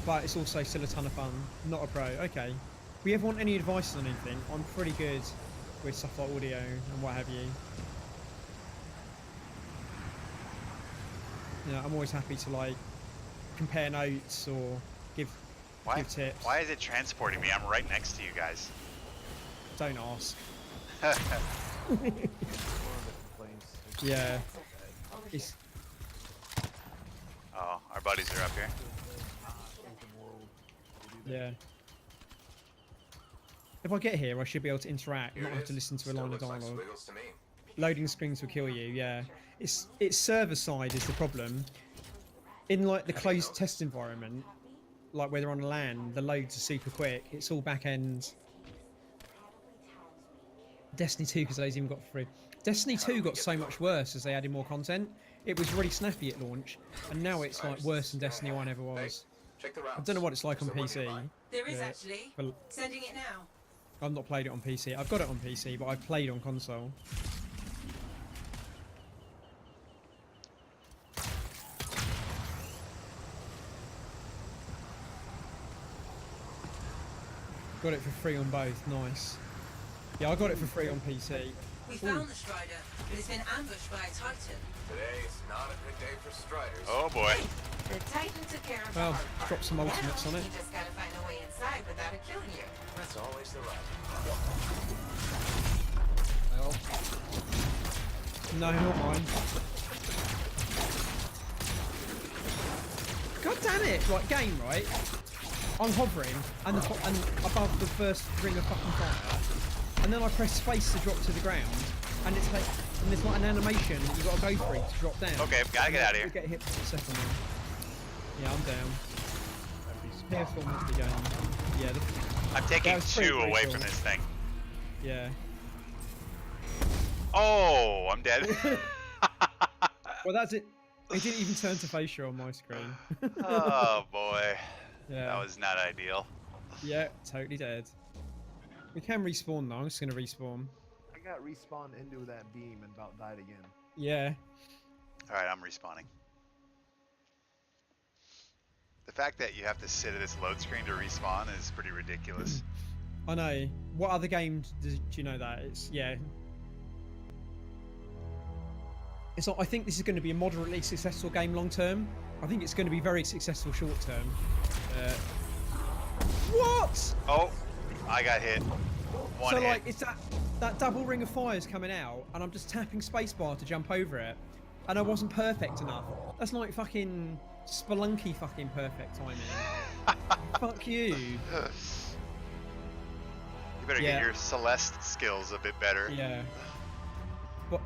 but it's also still a ton of fun. Not a pro. Okay. If you ever want any advice on anything, I'm pretty good with stuff like audio and what have you. You know, I'm always happy to like compare notes or give tips. Why is it transporting me? I'm right next to you guys. Don't ask. Yeah. It's... Oh, our buddies are up here. Yeah. If I get here, I should be able to interact, not have to listen to a line of dialogue. Loading screens will kill you. Yeah. It's server side is the problem. In like the closed test environment, like where they're on LAN, the loads are super quick. It's all back end. Destiny 2 because those even got free. Destiny 2 got so much worse as they added more content. It was really snappy at launch, and now it's like worse than Destiny 1 ever was. I don't know what it's like on PC. There is actually. Sending it now. I've not played it on PC. I've got it on PC, but I've played on console. Got it for free on both. Nice. Yeah, I got it for free on PC. We found the Strider, but it's been ambushed by a Titan. Today is not a good day for Striders. Oh boy. The Titan took care of well, drop some ultimates on it. You just gotta find a way inside without it killing you. That's always the right. Well. No, not mine. God damn it! Right, game, right? I'm hovering and above the first ring of fucking fire, and then I press space to drop to the ground, and it's like, and there's like an animation that you got to go through to drop down. Okay, gotta get out of here. You get hit for the second one. Yeah, I'm down. Careful with the game. Yeah. I'm taking 2 away from this thing. Yeah. Oh, I'm dead. Well, that's it. It didn't even turn to facial on my screen. Oh boy. Yeah. That was not ideal. Yeah, totally dead. We can respawn though. I'm just gonna respawn. I got respawned into that beam and about died again. Yeah. Alright, I'm respawning. The fact that you have to sit at this load screen to respawn is pretty ridiculous. I know. What other games do you know that? It's yeah. It's not, I think this is going to be a moderately successful game long term. I think it's going to be very successful short term. What? Oh, I got hit. One hit. Like it's that double ring of fire is coming out, and I'm just tapping spacebar to jump over it, and I wasn't perfect enough. That's like fucking Spelunky fucking perfect timing. Fuck you. You better get your Celeste skills a bit better. Yeah. But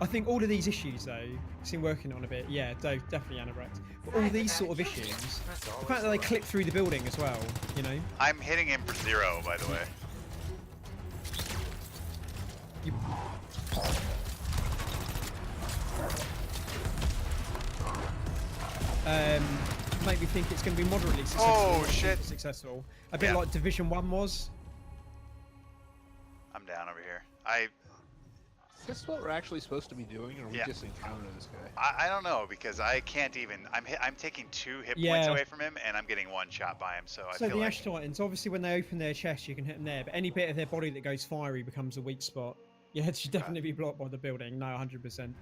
I think all of these issues, though, it's been working on a bit. Yeah, definitely Anabrax. But all these sort of issues, the fact that they clip through the building as well, you know. I'm hitting him for 0, by the way. Make me think it's going to be moderately successful. Oh shit! Successful, a bit like Division 1 was. I'm down over here. Is this what we're actually supposed to be doing, or we just encounter this guy? I don't know, because I can't even. I'm taking 2 hit points away from him, and I'm getting 1 shot by him. So I feel the Ash Titans, obviously, when they open their chest, you can hit them there. But any bit of their body that goes fiery becomes a weak spot. Yeah, it should definitely be blocked by the building. No, 100%.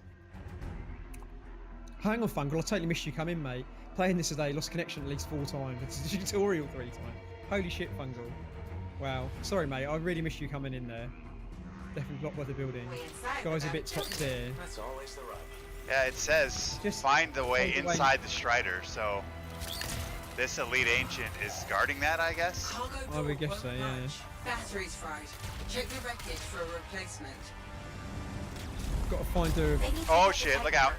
Hang on, Fungal. I totally missed you coming, mate. Playing this today, lost connection at least 4 times. It's a tutorial 3 times. Holy shit, Fungal. Wow. Sorry, mate. I really missed you coming in there. Definitely blocked by the building. Guy's a bit top tier. That's always the right. Yeah, it says just find the way inside the Strider. So this elite ancient is guarding that, I guess. I would guess so. Yeah. Batteries fried. Check the wreckage for a replacement. Got to find the. Oh shit! Look out!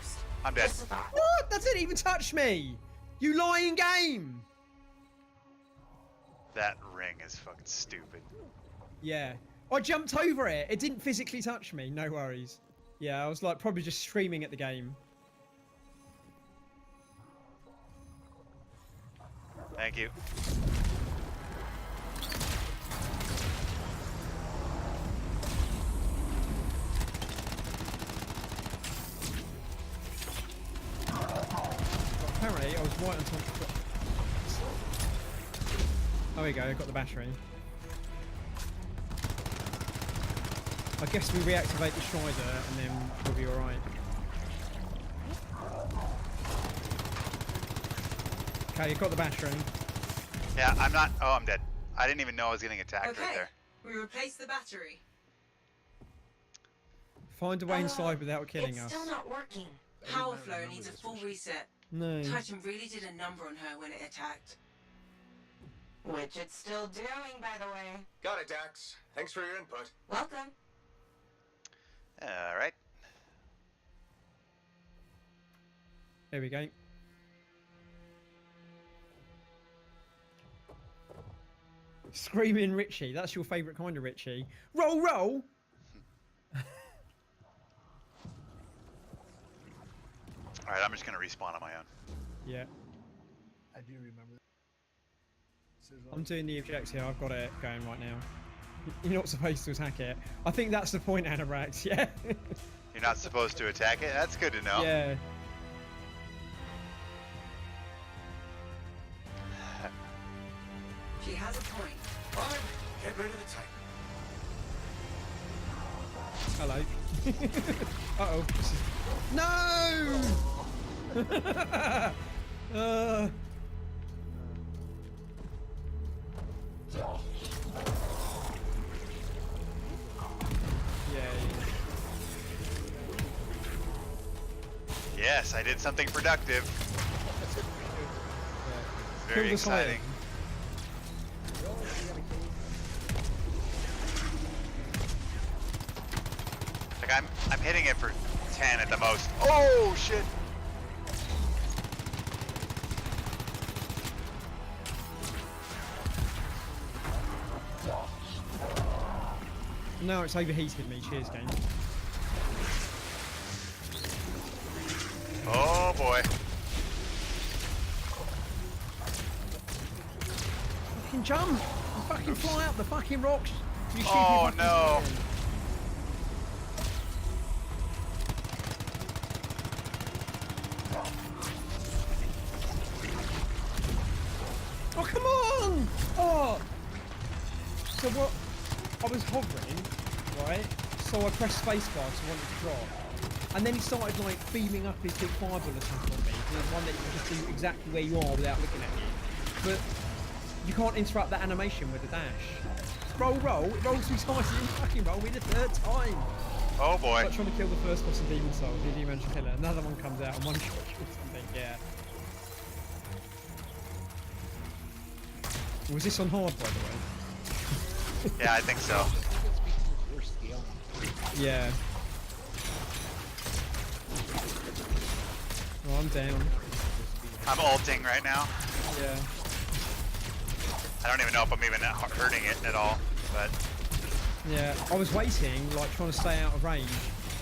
I'm dead. What? That didn't even touch me. You lying game. That ring is fucking stupid. Yeah. I jumped over it. It didn't physically touch me. No worries. Yeah, I was like probably just screaming at the game. Thank you. Apparently, I was right on top of Oh, we go. I got the battery. I guess we reactivate the Strider and then we'll be alright. Okay, you got the battery. Yeah, I'm not. Oh, I'm dead. I didn't even know I was getting attacked right there. We replaced the battery. Find a way inside without killing us. It's still not working. Power flow needs a full reset. No. Titan really did a number on her when it attacked. Which it's still doing, by the way. Got it, Dax. Thanks for your input. Welcome. All right. There we go. Screaming Richie. That's your favourite kind of Richie. Roll, roll! Alright, I'm just going to respawn on my own. Yeah. I do remember. I'm doing the objective. I've got it going right now. You're not supposed to attack it. I think that's the point, Anorax. Yeah. You're not supposed to attack it? That's good to know. Yeah. She has a point. Fine. Get rid of the Titan. Hello. Uh-oh. No! Yes, I did something productive. It's very exciting. Like I'm hitting it for 10 at the most. Oh shit! No, it's overheated me. Cheers, game. Oh boy. Fucking jump! You fucking fly out the fucking rocks. You shoot oh no. Oh, come on! Oh! So what? I was hovering, right? So I pressed spacebar to want it to drop. And then he started like beaming up his big fireball attack on me. There's one that you can just do exactly where you are without looking at you. But you can't interrupt that animation with a dash. Roll, roll, it rolls 2 times, you fucking roll me the 3rd time. Oh boy. It's like trying to kill the first boss in Demon Souls, you do manage to kill it. Another one comes out and one shot or something, yeah. Was this on hard, by the way? Yeah, I think so. Yeah. Oh, I'm down. I'm ulting right now. Yeah. I don't even know if I'm even hurting it at all, but... Yeah, I was waiting, like trying to stay out of range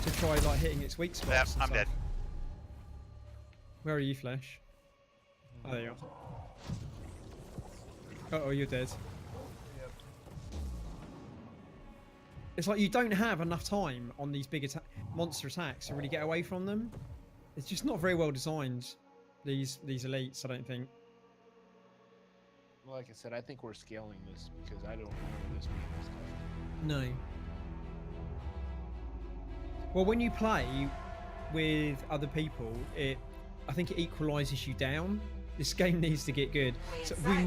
to try like hitting its weak spots. Yep, I'm dead. Where are you, Flesh? Oh, there you are. Uh-oh, you're dead. Yep. It's like you don't have enough time on these big monster attacks to really get away from them. It's just not very well designed, these elites, I don't think. Well, like I said, I think we're scaling this because I don't remember this being this tough. No. Well, when you play with other people, I think it equalises you down. This game needs to get good. So we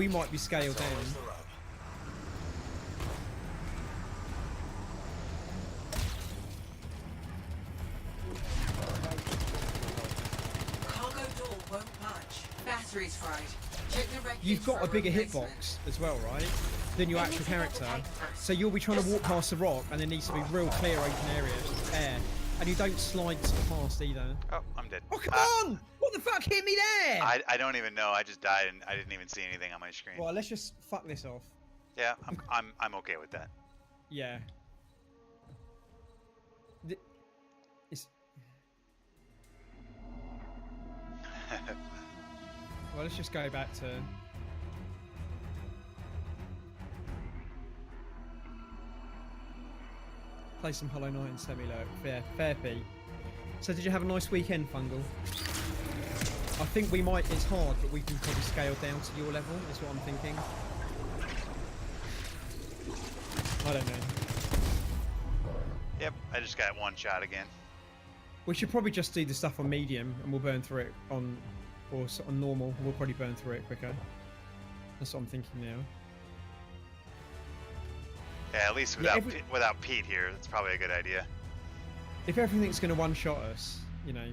might be scaled down. Cargo door won't budge. Battery's fried. Check the wreckage. You've got for a bigger replacement. hitbox as well, right? Than your actual character. So you'll be trying to walk past the rock and there needs to be real clear open air. And you don't slide so fast either. Oh, I'm dead. Oh, come on! What the fuck hit me there? I don't even know. I just died and I didn't even see anything on my screen. Well, let's just fuck this off. Yeah, I'm okay with that. Yeah. It's... Well, let's just go back to... Play some Hollow Knight and semi-low. Fair P. So did you have a nice weekend, Fungal? I think we might, it's hard, but we can probably scale down to your level, is what I'm thinking. I don't know. Yep, I just got one shot again. We should probably just do the stuff on medium, and we'll burn through it on, or on normal. And we'll probably burn through it quicker. That's what I'm thinking now. Yeah, at least without Pete here, that's probably a good idea. If everything's going to one-shot us, you know,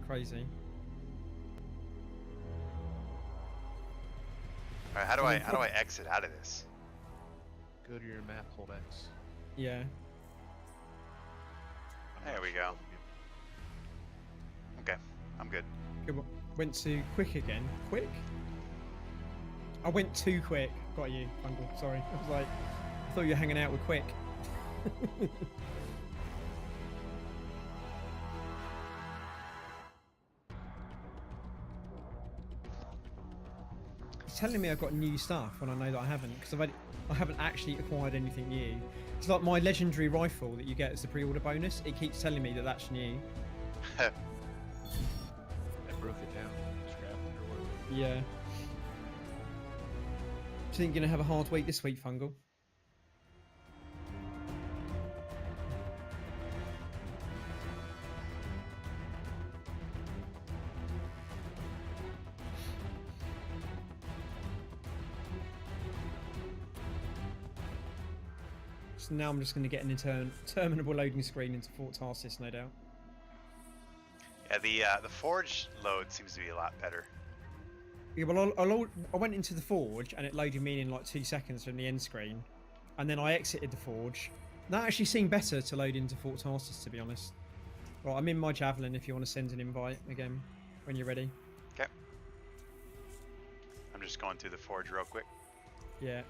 crazy. All right, how do I exit out of this? Go to your map, hold X. Yeah. There we go. Okay, I'm good. Good. Went too quick again. Quick? I went too quick. Got you, Fungal. Sorry. I was like, I thought you were hanging out with Quick. He's telling me I've got new stuff when I know that I haven't, because I haven't actually acquired anything new. It's like my legendary rifle that you get as the pre-order bonus. It keeps telling me that that's new. I broke it down, scrapped it or whatever. Yeah. Do you think you're gonna have a hard week this week, Fungal? So now I'm just going to get an interminable loading screen into Fort Tarsis, no doubt. Yeah, the Forge load seems to be a lot better. Yeah, well, I went into the Forge and it loaded me in like 2 seconds from the end screen, and then I exited the Forge. That actually seemed better to load into Fort Tarsis, to be honest. Right, I'm in my Javelin if you want to send an invite again when you're ready. Okay. I'm just going through the Forge real quick. Yeah.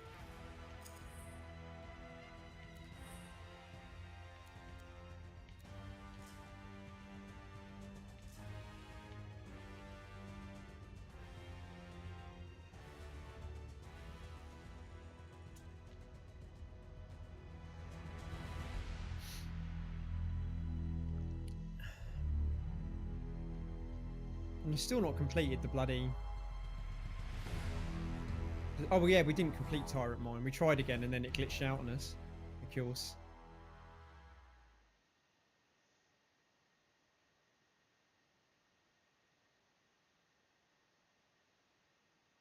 And still not completed the bloody... Oh yeah, we didn't complete Tyrant Mine. We tried again and then it glitched out on us. Of course.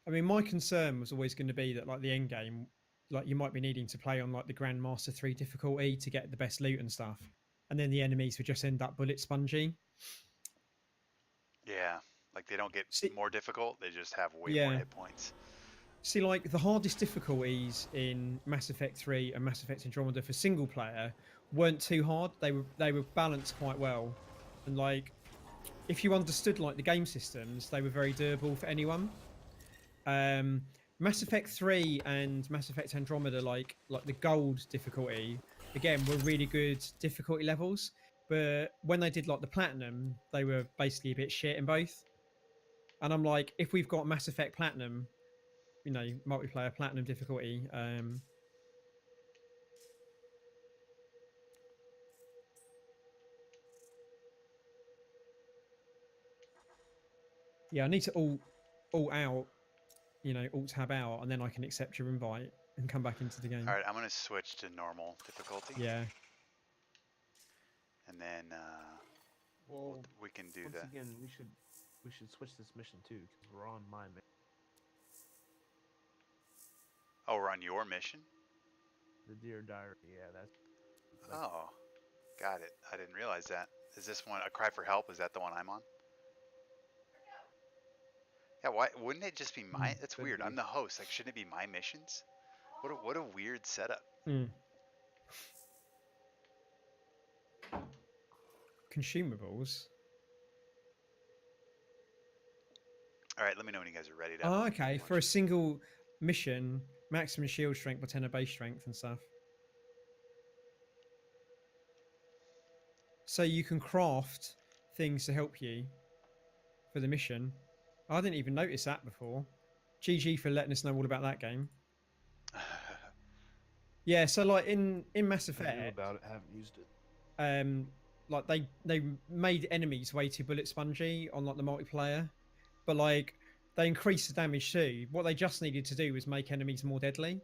I mean, my concern was always going to be that, like, the end game, like, you might be needing to play on like the Grandmaster 3 difficulty to get the best loot and stuff, and then the enemies would just end up bullet spongy. Yeah, like they don't get more difficult; they just have way Yeah. more hit points. See, like, the hardest difficulties in Mass Effect 3 and Mass Effect Andromeda for single player weren't too hard. They were balanced quite well, and like, if you understood like the game systems, they were very doable for anyone. Mass Effect 3 and Mass Effect Andromeda, like the gold difficulty, again, were really good difficulty levels. But when they did like the platinum, they were basically a bit shit in both. And I'm like, if we've got Mass Effect Platinum, you know, multiplayer platinum difficulty, yeah, I need to alt out, you know, alt tab out, and then I can accept your invite and come back into the game. All right, I'm gonna switch to normal difficulty. Yeah. And then Well, we can do once that. again, we should switch this mission too, because we're on my mission. Oh, we're on your mission? The Dear Diary, yeah, that's... Oh, got it. I didn't realize that. Is this one, A Cry for Help, is that the one I'm on? Yeah, why wouldn't it just be my... That's weird. I'm the host. Like, shouldn't it be my missions? What a weird setup. Consumables. All right, let me know when you guys are ready to... Oh, okay. For a single mission, maximum shield strength by 10 of base strength and stuff. So you can craft things to help you for the mission. I didn't even notice that before. GG for letting us know all about that game. Yeah, so like in Mass Effect, I knew about it, haven't used it. Like they made enemies way too bullet spongy on like the multiplayer, but like they increased the damage too. What they just needed to do was make enemies more deadly,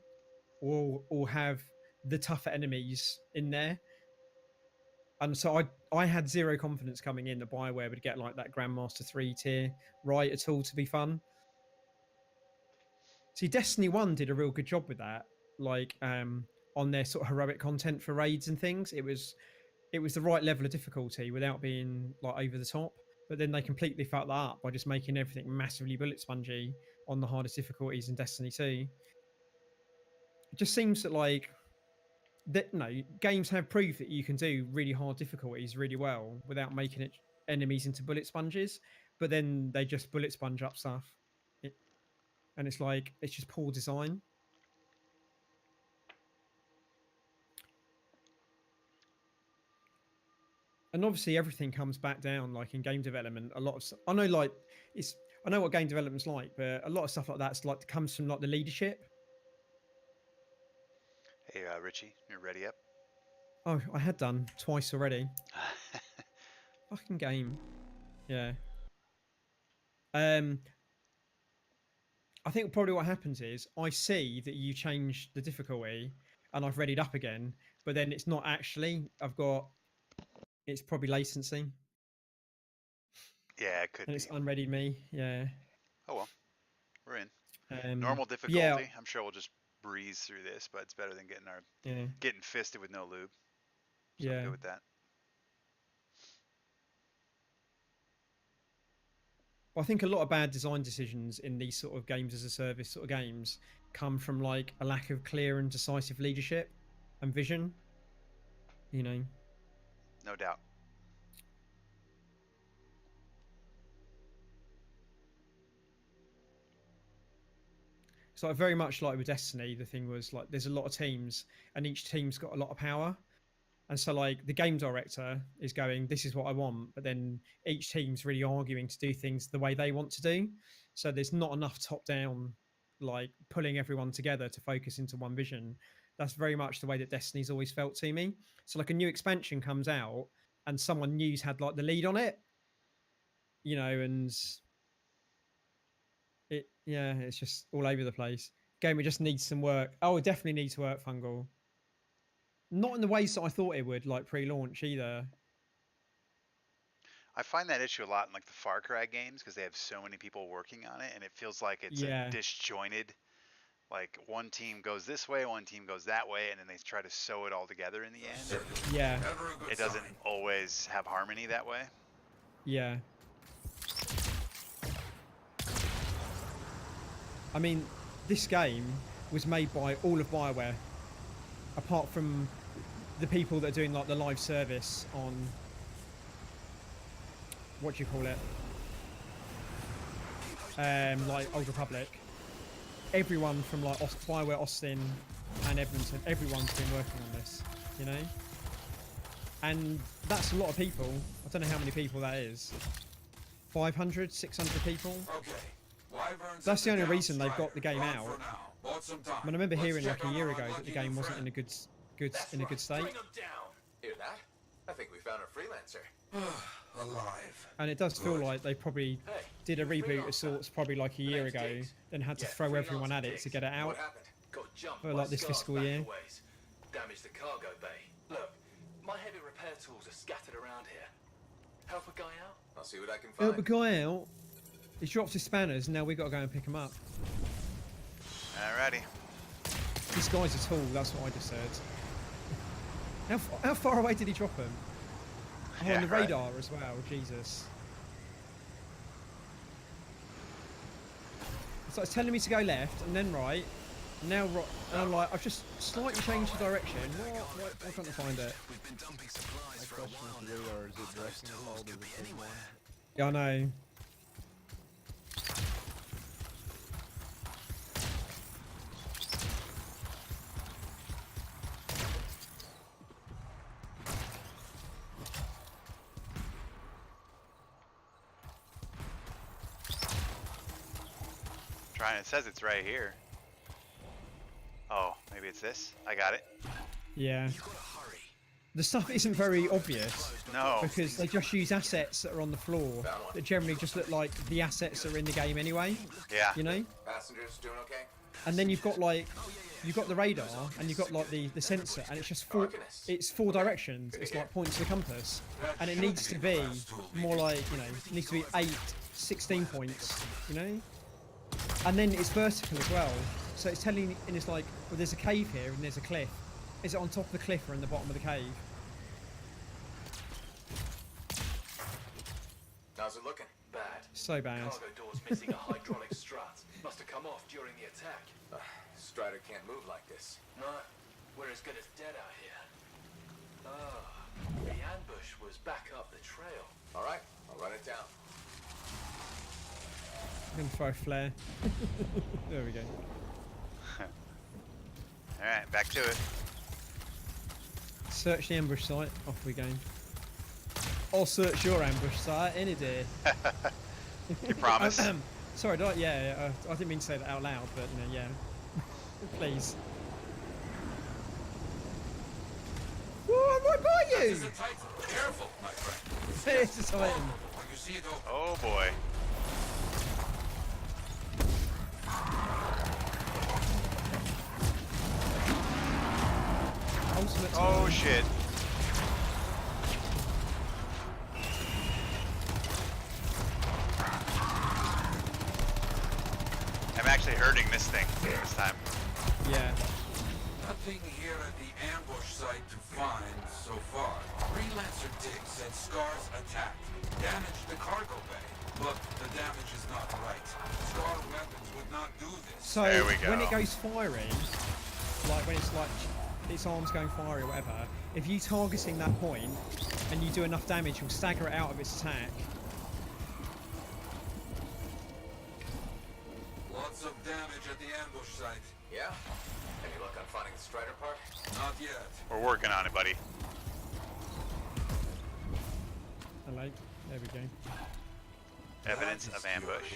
or have the tougher enemies in there. And so I had zero confidence coming in that Bioware would get like that Grandmaster 3 tier right at all to be fun. See, Destiny 1 did a real good job with that. Like on their sort of heroic content for raids and things. It was the right level of difficulty without being like over the top. But then they completely fucked that up by just making everything massively bullet spongy on the hardest difficulties in Destiny 2. It just seems that like that games have proved that you can do really hard difficulties really well without making it enemies into bullet sponges, but then they just bullet sponge up stuff. And it's like it's just poor design. And obviously everything comes back down like in game development. A lot of I know what game development's like, but a lot of stuff like that's like comes from like the leadership. Hey, Richie, you're ready up? Oh, I had done twice already. Fucking game. Yeah. I think probably what happens is I see that you changed the difficulty and I've readied up again, but then it's not actually. It's probably latency. Yeah, it could and be. It's unreadied me. Yeah. Oh well, we're in. Normal difficulty. Yeah. I'm sure we'll just breeze through this, but it's better than getting fisted with no lube. So I'm good with that. Well, I think a lot of bad design decisions in these sort of games as a service sort of games come from like a lack of clear and decisive leadership and vision. You know. No doubt. So very much like with Destiny, the thing was like there's a lot of teams and each team's got a lot of power. And so like the game director is going, this is what I want, but then each team's really arguing to do things the way they want to do. So there's not enough top down, like pulling everyone together to focus into one vision. That's very much the way that Destiny's always felt to me. So like a new expansion comes out and someone new's had like the lead on it, you know, and it's just all over the place. Game, it just needs some work. Oh, it definitely needs work, Fungal. Not in the ways that I thought it would, like pre-launch either. I find that issue a lot in like the Far Cry games because they have so many people working on it, and it feels like it's a disjointed. Like one team goes this way, one team goes that way, and then they try to sew it all together in the end. Yeah. It doesn't always have harmony that way. Yeah. I mean, this game was made by all of Bioware, apart from the people that are doing like the live service on what do you call it? Like Old Republic. Everyone from like Bioware Austin and Edmonton, everyone's been working on this, you know? And that's a lot of people. I don't know how many people that is. 500, 600 people? Okay. That's the only reason they've got the game out. I mean, I remember hearing like a year ago that the game wasn't in a good state. Hear that? I think we found a freelancer. Alive. And it does feel like they probably did a reboot of sorts probably like a year ago, then had to throw everyone at it to get it out for like this fiscal year. Damaged the cargo bay. Look, my heavy repair tools are scattered around here. Help a guy out? I'll see what I can find. Help a guy out. He's dropped his spanners, and now we've got to go and pick him up. Alrighty. This guy's a tool, that's what I just said. How far away did he drop him? Oh, on the radar as well, Jesus. So it's telling me to go left, and then right, and now right, and I'm like, I've just slightly changed the direction. What? I can't find it. We've been dumping supplies for a while now. Radar, is it directing us all to the same one? Yeah, I know. It says it's right here. Oh, maybe it's this. I got it. Yeah. the stuff isn't very obvious. No. Because they just use assets that are on the floor that generally just look like the assets that are in the game anyway. Yeah. You know? Passengers doing okay? And then you've got the radar and you've got like the sensor, and it's just four directions. It's like pointing to the compass, and it needs to be more like, you know, it needs to be 16 points, you know. And then it's vertical as well, so it's telling, and it's like, well, there's a cave here and there's a cliff. Is it on top of the cliff or in the bottom of the cave? How's it looking? Bad. So bad. Cargo door's missing a hydraulic strut. Must have come off during the attack. Strider can't move like this. No, we're as good as dead out here. The ambush was back up the trail. All right, I'll run it down. I'm gonna throw a flare. There we go. Alright, back to it. Search the ambush site. Off we go. I'll search your ambush site any day. You promise? Sorry, I didn't mean to say that out loud, but you know, yeah. Please. Whoa, I'm right by you! Careful, my friend. It's a Titan. You see it over. Oh boy. Ultimate Oh Titan. shit. I'm actually hurting this thing this time. Yeah. Nothing here at the ambush site to find so far. Freelancer Dick said Scar's attacked, damaged the cargo bay, but the damage is not right. Scar weapons would not do this. So There we go. when it goes firing, like when it's like its arms going fiery or whatever, if you targeting that point and you do enough damage, you'll stagger it out of its attack. Lots of damage at the ambush site. Yeah? Any luck on finding the Strider part? Not yet. We're working on it, buddy. Hello. There we go. Evidence of ambush.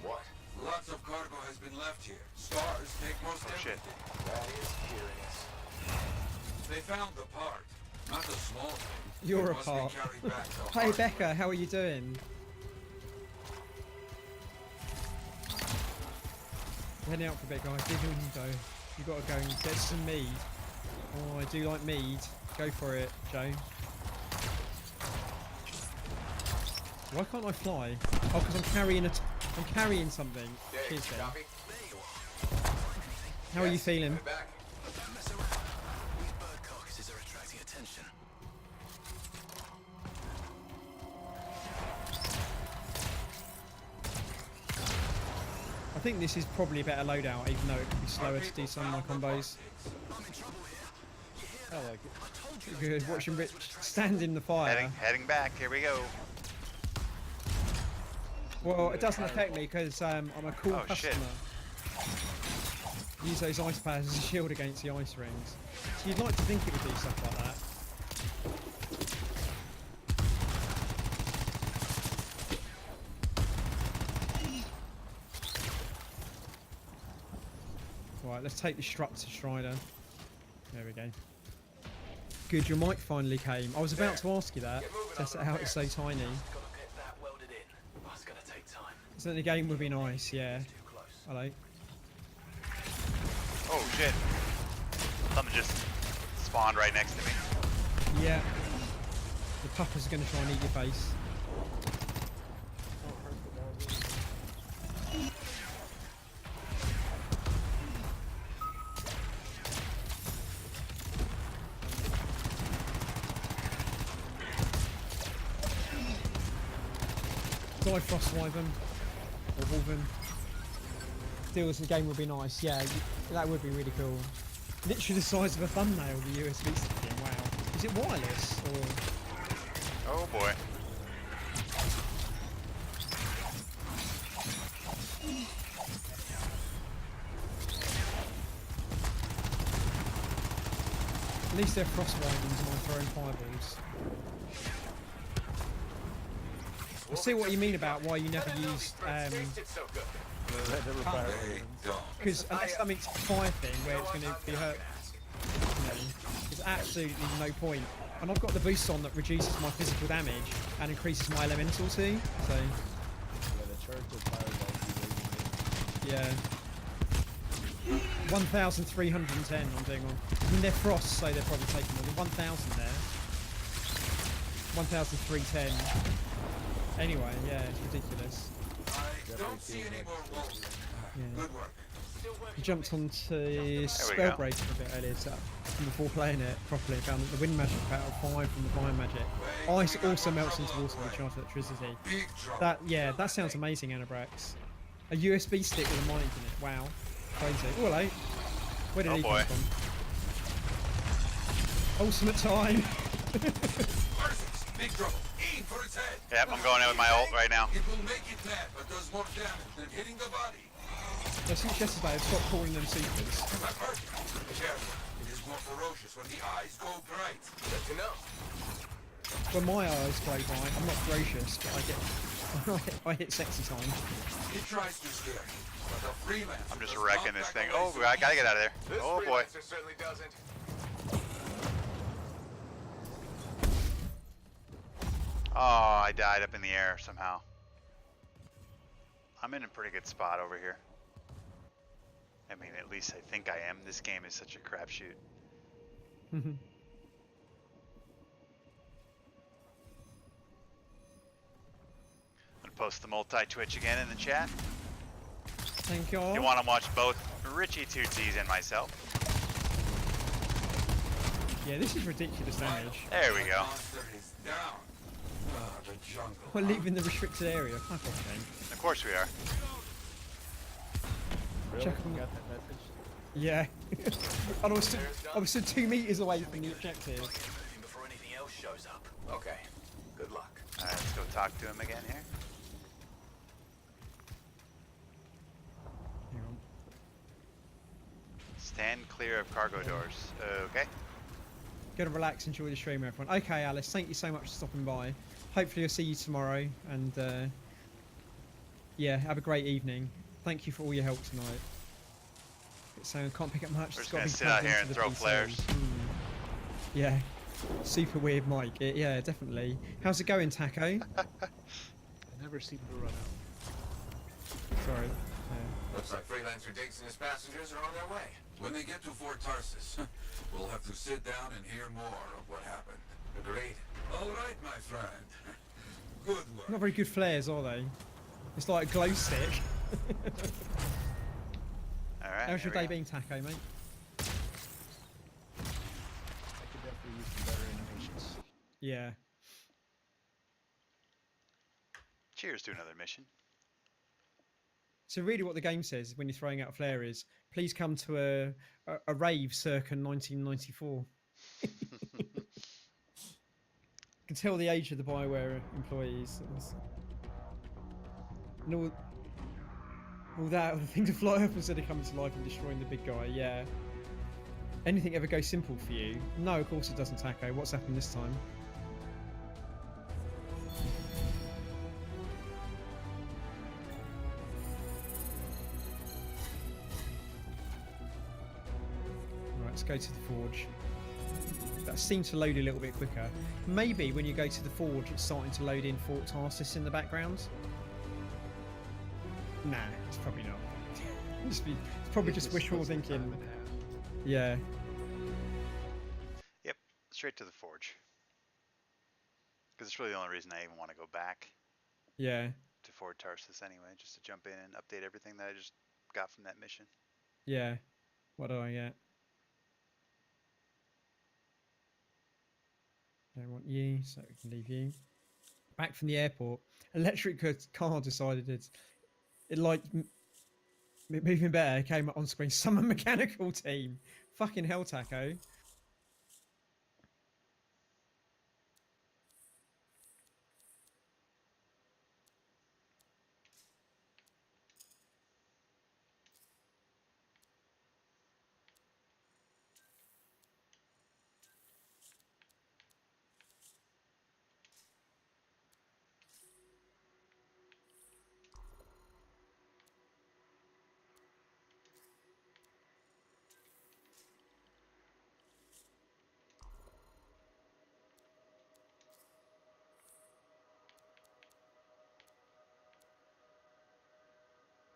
What? Lots of cargo has been left here. Scars take most shit. everything. That is curious. They found the part. Not the small thing. You're It a must be part. carried back to Hey Harvard. Becca, how are you doing? Heading out for a bit, guys. Dig your window. You gotta go and get some mead. Oh, I do like mead. Go for it, Joe. Why can't I fly? Oh, because I'm carrying I'm carrying something. Cheers, Ben. Copy? How are you feeling? Back. Don't mess around. These bird carcasses are attracting attention. I think this is probably a better loadout, even though it could be slower to do some of my combos. I'm in trouble here. I like it. I told you. Good. Watching Rich stand in the fire. Heading back. Here we go. Well, it doesn't affect me because I'm a cool Oh, shit. customer. Use those ice pads as a shield against the ice rings. So you'd like to think it would do stuff like that. Right, let's take the strut to Strider. There we go. Good, your mic finally came. I was about to ask you that. Test it out, it's so tiny. Gotta get that welded in. Oh, it's gonna take time. So the game would be nice, yeah. Hello. Oh shit. Something just spawned right next to me. Yeah. The puppers are going to try and eat your face. Die Frost Wyvern or Wolven. Deals the game would be nice, yeah, that would be really cool. Literally the size of a thumbnail, the USB stick in, wow. Is it wireless or? Oh boy. At least they're Frost Wyverns and I'm throwing fireballs. I see what you mean about why you never used because unless something's a fire thing where it's going to be hurt, you know, there's absolutely no point And I've got the boost on that reduces my physical damage and increases my elemental too. So. Yeah, the charge of fire Yeah. 1,310 I'm doing on. I mean, they're frost, so they're probably taking more than 1,000 there. 1,310. Anyway, yeah, it's ridiculous. I don't see any more wolves. Yeah. Good work. I jumped onto Spellbreak for a bit earlier, so before playing it properly, I found that the wind magic battle 5 from the fire magic. Ice also melts into water with charged electricity. That sounds amazing, Anabrax. A USB stick with a mic in it. Wow. Crazy. Oh, hello. Where did he come from? Ultimate time. Big trouble. Aim for its head. Yep, I'm going in with my ult right now. It will make it mad, but does more damage than hitting the body. Yeah, since yesterday, I've stopped calling them supers. Careful. It is more ferocious when the eyes go bright. Good to know. When my eyes glow bright, I'm not ferocious, but I hit sexy time. He tries to scare you, but a freelancer. I'm just wrecking this thing. Oh, I gotta get out of there. Oh boy. This certainly doesn't. Oh, I died up in the air somehow. I'm in a pretty good spot over here. I mean, at least I think I am. This game is such a crapshoot. I'm gonna post the multi-Twitch again in the chat. Thank you all. You want to watch both RichieTwoTeas and myself. Yeah, this is ridiculous damage. There we go. We're leaving the restricted area. Fuck off, then. Of course we are. Really? Check You on- got that message? Yeah. And I was stood 2 meters away from the objective. Before anything else shows up. Okay. Good luck. Alright, let's go talk to him again here. Hang on. Stand clear of cargo doors. Okay. Gotta relax, enjoy the stream, everyone. Okay, Alice, thank you so much for stopping by. Hopefully I'll see you tomorrow, and yeah, have a great evening. Thank you for all your help tonight. So I can't pick up much. We're It's just gotta gonna be sit out plugged here into and the throw PC. flares. Yeah, super weird mic. Yeah, definitely. How's it going, Taco? I never seem to run out. Sorry. Looks like freelancer Diggs and his passengers are on their way. When they get to Fort Tarsus, we'll have to sit down and hear more of what happened. Agreed. All right, my friend. Good work. Not very good flares, are they? It's like a glow stick. Alright. How's your here day we been, Taco, mate? I could definitely use some better animations. Yeah. go. Cheers to another mission. So really what the game says when you're throwing out a flare is, please come to a rave circa 1994. You can tell the age of the Bioware employees. And all that other thing to fly up instead of coming to life and destroying the big guy, yeah. Anything ever go simple for you? No, of course it doesn't, Taco. What's happened this time? Right, let's go to the forge. That seems to load a little bit quicker. Maybe when you go to the forge, it's starting to load in Fort Tarsus in the background. Nah, it's probably not. It's probably just wishful thinking. Yeah. Yep, straight to the forge. Because it's really the only reason I even want to go back Yeah. to Fort Tarsus anyway, just to jump in and update everything that I just got from that mission. Yeah. What do I get? I want you, so we can leave you. Back from the airport, electric car decided it liked moving better. It came up on screen. Summer mechanical team. Fucking hell, Taco.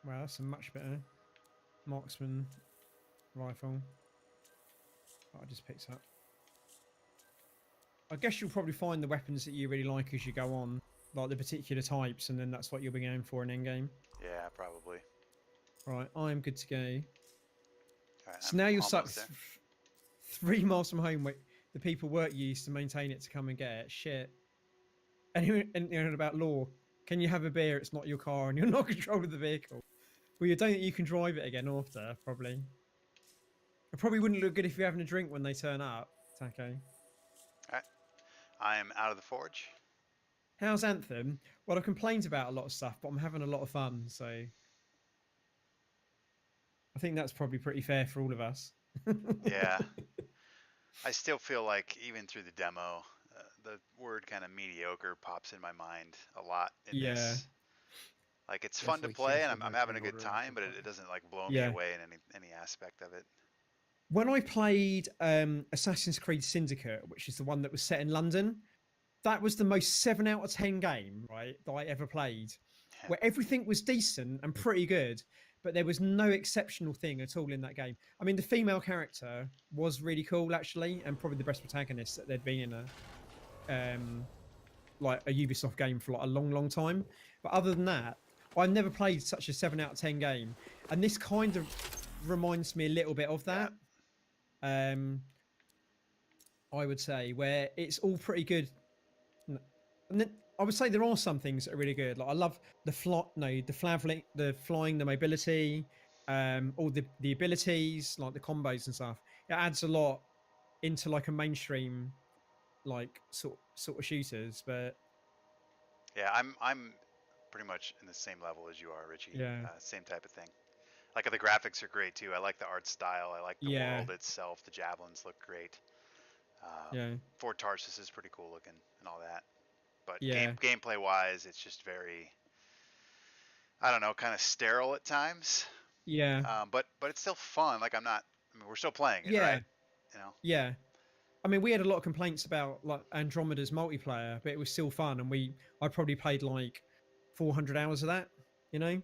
Wow, that's a much better marksman rifle. That I just picked up. I guess you'll probably find the weapons that you really like as you go on, like the particular types, and then that's what you'll be going for in endgame. Yeah, probably. Right, I'm good to go. Right, So I'm now you're stuck almost there. 3 miles from home. Where the people work you used to maintain it to come and get it. Shit. Anything about law? Can you have a beer? It's not your car, and you're not in control of the vehicle. Well, you don't think you can drive it again after, probably. It probably wouldn't look good if you're having a drink when they turn up, Taco. Alright. I am out of the forge. How's Anthem? Well, I've complained about a lot of stuff, but I'm having a lot of fun, so... I think that's probably pretty fair for all of us. Yeah. I still feel like, even through the demo, the word kind of mediocre pops in my mind a lot in this. Like, it's fun to play, and I'm having a good time, but it doesn't, like, blow me away in any aspect of it. When I played Assassin's Creed Syndicate, which is the one that was set in London, that was the most 7 out of 10 game, right, that I ever played, where everything was decent and pretty good, but there was no exceptional thing at all in that game. I mean, the female character was really cool, actually, and probably the best protagonist that there'd been in a Ubisoft game for like a long, long time. But other than that, I've never played such a 7 out of 10 game, and this kind of reminds me a little bit of that. I would say, where it's all pretty good. And then I would say there are some things that are really good. Like I love the flying, the mobility, all the abilities, like the combos and stuff. It adds a lot into like a mainstream, like sort of shooters. But yeah, I'm pretty much in the same level as you are, Richie. Yeah. Same type of thing. Like the graphics are great too. I like the art style. I like the world itself. The javelins look great. Fort Tarsus is pretty cool looking and all that. But gameplay wise, it's just very, I don't know, kind of sterile at times. Yeah. But it's still fun. Like we're still playing it, right? You know. Yeah. I mean, we had a lot of complaints about like Andromeda's multiplayer, but it was still fun, and I probably played like 400 hours of that. You know.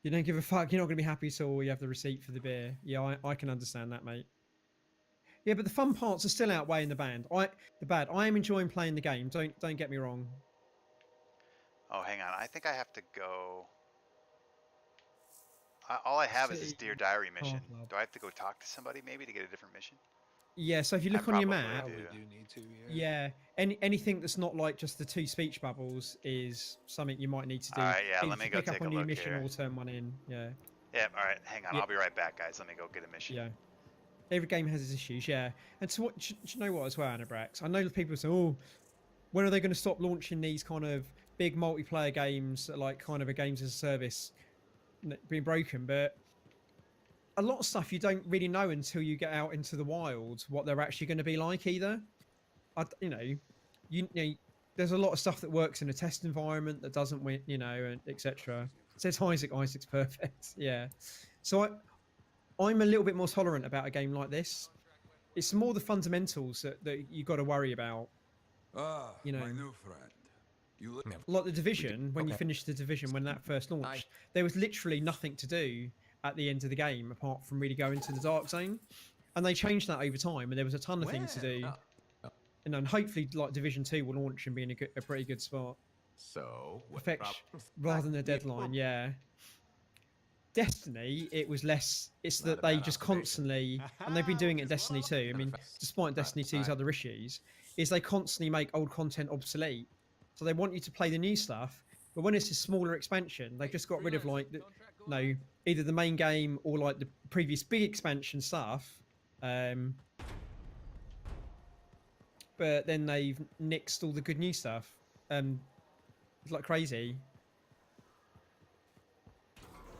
You don't give a fuck. You're not going to be happy till you have the receipt for the beer. Yeah, I can understand that, mate. Yeah, but the fun parts are still outweighing the bad. I am enjoying playing the game. Don't get me wrong. Oh, hang on. I think I have to go. All I have is this Dear Diary mission. Do I have to go talk to somebody maybe to get a different mission? Yeah. So if you look on your map, do need to. Yeah. Anything that's not like just the 2 speech bubbles is something you might need to do. All right. Yeah. Let me go pick take up a on your look mission here. or turn one in. Yeah. Yeah. All right. Hang on. I'll be right back, guys. Let me go get a mission. Yeah. Every game has its issues, yeah. And so what? Do you know what as well, Anabrax? I know people say, "Oh, when are they going to stop launching these kind of big multiplayer games, like kind of a games as a service, being broken?" But a lot of stuff you don't really know until you get out into the wild what they're actually going to be like either. You know, there's a lot of stuff that works in a test environment that doesn't, you know, and etc. Says Isaac's perfect, yeah. So I'm a little bit more tolerant about a game like this. It's more the fundamentals that you got to worry about. You know, my new friend. You look like the Division. When you finished the Division, when that first launched, there was literally nothing to do at the end of the game apart from really go into the dark zone, and they changed that over time. And there was a ton of things to do. And hopefully, like Division 2 will launch and be in a pretty good spot. So, Perfection rather than a deadline, yeah. Destiny, it was less. It's that they just constantly, and they've been doing it in Destiny 2. I mean, despite Destiny 2's other issues, is they constantly make old content obsolete. So they want you to play the new stuff, but when it's a smaller expansion, they've just got rid of like, either the main game or like the previous big expansion stuff. But then they've nixed all the good new stuff. It's like crazy.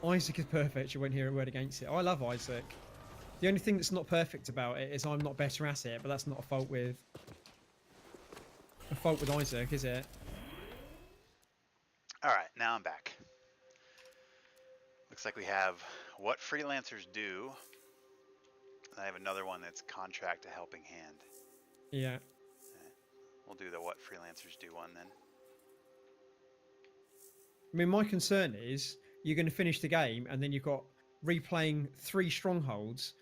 Isaac is perfect. You won't hear a word against it. I love Isaac. The only thing that's not perfect about it is I'm not better at it, but that's not a fault with Isaac, is it? All right, now I'm back. Looks like we have What Freelancers Do. And I have another one that's Contract a Helping Hand. Yeah. We'll do the What Freelancers Do one then. I mean, my concern is you're going to finish the game and then you've got replaying 3 strongholds,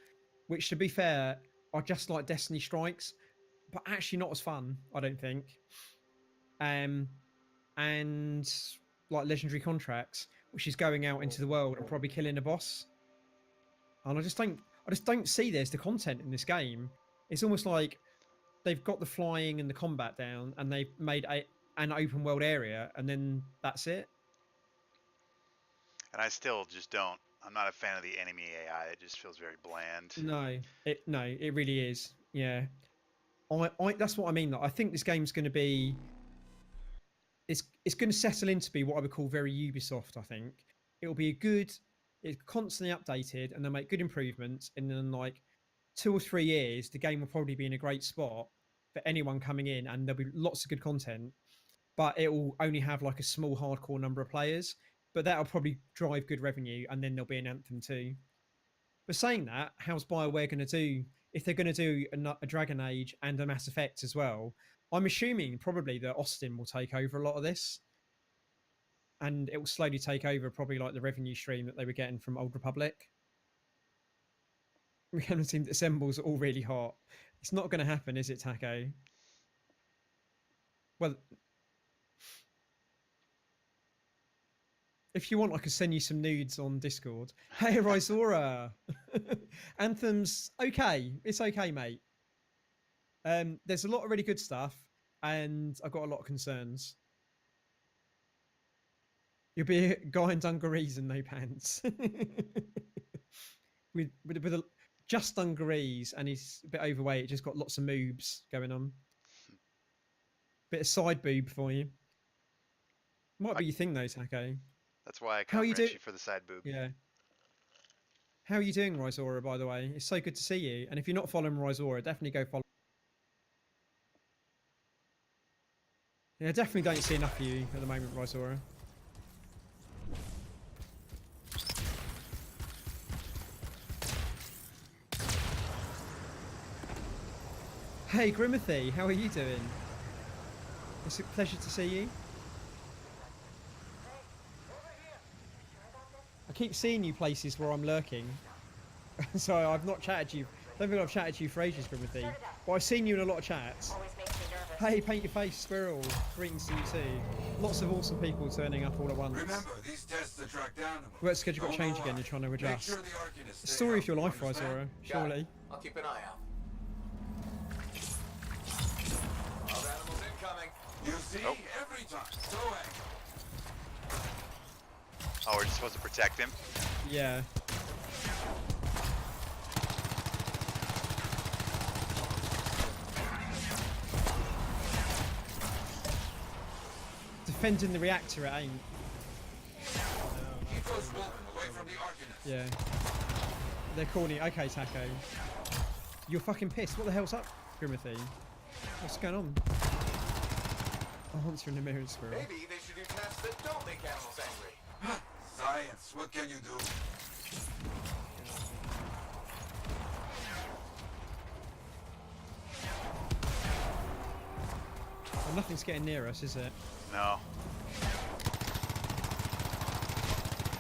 which, to be fair, are just like Destiny strikes, but actually not as fun, I don't think. And like legendary contracts, which is going out into the world and probably killing a boss. And I just don't see there's the content in this game. It's almost like they've got the flying and the combat down, and they've made an open world area, and then that's it. And I still just don't. I'm not a fan of the enemy AI. It just feels very bland. No, it really is. Yeah, that's what I mean. Like, I think this game's going to be. It's going to settle into be what I would call very Ubisoft. I think it'll be it's constantly updated, and they'll make good improvements. And then, like 2 or 3 years, the game will probably be in a great spot for anyone coming in, and there'll be lots of good content. But it will only have like a small hardcore number of players. But that'll probably drive good revenue, and then there'll be an Anthem too. But saying that, how's Bioware going to do if they're going to do a Dragon Age and a Mass Effect as well? I'm assuming probably that Austin will take over a lot of this, and it will slowly take over probably like the revenue stream that they were getting from Old Republic. Rhiannon Team Assembles are all really hot. It's not going to happen, is it, Taco? Well, if you want, I could send you some nudes on Discord. Hey, Rysora! Anthem's okay. It's okay, mate. There's a lot of really good stuff, and I've got a lot of concerns. You'll be a guy in dungarees and no pants. with just dungarees, and he's a bit overweight. Just got lots of moobs going on. Bit of side boob for you. Might be your thing though, Taco. That's why I come Richie for the side boob. Yeah. How are you doing, Rysora, by the way? It's so good to see you. And if you're not following Rysora, definitely go follow. Yeah, I definitely don't see enough of you at the moment, Rysora. Hey, Grimothy, how are you doing? It's a pleasure to see you. I keep seeing you places where I'm lurking. So I've not chatted to you. I don't think I've chatted to you for ages, Grimothy. But I've seen you in a lot of chats. Hey, Paint Your Face, Squirrel. Greetings to you too. Lots of awesome people turning up all at once. Remember, these tests attract animals. Well, schedule got changed again, you're trying to adjust. Sure the Story of your life, Rysora, surely. I'll keep an eye out. Wild animals incoming. You see, every time. Go ahead. Oh, we're just supposed to protect him? Yeah. Defending the reactor, it ain't. Keep those wolven away from the Arcanist. Yeah. They're calling it. Okay, Taco. You're fucking pissed. What the hell's up, Grimothy? What's going on? I'll answer in the mirror, Squirrel. Maybe they should do tests that don't make animals angry. Science, what can you do? Well, nothing's getting near us, is it? No.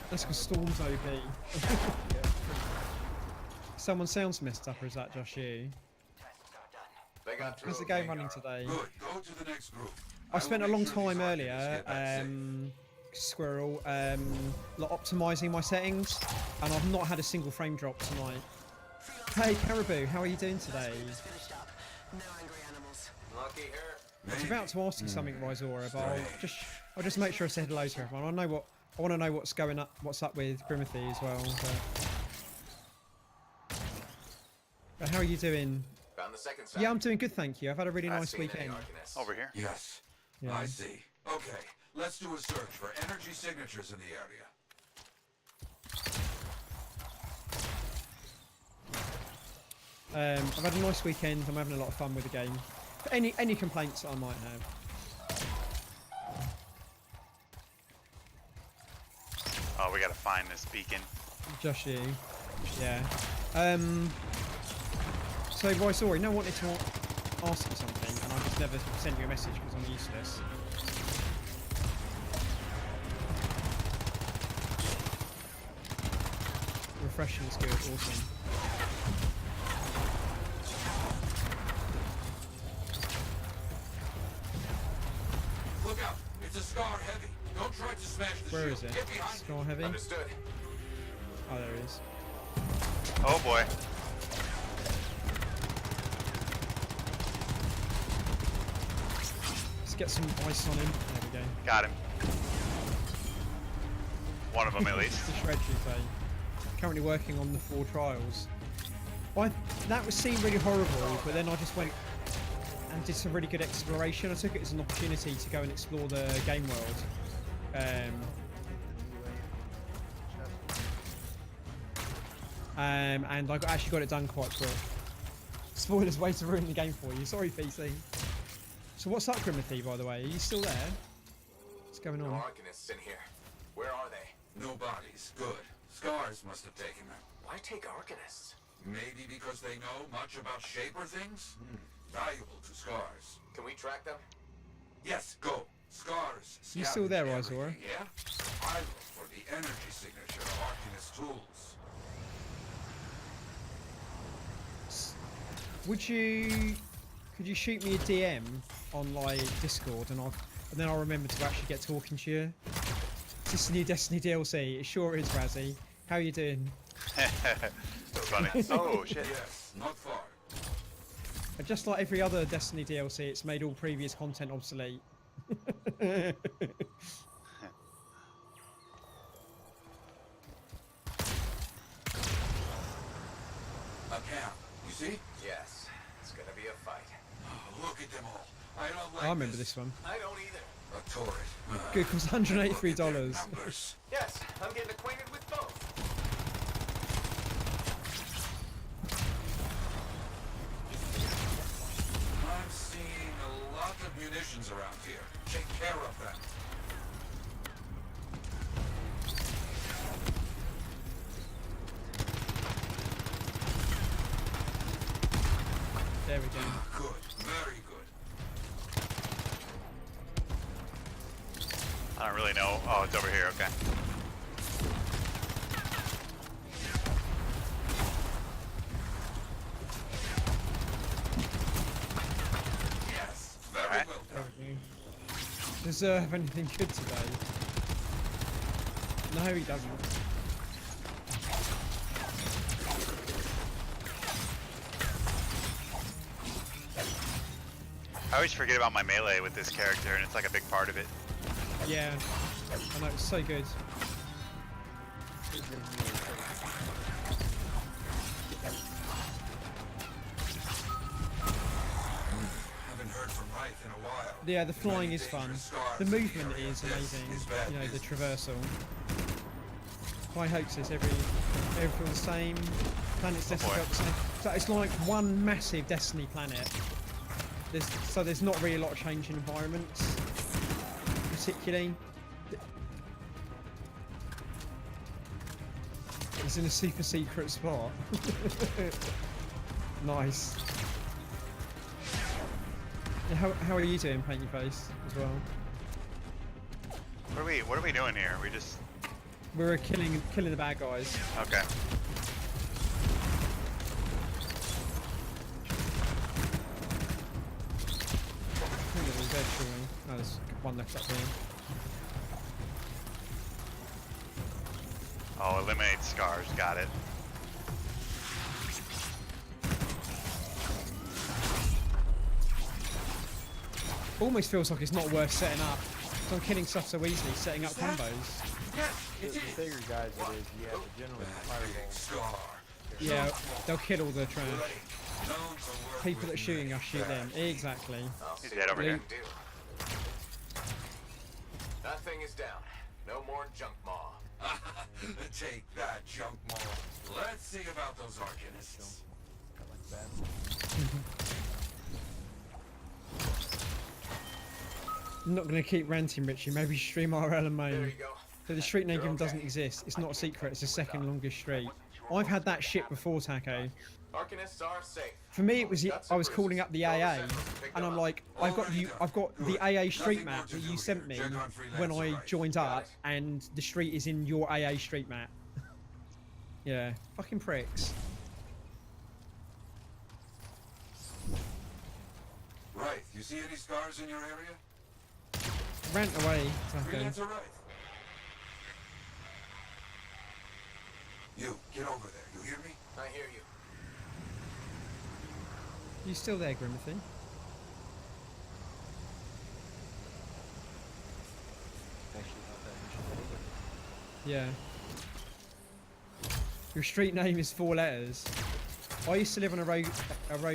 That's because Storm's OP. Someone sounds messed up, or is that just you? How's the game running today? Good. Go to the next group. I spent a long time earlier, Squirrel, optimising my settings, and I've not had a single frame drop tonight. Hey, Caribou, how are you doing today? Lucky her. I was about to ask you something, Rysora, but I'll just make sure I say hello to everyone. I want to know what's up with Grimothy as well. But how are you doing? Found the second side. Yeah, I'm doing good, thank you. I've had a really nice weekend. Over here? Yes. Yeah. I see. Okay, let's do a search for energy signatures in the area. I've had a nice weekend. I'm having a lot of fun with the game. Any complaints that I might have? Oh, we gotta find this beacon. Just you. Yeah. So, Rysora, I wanted to ask you something, and I just never sent you a message because I'm useless. refreshing is good. Awesome. Look out! It's a Scar heavy. Don't try to smash the Where shield. is it? Get behind Scar heavy? Understood. Oh, there it is. Oh boy. Let's get some ice on him. There we go. Got him. One of them at least. The shred, you say. Currently working on the 4 trials. That was seemed really horrible, but then I just went and did some really good exploration. I took it as an opportunity to go and explore the game world. And I actually got it done quite quick. Spoilers, way to ruin the game for you. Sorry, PC. So what's up, Grimothy, by the way? Are you still there? What's going on? No Arcanists in here. Where are they? No bodies. Good. Scars must have taken them. Why take Arcanists? Maybe because they know much about Shaper things? Valuable to Scars. Can we track them? Yes, go. Scars. You still there, scavenge Izora? everything, yeah? I look for the energy signature of Arcanist tools. Could you shoot me a DM on like Discord and then I'll remember to actually get talking to you? Is this the new Destiny DLC? It sure is, Razzie. How are you doing? So funny. Oh shit. Yes, not far. And just like every other Destiny DLC, it's made all previous content obsolete. A camp, you see? Yes. It's gonna be a fight. Oh, look at them all. I don't like I remember this one. I don't either. A turret. Good, cost $183. Numbers. Yes, I'm getting acquainted with both. I'm seeing a lot of munitions around here. Take care of them. There we go. Good, very good. I don't really know. Oh, it's over here. Okay. Yes, very Alright. well done. Deserve anything good today? No, he doesn't. I always forget about my melee with this character, and it's like a big part of it. Yeah, I know, it's so good. Haven't heard from Wright in a while. Yeah, the flying is fun. The movement is amazing. You know, the traversal. High hopes is everything the same. Planets Destiny got the same. So it's like one massive Destiny planet. There's not really a lot of change in environments, particularly. It's in a super secret spot. Nice. Yeah, how are you doing, Paint Your Face, as well? What are we doing here? We're killing the bad guys. Okay. I think they're all dead, surely. Oh, there's one left up here. Oh, eliminate scars. Got it. Almost feels like it's not worth setting up. So I'm killing stuff so easily, setting up combos. The bigger guys it is, yeah, but generally fireball. Yeah, they'll kill all the trash. People that are shooting us shoot them. Exactly. He's dead over here. That thing is down. No more junk maw. Take that, junk maw. Let's see about those Arcanists. I'm not going to keep ranting, Richie. Maybe stream RL and main. There you go. So the street name given doesn't exist. It's not a secret. It's the second longest street. I've had that shit before, Taco. Arcanists are safe. For me, it was I was calling up the AA, and I'm like, I've got the AA street map that you sent me when I joined up, and the street is in your AA street map. Yeah, fucking pricks. Right. You see any scars in your area? Rant away, Taco. Freelancer right. You, get over there. You hear me? I hear you. You still there, Grimothy? Yeah. Your street name is 4 letters. I used to live on a road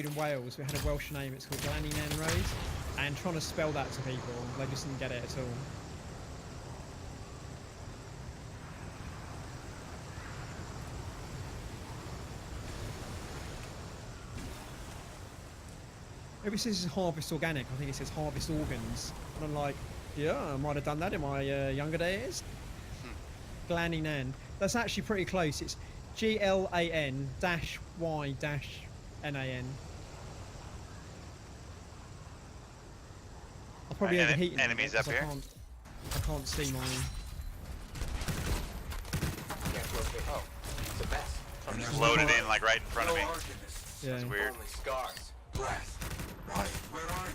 in Wales. We had a Welsh name. It's called Glannynan Road. And trying to spell that to people, they just didn't get it at all. Maybe it says it's Harvest Organic. I think it says Harvest Organs. And I'm like, yeah, I might have done that in my younger days. Glannynan. That's actually pretty close. It's GLAN-Y-NAN. I'll probably overheat it. Enemies up here. I can't see my. Oh, it's a mess. Just loaded in like right in front of me. Yeah. That's weird. Only scars. Breath. Right, where are you?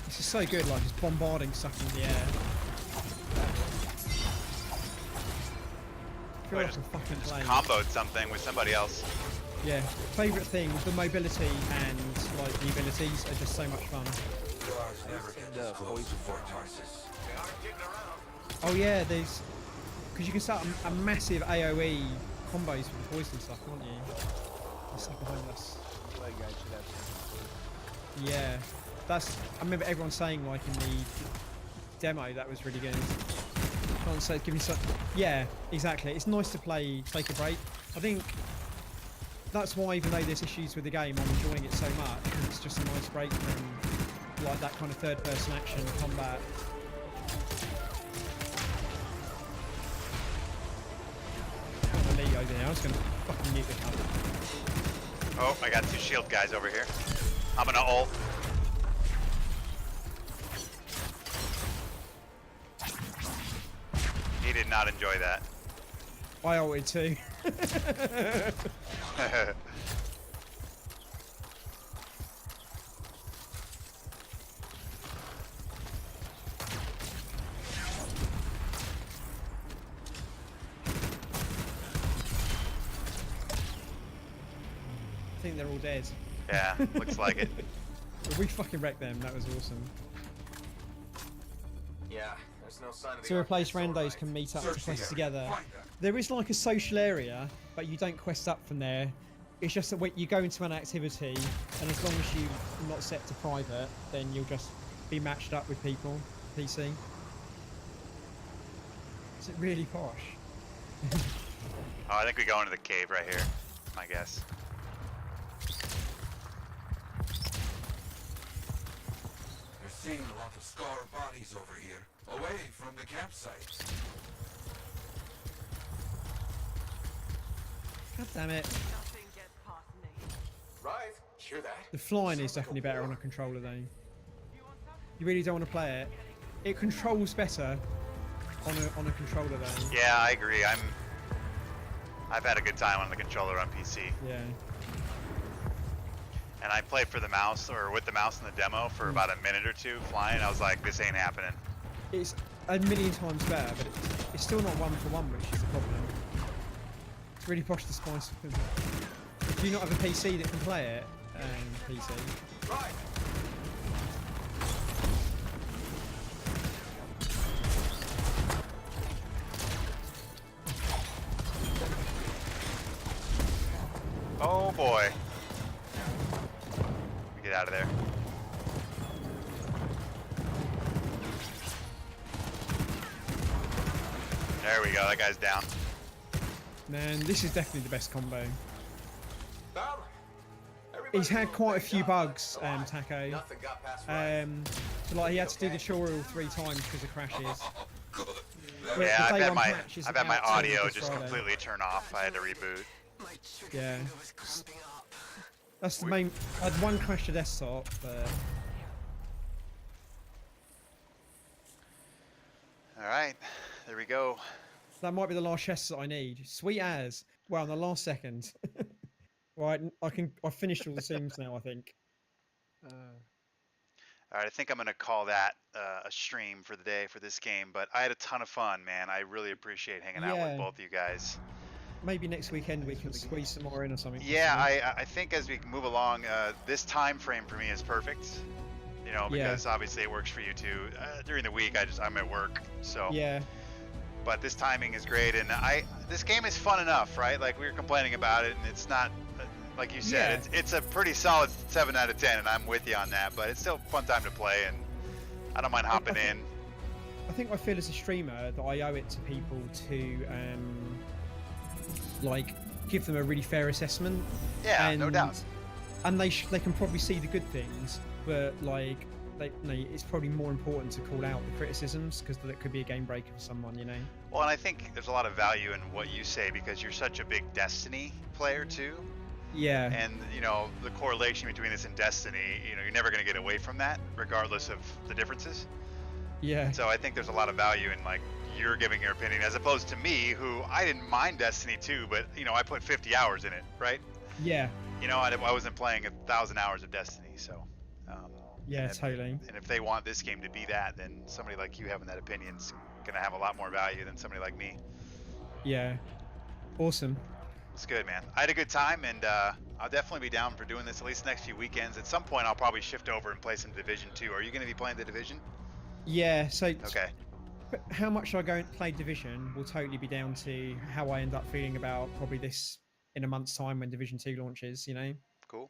This is so good, like just bombarding stuff in the air. I feel like I'm fucking playing. Comboed something with somebody else. Yeah, favourite thing, the mobility and like the abilities are just so much fun. Oh yeah, there's because you can start a massive AOE combos with the poison stuff, can't you? There's stuff behind us. Yeah, that's. I remember everyone saying like in the demo that was really good. Can't say give me some. Yeah, exactly. It's nice to play, take a break. I think. That's why, even though there's issues with the game, I'm enjoying it so much because it's just a nice break from like that kind of third-person action combat. I'm gonna leave over there. I was gonna fucking mute the cover. Oh, I got 2 shield guys over here. I'm gonna ult. He did not enjoy that. I ulted too. I think they're all dead. Yeah, looks like it. But we fucking wrecked them. That was awesome. Yeah, there's no sign of the To replace randos can meet up to quest together. There is like a social area, but you don't quest up from there. It's just that when you go into an activity, and as long as you're not set to private, then you'll just be matched up with people. PC. Is it really posh? Oh, I think we go into the cave right here. My guess. There's seeing a lot of scar bodies over here, away from the campsite. God damn it. Right, hear that? The flying is definitely better on a controller though. You really don't want to play it. It controls better on a controller though. Yeah, I agree. I've had a good time on the controller on PC. Yeah. And I played for the mouse, or with the mouse in the demo for about a minute or two flying. I was like, this ain't happening. It's a million times better, but it's still not 1-for-1, which is the problem. It's really posh the spice. Do you not have a PC that can play it? PC. Right. Oh boy. Get out of there. There we go, that guy's down. Man, this is definitely the best combo. He's had quite a few bugs, Taco. So like he had to do the tutorial 3 times because of crashes. Yeah, I've had my audio just completely turn off. I had to reboot. Yeah. That's the main. I had one crash to desktop, but. All right, there we go. That might be the last chest that I need. Sweet as. Well, in the last second. Right, I finished all the seams now, I think. All right, I think I'm gonna call that a stream for the day for this game. But I had a ton of fun, man. I really appreciate hanging out with both you guys. Maybe next weekend we can squeeze some more in or something. Yeah, I think as we move along, this time frame for me is perfect. You know, because obviously it works for you too. During the week, I'm at work, so. Yeah. But this timing is great, and this game is fun enough, right? Like we were complaining about it, and it's not, like you said, it's a pretty solid 7 out of 10, and I'm with you on that. But it's still a fun time to play, and I don't mind hopping in. I think I feel as a streamer that I owe it to people to, like, give them a really fair assessment. Yeah, no doubt. And they can probably see the good things, but like. It's probably more important to call out the criticisms because that could be a game breaker for someone, you know. Well, and I think there's a lot of value in what you say because you're such a big Destiny player too. Yeah. And you know the correlation between this and Destiny, you know, you're never going to get away from that, regardless of the differences. Yeah. And so I think there's a lot of value in like you're giving your opinion as opposed to me, who I didn't mind Destiny 2, but you know I put 50 hours in it, right? Yeah. You know, I wasn't playing 1,000 hours of Destiny, so. Yeah, totally. And if they want this game to be that, then somebody like you having that opinion is going to have a lot more value than somebody like me. Yeah. Awesome. It's good, man. I had a good time, and I'll definitely be down for doing this at least the next few weekends. At some point, I'll probably shift over and play some Division 2. Are you going to be playing the Division? Yeah, so... Okay. How much I go and play Division will totally be down to how I end up feeling about probably this in a month's time when Division 2 launches, you know? Cool.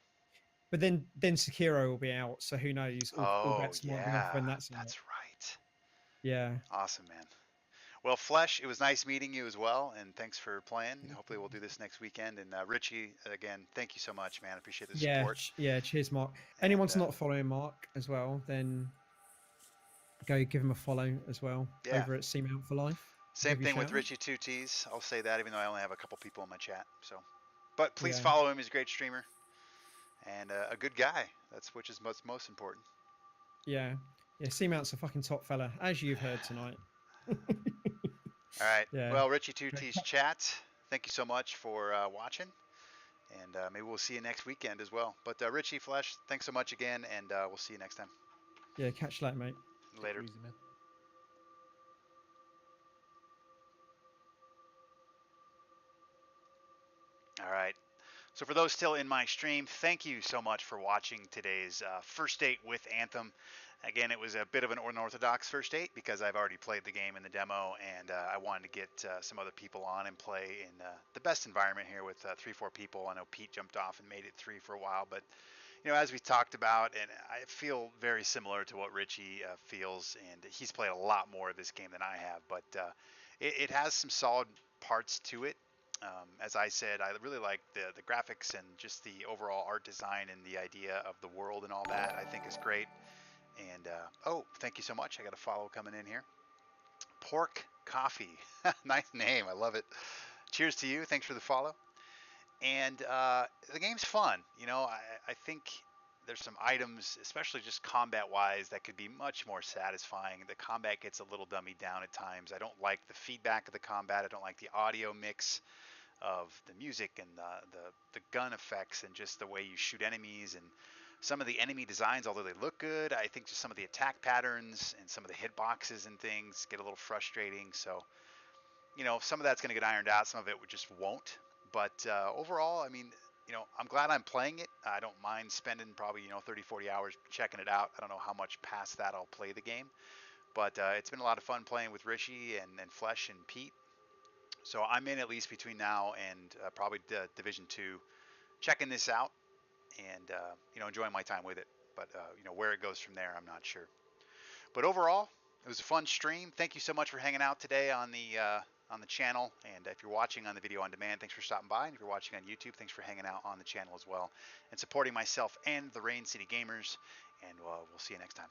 But then Sekiro will be out, so who knows? All bets might be off when that's right. Yeah. Awesome, man. Well, Flesh, it was nice meeting you as well, and thanks for playing. Hopefully we'll do this next weekend. And Richie, again, thank you so much, man. I appreciate the support. Yeah, cheers, Mark. Anyone's not following Mark as well, then go give him a follow as well over at Seam Out for Life. Same thing with RichieTwoTeas. I'll say that even though I only have a couple people in my chat. So, but please follow him. He's a great streamer. And a good guy, which is most important. Yeah, Seamount's a fucking top fella, as you've heard tonight. All right. Yeah. Well, RichieTwoTeas chat, thank you so much for watching, and maybe we'll see you next weekend as well. But Richie, Flesh, thanks so much again, and we'll see you next time. Yeah, catch you later, mate. Later. Easy, man. All right. So for those still in my stream, thank you so much for watching today's first date with Anthem. Again, it was a bit of an unorthodox first date because I've already played the game in the demo, and I wanted to get some other people on and play in the best environment here with 3-4 people. I know Pete jumped off and made it 3 for a while, but you know, as we talked about, and I feel very similar to what Richie feels, and he's played a lot more of this game than I have, but it has some solid parts to it. As I said, I really like the graphics and just the overall art design and the idea of the world and all that. I think is great. And oh, thank you so much. I got a follow coming in here. Pork Coffee, nice name. I love it. Cheers to you. Thanks for the follow. And the game's fun. You know, I think there's some items, especially just combat-wise, that could be much more satisfying. The combat gets a little dummied down at times. I don't like the feedback of the combat. I don't like the audio mix of the music and the gun effects and just the way you shoot enemies and some of the enemy designs, although they look good. I think just some of the attack patterns and some of the hitboxes and things get a little frustrating. So, you know, some of that's going to get ironed out. Some of it just won't. But overall, I mean, you know, I'm glad I'm playing it. I don't mind spending probably, 30, 40 hours checking it out. I don't know how much past that I'll play the game. But it's been a lot of fun playing with Richie and Flesh and Pete. So I'm in at least between now and probably Division 2, checking this out and, enjoying my time with it. But, where it goes from there, I'm not sure. But overall, it was a fun stream. Thank you so much for hanging out today on the channel. And if you're watching on the video on demand, thanks for stopping by. And if you're watching on YouTube, thanks for hanging out on the channel as well and supporting myself and the Rain City Gamers. And we'll see you next time.